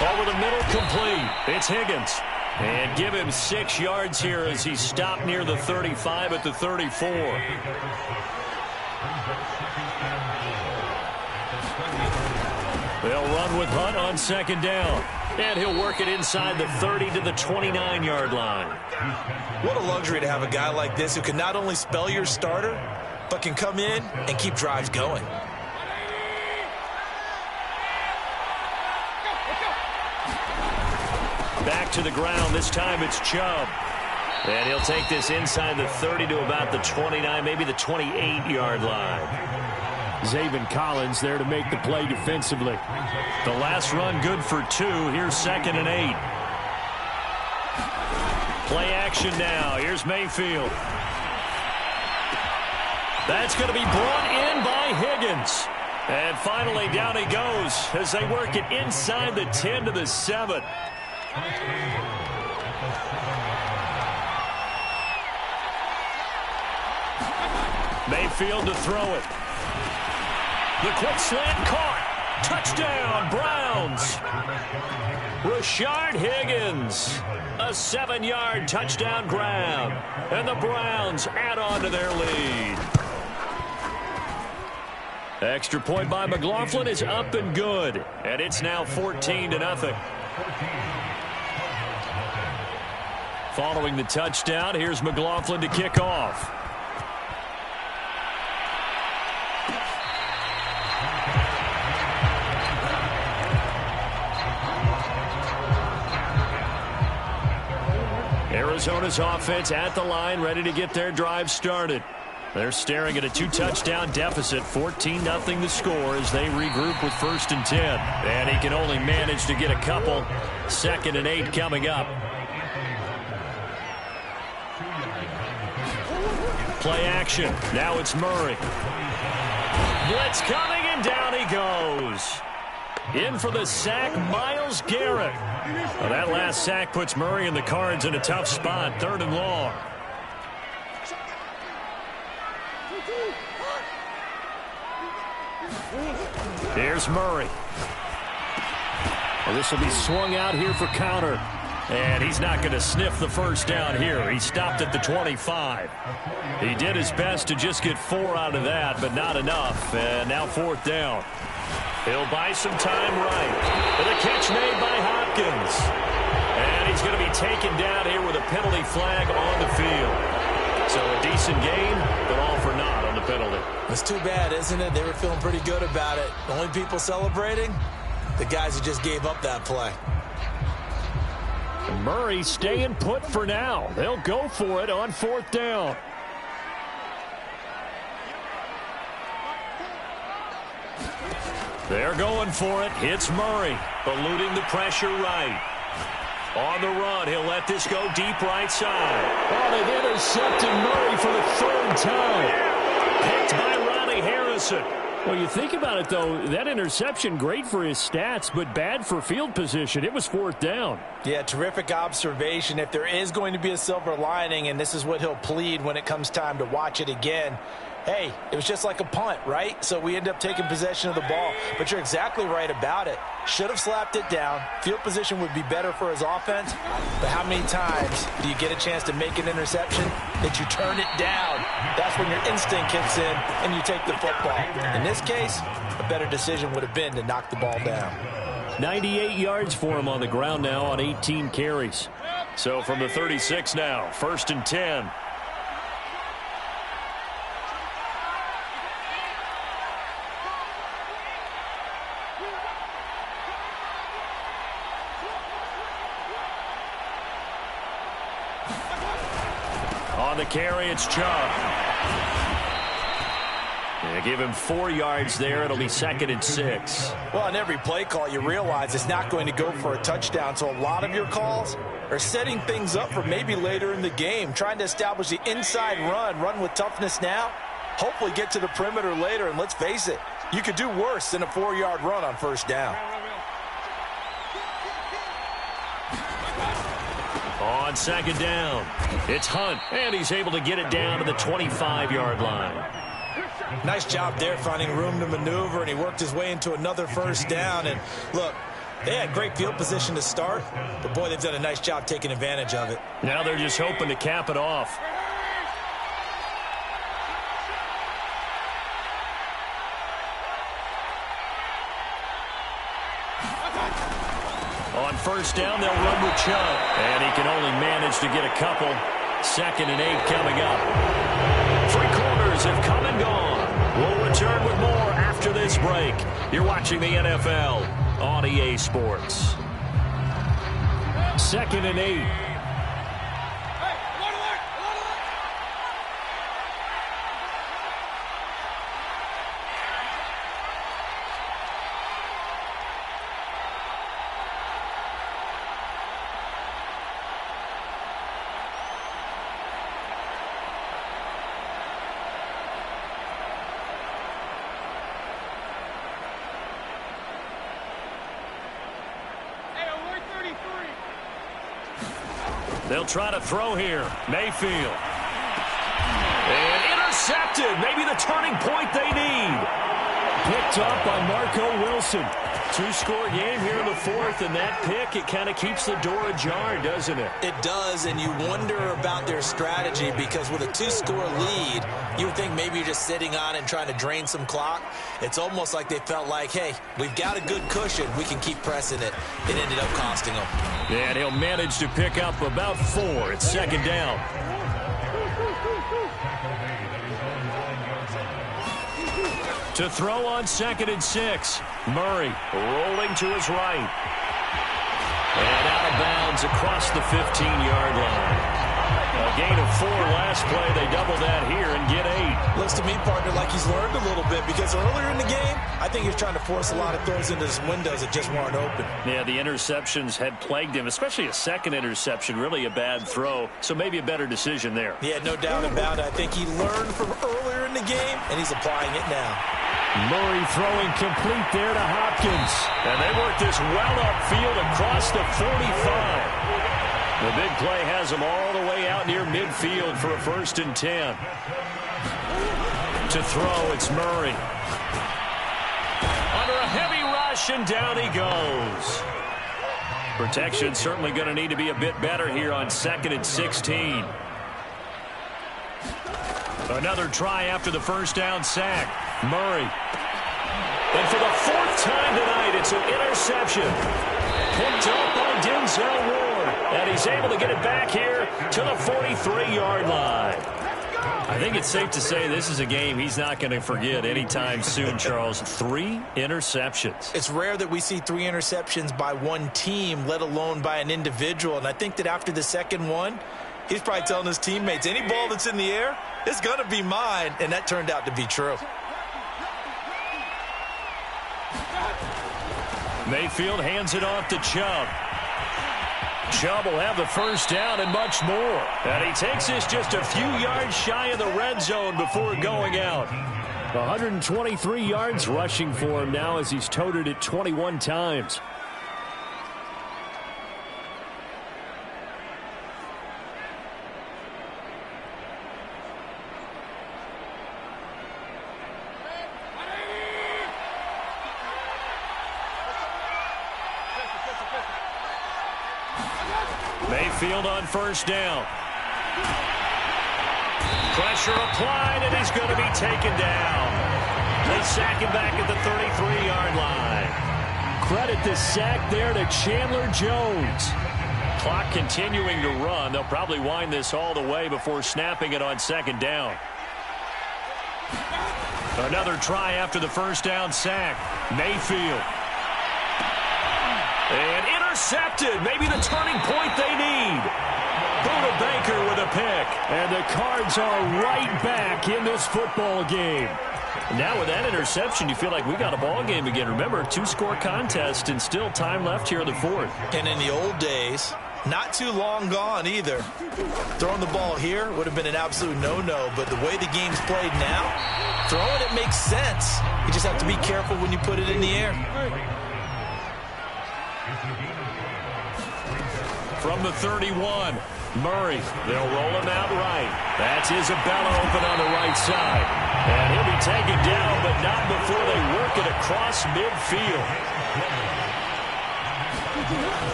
Over the middle, complete. It's Higgins. And give him 6 yards here as he stopped near the 35 at the 34. They'll run with Hunt on second down. And he'll work it inside the 30 to the 29-yard line. What a luxury to have a guy like this who can not only spell your starter, but can come in and keep drives going. Back to the ground. This time it's Chubb. And he'll take this inside the 30 to about the 29, maybe the 28-yard line. Zaven Collins there to make the play defensively. The last run good for 2. Here's 2nd and 8. Play action now. Here's Mayfield. That's going to be brought in by Higgins. And finally down he goes as they work it inside the 10 to the 7. Mayfield to throw it. The quick slant caught. Touchdown, Browns. Rashard Higgins. A 7-yard touchdown grab. And the Browns add on to their lead. Extra point by McLaughlin is up and good. And it's now 14-0. Following the touchdown, here's McLaughlin to kick off. Arizona's offense at the line, ready to get their drive started. They're staring at a 2-touchdown deficit, 14-0 the score as they regroup with 1st and 10. And he can only manage to get a couple. 2nd and 8 coming up. Play action. Now it's Murray. Blitz coming, and down he goes. In for the sack, Myles Garrett. Well, that last sack puts Murray and the Cards in a tough spot. 3rd and long. Here's Murray. Well, this will be swung out here for counter. And he's not going to sniff the first down here. He stopped at the 25. He did his best to just get 4 out of that, but not enough. And now 4th down. He'll buy some time right. And a catch made by Hopkins. And he's going to be taken down here with a penalty flag on the field. So a decent game, but all for naught on the penalty. It's too bad, isn't it? They were feeling pretty good about it. The only people celebrating, the guys who just gave up that play. Murray staying put for now. They'll go for it on 4th down. They're going for it. Hits Murray, eluding the pressure right. On the run, he'll let this go deep right side. Oh, they've intercepted Murray for the 3rd time. Picked by Ronnie Harrison. Well, you think about it, though, that interception, great for his stats, but bad for field position. It was 4th down. Yeah, terrific observation. If there is going to be a silver lining, and this is what he'll plead when it comes time to watch it again, hey, it was just like a punt, right? So we end up taking possession of the ball. But you're exactly right about it. Should have slapped it down. Field position would be better for his offense. But how many times do you get a chance to make an interception that you turn it down? That's when your instinct kicks in and you take the football. In this case, a better decision would have been to knock the ball down. 98 yards for him on the ground now on 18 carries. So from the 36 now, 1st and 10. On the carry, it's Chubb. They give him 4 yards there. It'll be 2nd and 6. Well, on every play call, you realize it's not going to go for a touchdown. So a lot of your calls are setting things up for maybe later in the game, trying to establish the inside run with toughness now, hopefully get to the perimeter later. And let's face it, you could do worse than a 4-yard run on 1st down. On 2nd down, it's Hunt, and he's able to get it down to the 25-yard line. Nice job there, finding room to maneuver, and he worked his way into another 1st down. And look, they had great field position to start, but boy, they've done a nice job taking advantage of it. Now they're just hoping to cap it off. On first down, they'll run with Chubb. And he can only manage to get a couple. 2nd and 8 coming up. 3 quarters have come and gone. We'll return with more after this break. You're watching the NFL on EA Sports. 2nd and 8. They'll try to throw here. Mayfield. And intercepted. Maybe the turning point they need. Picked up by Marco Wilson. 2-score game here in the 4th, and that pick, it kind of keeps the door ajar, doesn't it? It does, and you wonder about their strategy because with a 2-score lead, you would think maybe you're just sitting on it and trying to drain some clock. It's almost like they felt like, hey, we've got a good cushion. We can keep pressing it. It ended up costing them. And he'll manage to pick up about 4. It's 2nd down. To throw on 2nd and 6. Murray rolling to his right. And out of bounds across the 15-yard line. A gain of 4 last play. They double that here and get 8. Looks to me, partner, like he's learned a little bit because earlier in the game, I think he was trying to force a lot of throws into his windows that just weren't open. Yeah, the interceptions had plagued him, especially a second interception, really a bad throw. So maybe a better decision there. Yeah, no doubt about it. I think he learned from earlier in the game, and he's applying it now. Murray throwing complete there to Hopkins. And they work this well upfield across the 45. The big play has them all the way out near midfield for a 1st and 10. To throw, it's Murray. Under a heavy rush, and down he goes. Protection certainly going to need to be a bit better here on 2nd and 16. Another try after the 1st down sack. Murray. And for the 4th time tonight, it's an interception. Picked up by Denzel Ward. And he's able to get it back here to the 43-yard line. I think it's safe to say this is a game he's not going to forget anytime soon, Charles. 3 interceptions. It's rare that we see 3 interceptions by one team, let alone by an individual. And I think that after the 2nd one, he's probably telling his teammates, any ball that's in the air, it's going to be mine. And that turned out to be true. Mayfield hands it off to Chubb. Chubb will have the 1st down and much more. And he takes this just a few yards shy of the red zone before going out. 123 yards rushing for him now as he's toted it 21 times. Mayfield on 1st down. Pressure applied, and he's going to be taken down. They sack him back at the 33-yard line. Credit the sack there to Chandler Jones. Clock continuing to run. They'll probably wind this all the way before snapping it on 2nd down. Another try after the 1st down sack. Mayfield. And intercepted. Maybe the turning point they need. Buda Baker with a pick. And the Cards are right back in this football game. Now with that interception, you feel like we got a ball game again. Remember, 2-score contest and still time left here in the 4th. And in the old days, not too long gone either. Throwing the ball here would have been an absolute no-no, but the way the game's played now, throwing it makes sense. You just have to be careful when you put it in the air. From the 31, Murray. They'll roll him out right. That's Isabella open on the right side. And he'll be taken down, but not before they work it across midfield.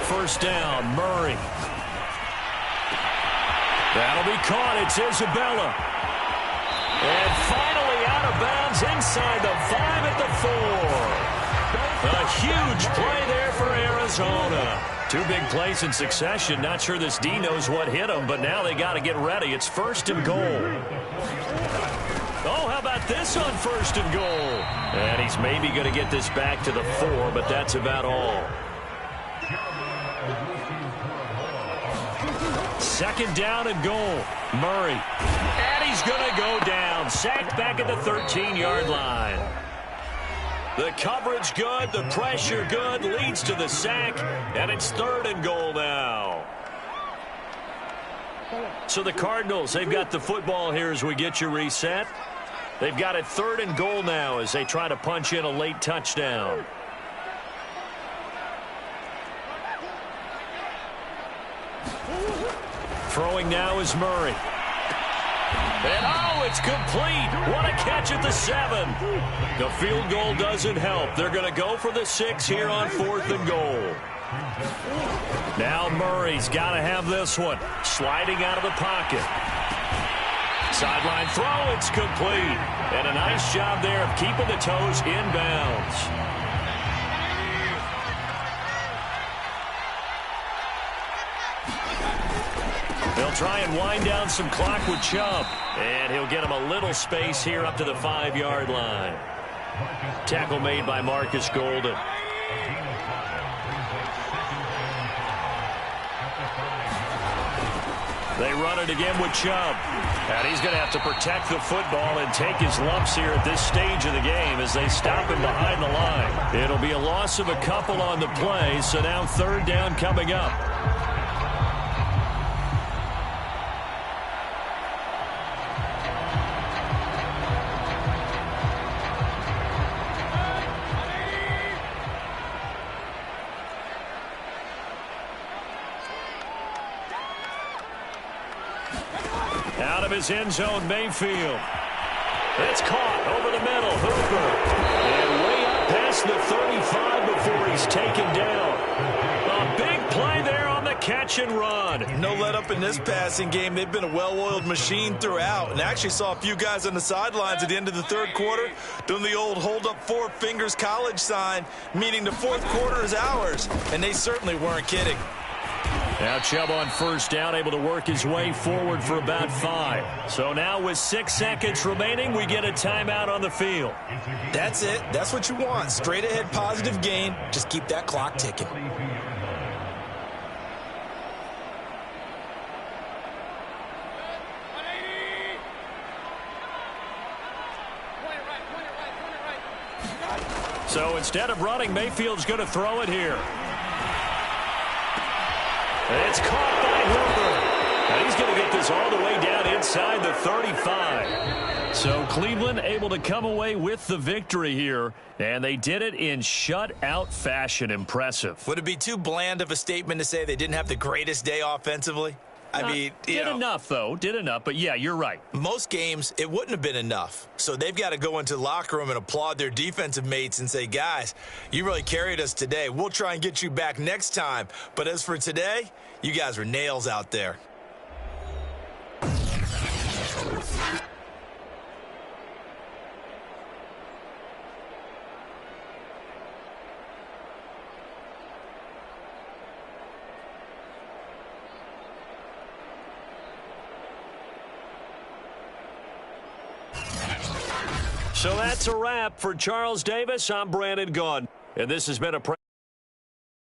1st down, Murray. That'll be caught. It's Isabella. And finally out of bounds inside the 5 at the 4. A A huge play there for Arizona. Two big plays in succession. Not sure this D knows what hit him, but now they got to get ready. It's 1st and goal. Oh, how about this on 1st and goal? And he's maybe going to get this back to the 4, but that's about all. 2nd down and goal. Murray. And he's going to go down. Sacked back at the 13-yard line. The coverage good, the pressure good, leads to the sack, and it's 3rd and goal now. So the Cardinals, they've got the football here as we get you reset. They've got it 3rd and goal now as they try to punch in a late touchdown. Throwing now is Murray. And oh, it's complete. What a catch at the 7. The field goal doesn't help. They're going to go for the 6 here on 4th and goal. Now Murray's got to have this one. Sliding out of the pocket. Sideline throw, it's complete. And a nice job there of keeping the toes inbounds. They'll try and wind down some clock with Chubb. And he'll get him a little space here up to the 5-yard line. Tackle made by Marcus Golden. They run it again with Chubb. And he's going to have to protect the football and take his lumps here at this stage of the game as they stop him behind the line. It'll be a loss of a couple on the play, so now 3rd down coming up. Out of his end zone, Mayfield. It's caught over the middle. Hooper. And way up past the 35 before he's taken down. A big play there on the catch and run. No let up in this passing game. They've been a well-oiled machine throughout. And actually saw a few guys on the sidelines at the end of the 3rd quarter doing the old hold up 4 fingers college sign, meaning the 4th quarter is ours. And they certainly weren't kidding. Now Chubb on 1st down, able to work his way forward for about 5. So now with 6 seconds remaining, we get a timeout on the field. That's it. That's what you want. Straight ahead positive gain. Just keep that clock ticking. So instead of running, Mayfield's going to throw it here. It's caught by Hooper. And he's going to get this all the way down inside the 35. So Cleveland able to come away with the victory here. And they did it in shutout fashion. Impressive. Would it be too bland of a statement to say they didn't have the greatest day offensively? I mean, did enough, though. Did enough. But, yeah, you're right. Most games, it wouldn't have been enough. So they've got to go into the locker room and applaud their defensive mates and say, guys, you really carried us today. We'll try and get you back next time. But as for today, you guys were nails out there. So that's a wrap for Charles Davis. I'm Brandon Gaudin, and this has been a